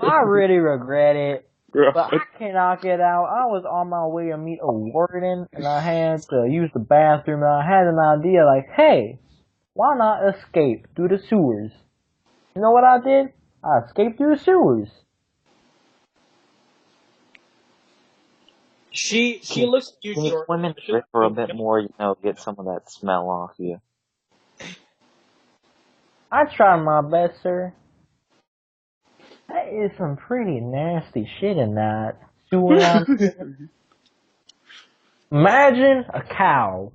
I really regret it, but I cannot get out. I was on my way to meet a warden, and I had to use the bathroom, and I had an idea like, hey, why not escape through the sewers? You know what I did? I escaped through the sewers. She looks at you, Can you Jordan. swim in the river a bit more, get some of that smell off you? I tried my best, sir. That is some pretty nasty shit in that sewer out there. Imagine a cow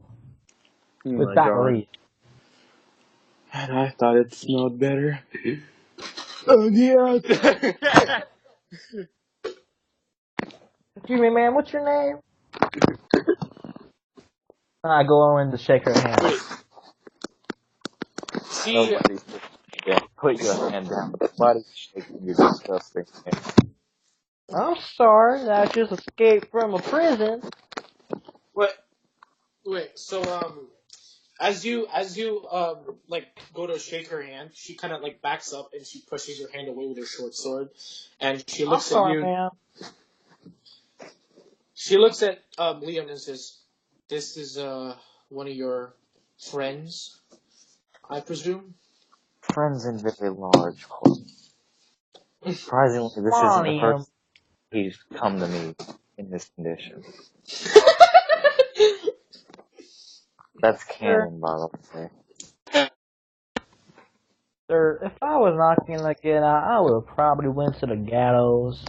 Oh with my diarrhea. god. And I thought it smelled better. Oh yeah. Excuse me, man, what's your name? I go in to shake her hand. Nobody's yeah, put your hand down. Nobody's shaking your disgusting hand. I'm sorry, I just escaped from a prison. Wait. So as you like go to shake her hand, she kind of like backs up and she pushes your hand away with her short sword, and she I'm looks at sorry, you. man. She looks at Liam and says, "This is one of your friends, I presume." Friends in very large quotes. Surprisingly, Come this isn't on, the Liam. first he's come to me in this condition. That's Sir, canon, by the way. sir, if I was not gonna get out, I would have probably went to the gallows.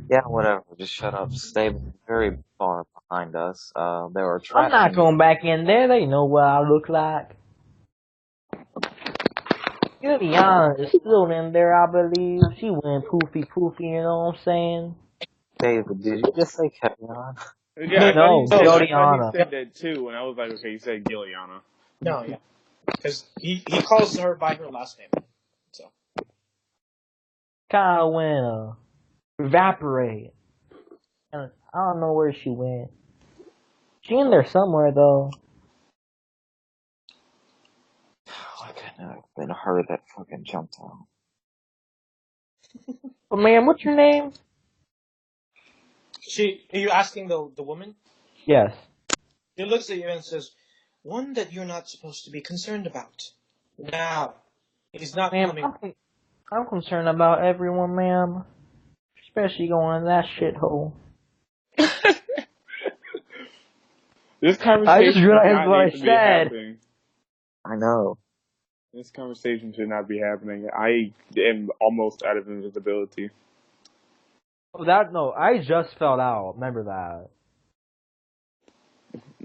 Yeah, whatever. Just shut up. Stay very far behind us. There are I'm traps not in the. going back in there. They know what I look like. Juliana is still in there, I believe. She went poofy poofy, you know what I'm saying? David, did you just say Kevin? Yeah, No, No. I thought he Juliana. said that too, and I was like, okay, he said Gilliana. No, yeah, because he calls her by her last name. So Kinda went, evaporate. And I don't know where she went. She in there somewhere, though. I couldn't have been her that fucking jumped out. But man, what's your name? are you asking the woman? Yes. She looks at you and says, "One that you're not supposed to be concerned about." Now, he's not Ma'am, coming. I'm concerned about everyone, ma'am. Especially going in that shithole. This I just conversation does realized not what need I to be said. happening. I know. This conversation should not be happening. I am almost out of invisibility. Oh, no, I just fell out. Remember that.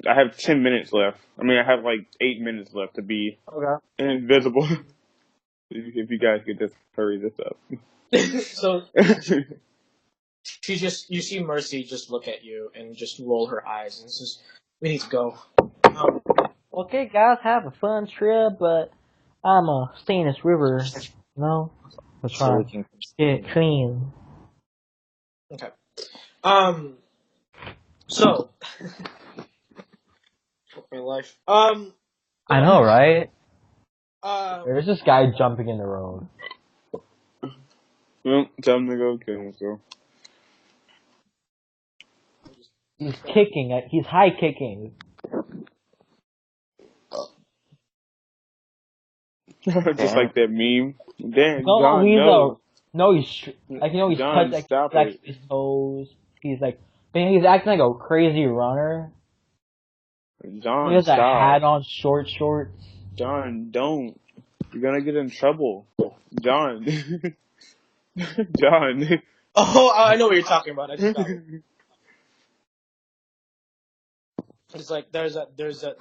I have 10 minutes left. I mean, I have like 8 minutes left to be Okay. invisible. If you guys could just hurry this up. So you see Mercy just look at you and just roll her eyes and says, "We need to go." Um, Okay, guys, have a fun trip, but I'm stay in this river. No, we're So we trying to can. get clean. okay. So fuck my life. I know, right? Um. There's this guy jumping in the road. Well, time to go kill myself. He's kicking. He's high kicking. Just like that meme. Damn, No, John, no. he's John, touching stop like it. his toes. He's like, man, he's acting like a crazy runner. He John, has a stop. hat on, shorts. John, don't. You're gonna get in trouble. John. John. Oh, I know what you're talking about. I just got it. It's like there's that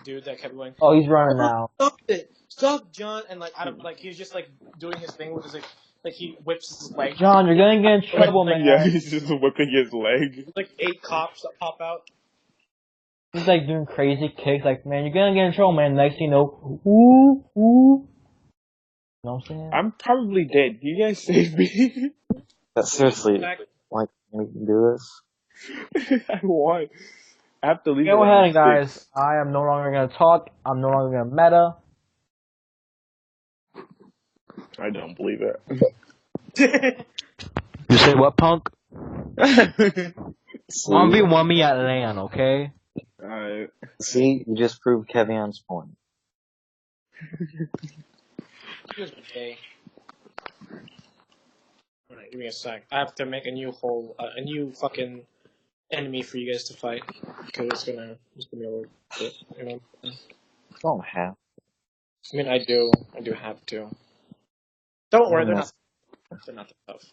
dude that kept going, Oh, he's running "Oh, now. stop it, stop, John!" And like I don't like he was just like doing his thing with his like he whips his leg. John, you're gonna get in trouble, Yeah, man. he's just whipping his leg. Like 8 cops that pop out. He's like doing crazy kicks, like, man, you're gonna get in trouble, man. Next thing you know, ooh. You know what I'm saying? I'm probably dead. You guys save me. But seriously, Back. like, we can do this? I want. I have to leave Go around ahead, guys. 6. I am no longer gonna talk. I'm no longer gonna meta. I don't believe it. You say what, punk? See? 1v1 me at LAN, okay? Alright. See? You just proved Kevin's point. You guys are gay. Alright, give me a sec. I have to make a new fucking enemy for you guys to fight because it's gonna be over. You know. Don't have. I mean, I do have to. Don't worry, they're not that tough.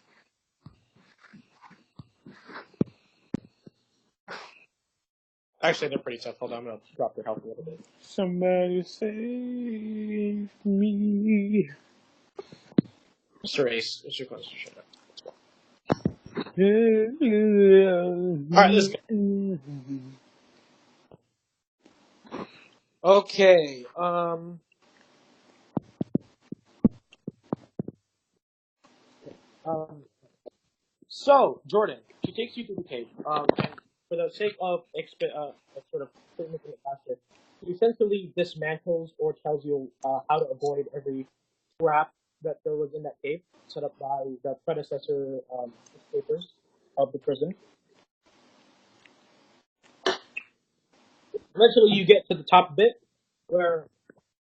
Actually, they're pretty tough. Hold on, I'm gonna drop their health a little bit. Somebody save me. Mr. Ace, it's your question. Shut up. Alright, let's go. Okay. Um. So, Jordan, she takes you to the cave. And for the sake of sort of making it faster, she essentially dismantles or tells you how to avoid every trap that there was in that cave set up by the predecessor escapers of the prison. Eventually, you get to the top bit where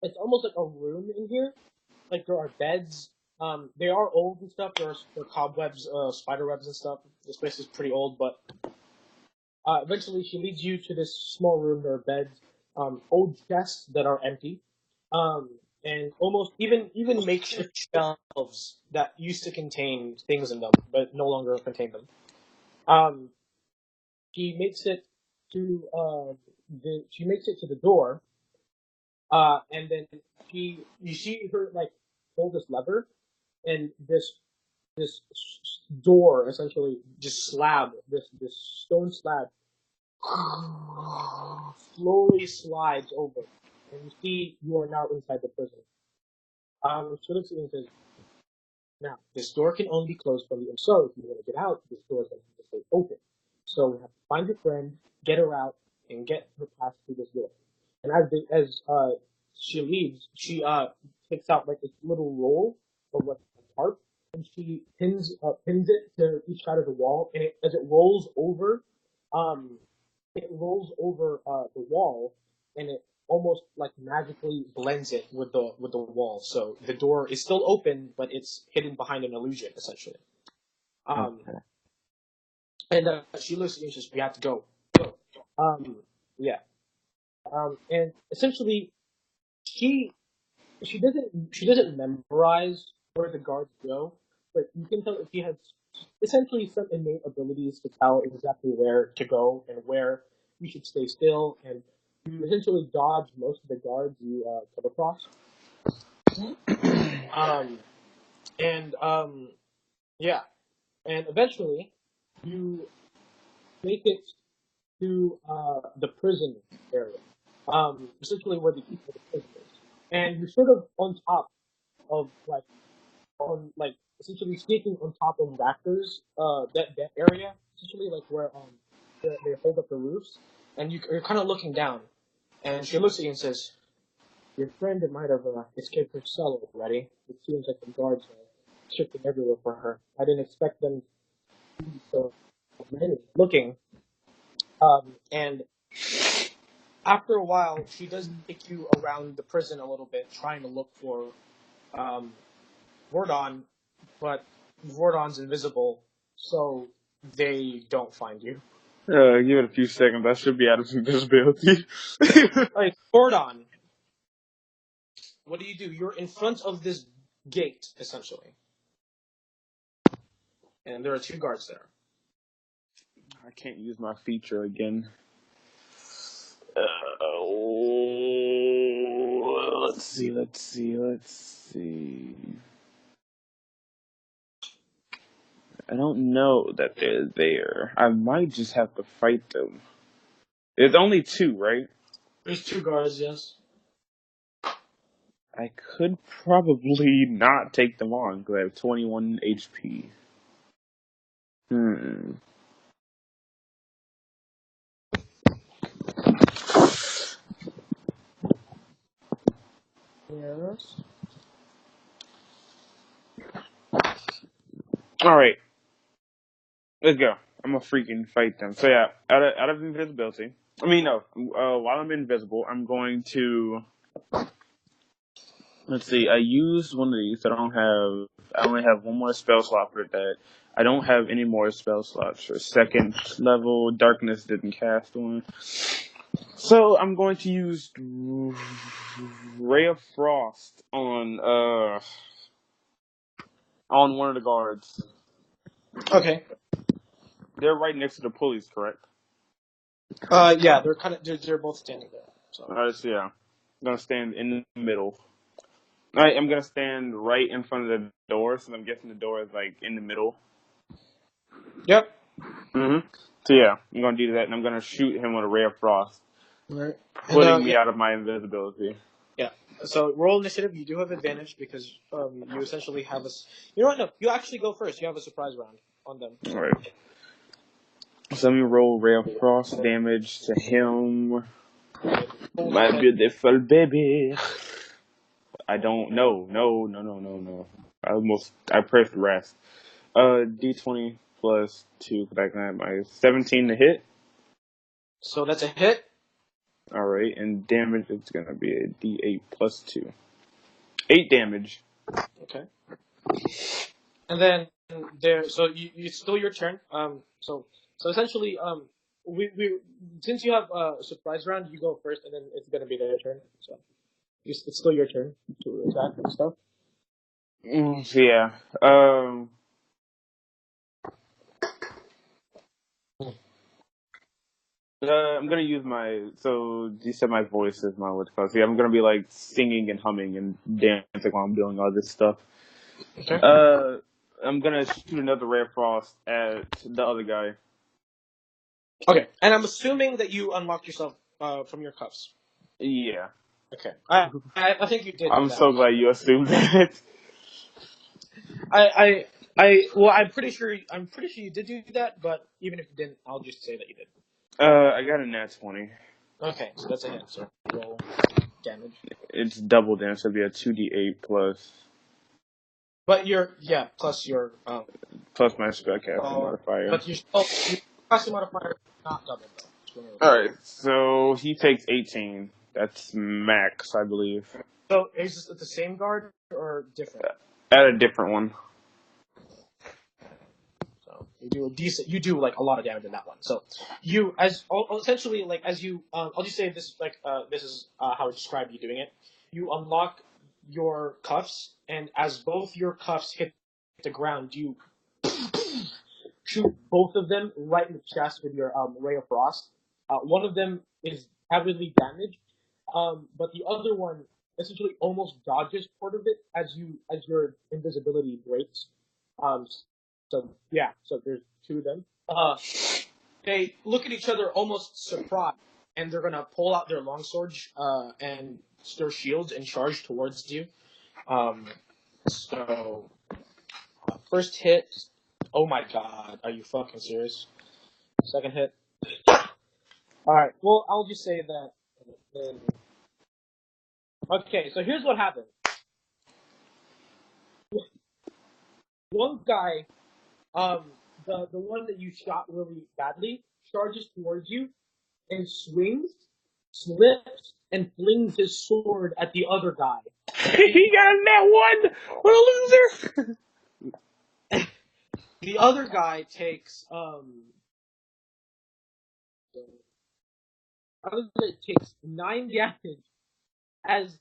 it's almost like a room in here. Like there are beds. They are old and stuff. There are cobwebs, spider webs and stuff. This place is pretty old, but eventually she leads you to this small room. There are beds, old chests that are empty, and almost even makeshift shelves that used to contain things in them, but no longer contain them. Um, she makes it to the door, and then you see her like pull this lever, and this door essentially just this stone slab slowly slides over, and you see you are now inside the prison. She looks at you and says, "Now this door can only be closed from the inside. So if you want to get out, this door is going to have to stay open. So we have to find your friend, get her out, and get her past through this door." And as she leaves, she takes out like this little roll of like a tarp, and she pins it to each side of the wall, and as it rolls over, um, the wall, and it almost like magically blends it with the wall. So the door is still open, but it's hidden behind an illusion, essentially. Okay. And she looks at you and says, "We have to go." Go. Yeah. And essentially, she she doesn't memorize where the guards go, but you can tell that she has essentially some innate abilities to tell exactly where to go and where you should stay still, and you essentially dodge most of the guards you come across. Um, and yeah, and eventually you make it to the prison area, essentially where the prison is, and you're sort of on top of like essentially sneaking on top of rafters, that area essentially like where they hold up the roofs, and you're kind of looking down, and she looks at you and says, "Your friend might have escaped her cell already. It seems like the guards are shifting everywhere for her. I didn't expect them to be so many looking." And after a while, she does take you around the prison a little bit, trying to look for um, Vordon, but Vordon's invisible, so they don't find you. Give it a few seconds. I should be out of invisibility. Like, Vordon, what do? You're in front of this gate, essentially, and there are two guards there. I can't use my feature again. Let's see. I don't know that they're there. I might just have to fight them. There's only two, right? There's two guards, yes. I could probably not take them on because I have 21 HP. Yes. Alright, let's go. I'm gonna freaking fight them. So yeah, out of invisibility. I mean, no. While I'm invisible, I'm going to. Let's see. I used one of these. I only have one more spell slot for that. I don't have any more spell slots for second level. Darkness didn't cast one. So I'm going to use Ray of Frost on one of the guards. Okay. They're right next to the pulleys, correct? Yeah, they're both standing there. So. Yeah. I'm gonna stand in the middle. I'm gonna stand right in front of the door, so I'm guessing the door is like in the middle. Yep. So yeah, I'm gonna do that, and I'm gonna shoot him with a ray of frost, Right. putting me out of my invisibility. Yeah. So roll initiative. You do have advantage because you essentially have a. You know what? No, you actually go first. You have a surprise round. on them. Alright. So let me roll Ray of Frost damage to him. My beautiful baby. I don't know. No. I pressed rest. D20 plus 2, because I can have my 17 to hit. So that's a hit. Alright, and damage is gonna be a D8 plus 2. 8 damage. Okay. And then there, so it's still your turn. So essentially, we since you have a surprise round, you go first, and then it's gonna be their turn. So it's still your turn to attack and stuff. Yeah. I'm gonna use so you said my voice is my what's called. Yeah, I'm gonna be like singing and humming and dancing while I'm doing all this stuff. Okay. I'm gonna shoot another Ray of Frost at the other guy. Okay. And I'm assuming that you unlocked yourself from your cuffs. Yeah. Okay. I think you did. I'm that. so glad you assumed that. Well, I'm pretty sure you did do that, but even if you didn't, I'll just say that you did. I got a nat 20. Okay, so that's a hit. So roll damage. It's double damage, so it'd be a 2d8 But plus your plus my spellcaster modifier. But your casting modifier is not double though. Alright, so he takes 18. That's max, I believe. So is this the same guard or different? At a different one. So you do like a lot of damage in that one. So you essentially like as you I'll just say this this is how I describe you doing it. You unlock your cuffs, and as both your cuffs hit the ground, you shoot both of them right in the chest with your Ray of Frost. One of them is heavily damaged, but the other one essentially almost dodges part of it as your invisibility breaks. So there's two of them. They look at each other almost surprised, and they're gonna pull out their longswords and their shields and charge towards you. So first hit. Oh my god, are you fucking serious? Second hit. Alright, well, I'll just say that. Okay, so here's what happened. One guy, the one that you shot really badly, charges towards you and swings, slips, and flings his sword at the other guy. He got that one! What a loser! The other guy takes, takes 9 damage as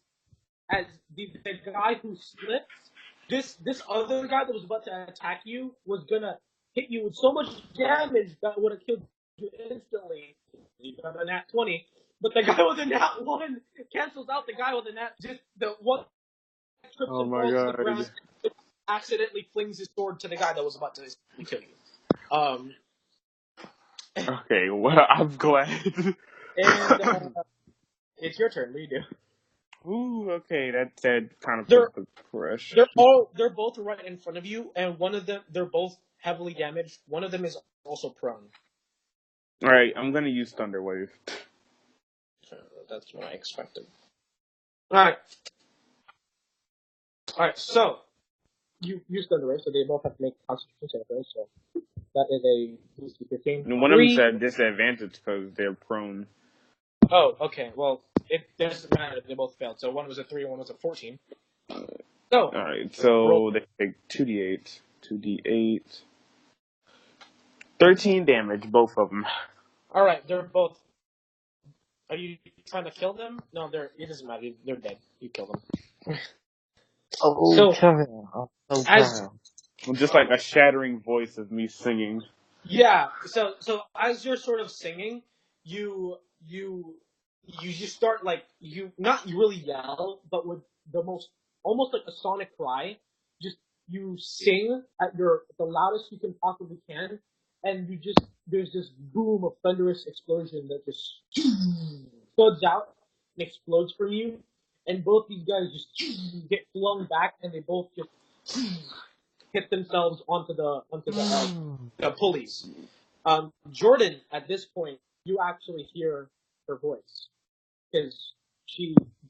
the guy who slips, this other guy that was about to attack you was gonna hit you with so much damage that would have killed you instantly. You got a nat 20, but the guy with a nat 1 cancels out the guy with a nat. Just the one trips and falls to the ground, and accidentally flings his sword to the guy that was about to kill you. Okay, well, I'm glad. And it's your turn. What do you do? Ooh, okay, that kind of puts the pressure. They're both right in front of you, and one of them, they're both heavily damaged. One of them is also prone. Alright, I'm gonna use Thunder Wave. That's what I expected. Alright, so you use Thunder Wave, so they both have to make Constitution saving throws. So that is a DC 15. And one of them's at disadvantage because they're prone. Oh, okay. Well, it doesn't matter. They both failed. So one was a 3 and one was a 14. So. Alright, so they take 2d8. 2d8. 13 damage, both of them. Alright, they're both. Are you trying to kill them? No, it doesn't matter. They're dead. You kill them. Oh, Kevin, I'm so proud. Just like a shattering voice of me singing. Yeah. So as you're sort of singing, you just start like you not really yell, but with the most almost like a sonic cry. Just you sing at the loudest you can possibly can, and there's this boom of thunderous explosion that just thuds out and explodes from you, and both these guys just get flung back, and they both just hit themselves onto the pulleys. Jordan, at this point, you actually hear her voice because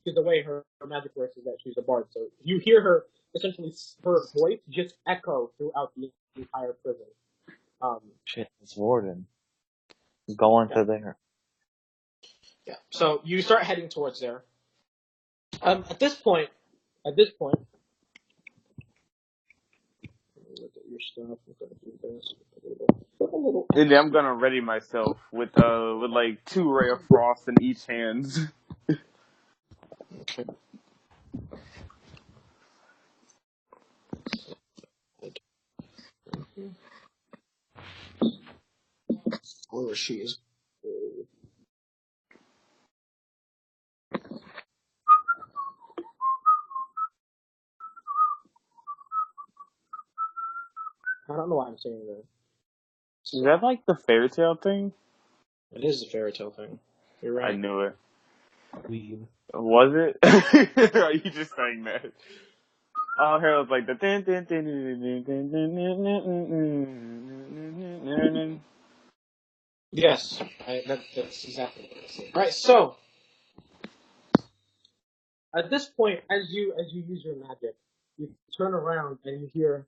the way her magic works is that she's a bard, so you hear her essentially her voice just echo throughout the entire prison. Shit, it's Warden. Going Yeah. to there. Yeah. So you start heading towards there. At this point, let me look at your stuff. I'm gonna do this a little. And then I'm gonna ready myself with like 2 ray of frost in each hand. Okay. Where she is. I don't know why I'm saying that. Is that like the fairy tale thing? It is a fairy tale thing. You're right. I knew it. Weeb. Was it? Are you just saying that? All I heard was like the Yes, that's exactly what I said. All right, so at this point, as you use your magic, you turn around and you hear,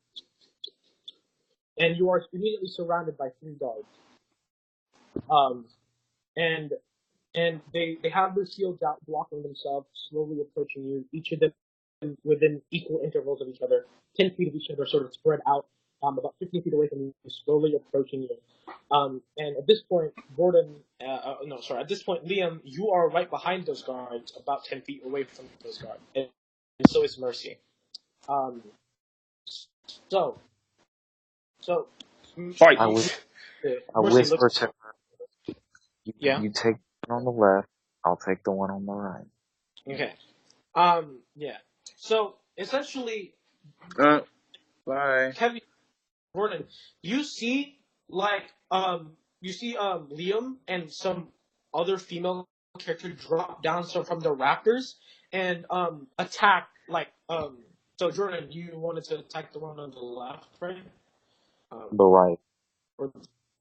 and you are immediately surrounded by 3 guards. And they have their shields out, blocking themselves, slowly approaching you. Each of them within equal intervals of each other, 10 feet of each other, sort of spread out, about 15 feet away from you, slowly approaching you. And at this point, at this point, Liam, you are right behind those guards, about 10 feet away from those guards. And so is Mercy. So, fight. I Mercy whisper looks. to her, Yeah. you take the one on the left, I'll take the one on the right. Okay. Yeah. So essentially, Bye. Kevin Gordon, you see Liam and some other female character drop down from the rafters and attack so Jordan, you wanted to attack the one on the left, right? The right. Or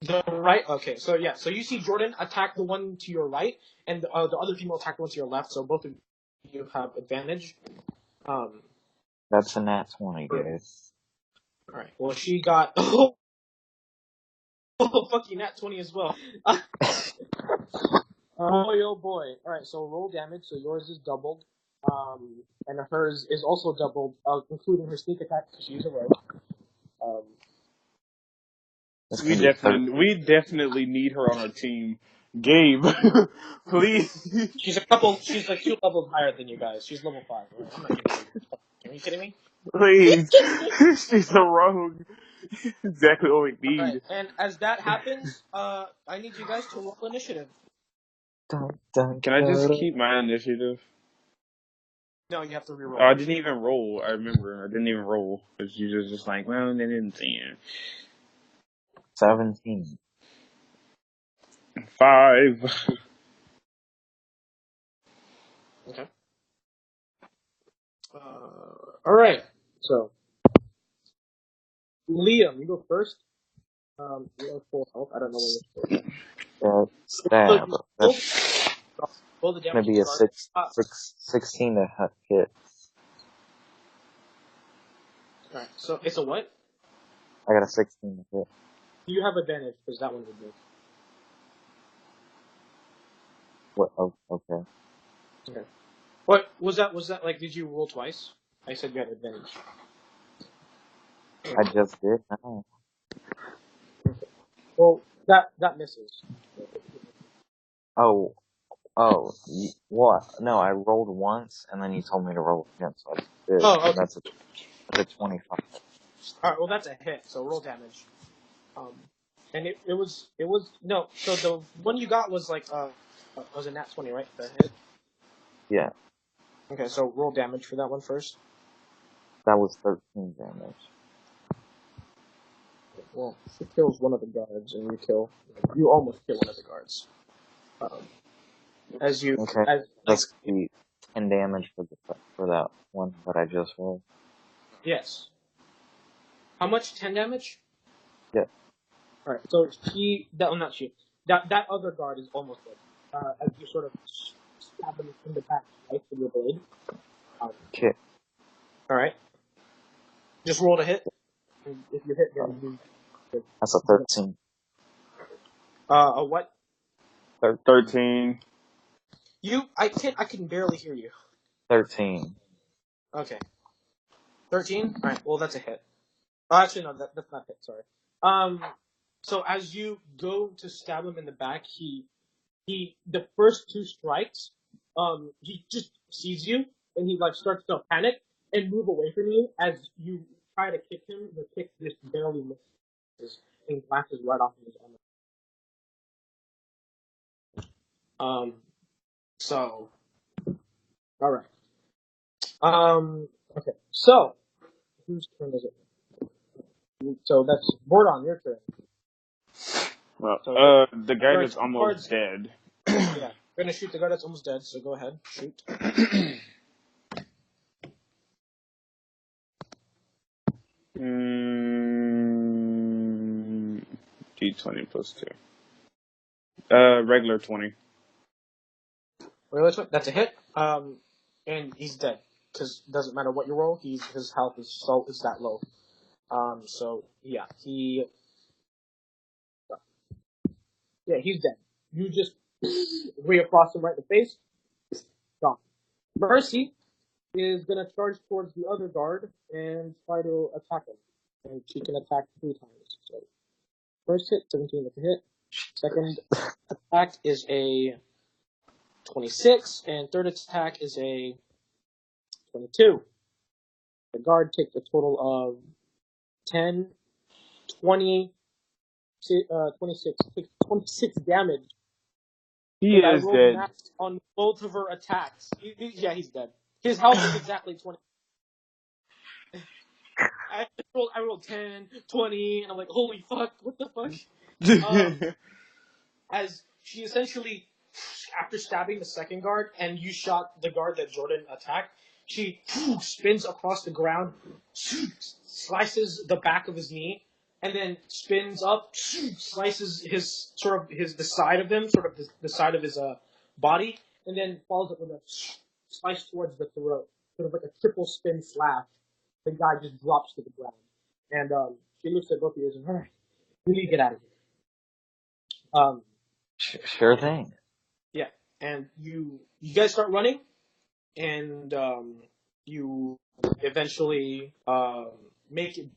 the right? Okay, so yeah, so you see Jordan attack the one to your right, and the other female attack the one to your left, so both of you have advantage. That's a nat 20, guys. Alright, well she got fucking nat 20 as well. Oh boy. Alright, so roll damage, so yours is doubled. And hers is also doubled, including her sneak attack, because she's a rogue. That's We gonna be we definitely need her on our team. Gabe, please. She's like 2 levels higher than you guys. She's level 5. I'm not kidding you. Are you kidding me? Please. She's a rogue. Exactly what we need. Alright, and as that happens, I need you guys to roll initiative. Can I just keep my initiative? No, you have to reroll. Oh, I didn't even roll. I remember. I didn't even roll. Because you just like, well, they didn't see it. 17. 5. Okay. Alright, so Liam, you go first. You're full health. I don't know what you're That stab. That's roll the gonna damage. be a 16 to hit. Alright, so it's a what? I got a 16 to hit. You have advantage because that one would be. What? Oh, okay. Okay. What was that? Was that like? Did you roll twice? I said you had advantage. I just did. No. Well, that misses. Oh, what? No, I rolled once, and then you told me to roll again, so I just did. Oh, okay. And that's a 25. All right. Well, that's a hit. So roll damage. And it was no. So the one you got was like was a nat 20, right? The hit. Yeah, Okay. So roll damage for that one first. that was 13 damage. Well, she kills one of the guards, and you almost kill one of the guards. Okay, that's the 10 damage for that one that I just rolled. Yes. How much? 10 damage? Yeah. Alright, so that other guard is almost dead. As you sort of stab him in the back, right, with your blade. Okay. Alright. Just roll to hit. And if you hit, then you... That's a 13. A what? 13. I can barely hear you. 13. Okay. 13? Alright, well that's a hit. Oh, actually no, that's not a hit, sorry. So as you go to stab him in the back, the first 2 strikes, he just sees you, and he like starts to panic and move away from you as you try to kick him. The kick just barely misses and glances right off of his armor. So, alright. Okay, so, whose turn is it? So that's Bordon, your turn. Well, So, the guy that's almost dead. Yeah, we're gonna shoot the guy that's almost dead, so go ahead, shoot. D20 plus 2. Regular 20. Really, that's a hit. And he's dead because it doesn't matter what you roll. His health is that low. So yeah, he's dead. You just reacross him right in the face. Gone. Mercy is gonna charge towards the other guard and try to attack him, and she can attack 3 times. So first hit, 17 with a hit. Second attack is a 26, and third attack is a 22. The guard takes a total of 10, 20, 26, takes 26 damage. He And I is rolled dead. max on both of her attacks. Yeah, he's dead. His health is exactly 20. I rolled 10, 20, and I'm like, holy fuck, what the fuck? As she essentially, after stabbing the second guard, and you shot the guard that Jordan attacked, she spins across the ground, slices the back of his knee, and then spins up, slices the side of him, sort of the side of his body, and then follows up with a slice towards the throat, sort of like a triple spin slash. The guy just drops to the ground, and she looks at both of you and says, "All right, we need to get out of here." Sure thing. Yeah, and you guys start running, and you eventually make it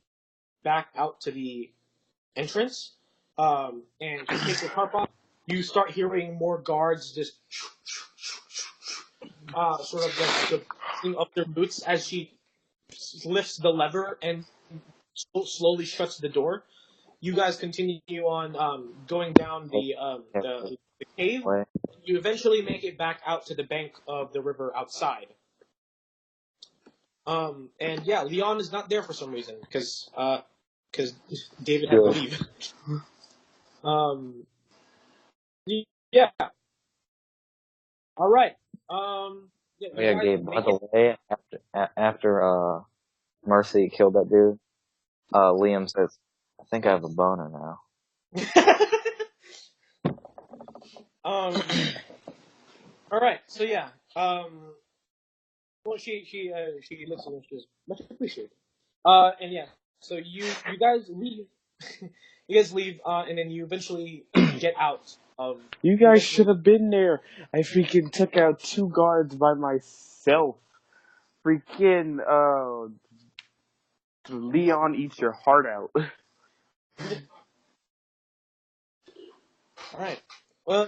back out to the entrance, and you take your tarp off. You start hearing more guards just sort of like the pressing of their boots as she lifts the lever and slowly shuts the door. You guys continue on going down the cave. You eventually make it back out to the bank of the river outside. And yeah, Leon is not there for some reason because David had to leave. Yeah. All right. Yeah, Gabe. By the way, after Mercy killed that dude, Liam says, "I think I have a boner now." All right. So yeah. Well, she looks at him. She goes, "Much appreciated." And yeah. So you guys leave. You guys leave, and then you eventually get out of. You guys should have been there. I freaking took out 2 guards by myself. Freaking, Leon eats your heart out. Alright. Well,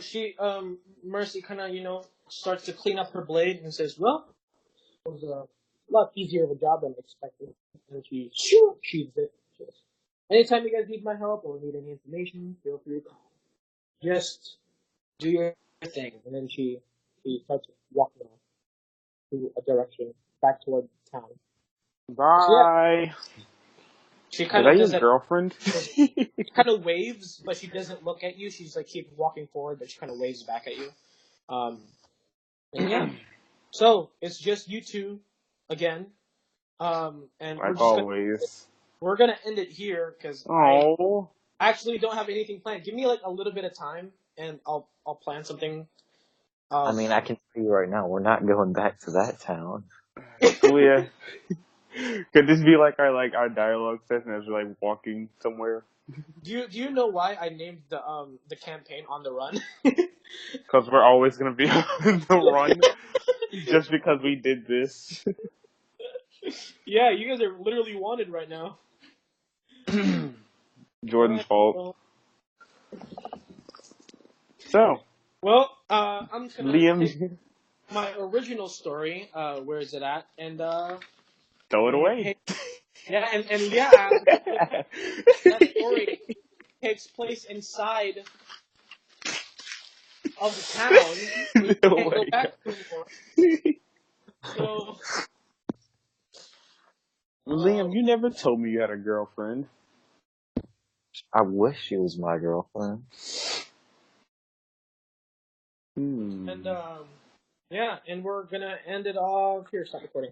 Mercy kind of, starts to clean up her blade and says, well, it was a lot easier of a job than I expected. And she sheathes it. She goes, anytime you guys need my help or need any information, feel free to call. Just do your thing. And then she starts walking off to a direction back toward town. Bye. She kind of Is does that that. your girlfriend? She kind of waves, but she doesn't look at you. She's like keep walking forward, but she kind of waves back at you. And yeah. So it's just you two again. And Like always. we're gonna end it here because Oh. I actually don't have anything planned. Give me like a little bit of time, and I'll plan something. I mean, I can tell you right now, we're not going back to that town. Could this be like our dialogue session as we're like walking somewhere? Do you know why I named the campaign On the Run? Because we're always gonna be on the run, just because we did this. Yeah, you guys are literally wanted right now. Jordan's Alright, fault. So, I'm just gonna Liam, take my original story. Where is it at? And throw it away. That story takes place inside of the town. We No can't go way. back to anymore. So, Liam, you never told me you had a girlfriend. I wish she was my girlfriend. and we're gonna end it off here. Stop recording.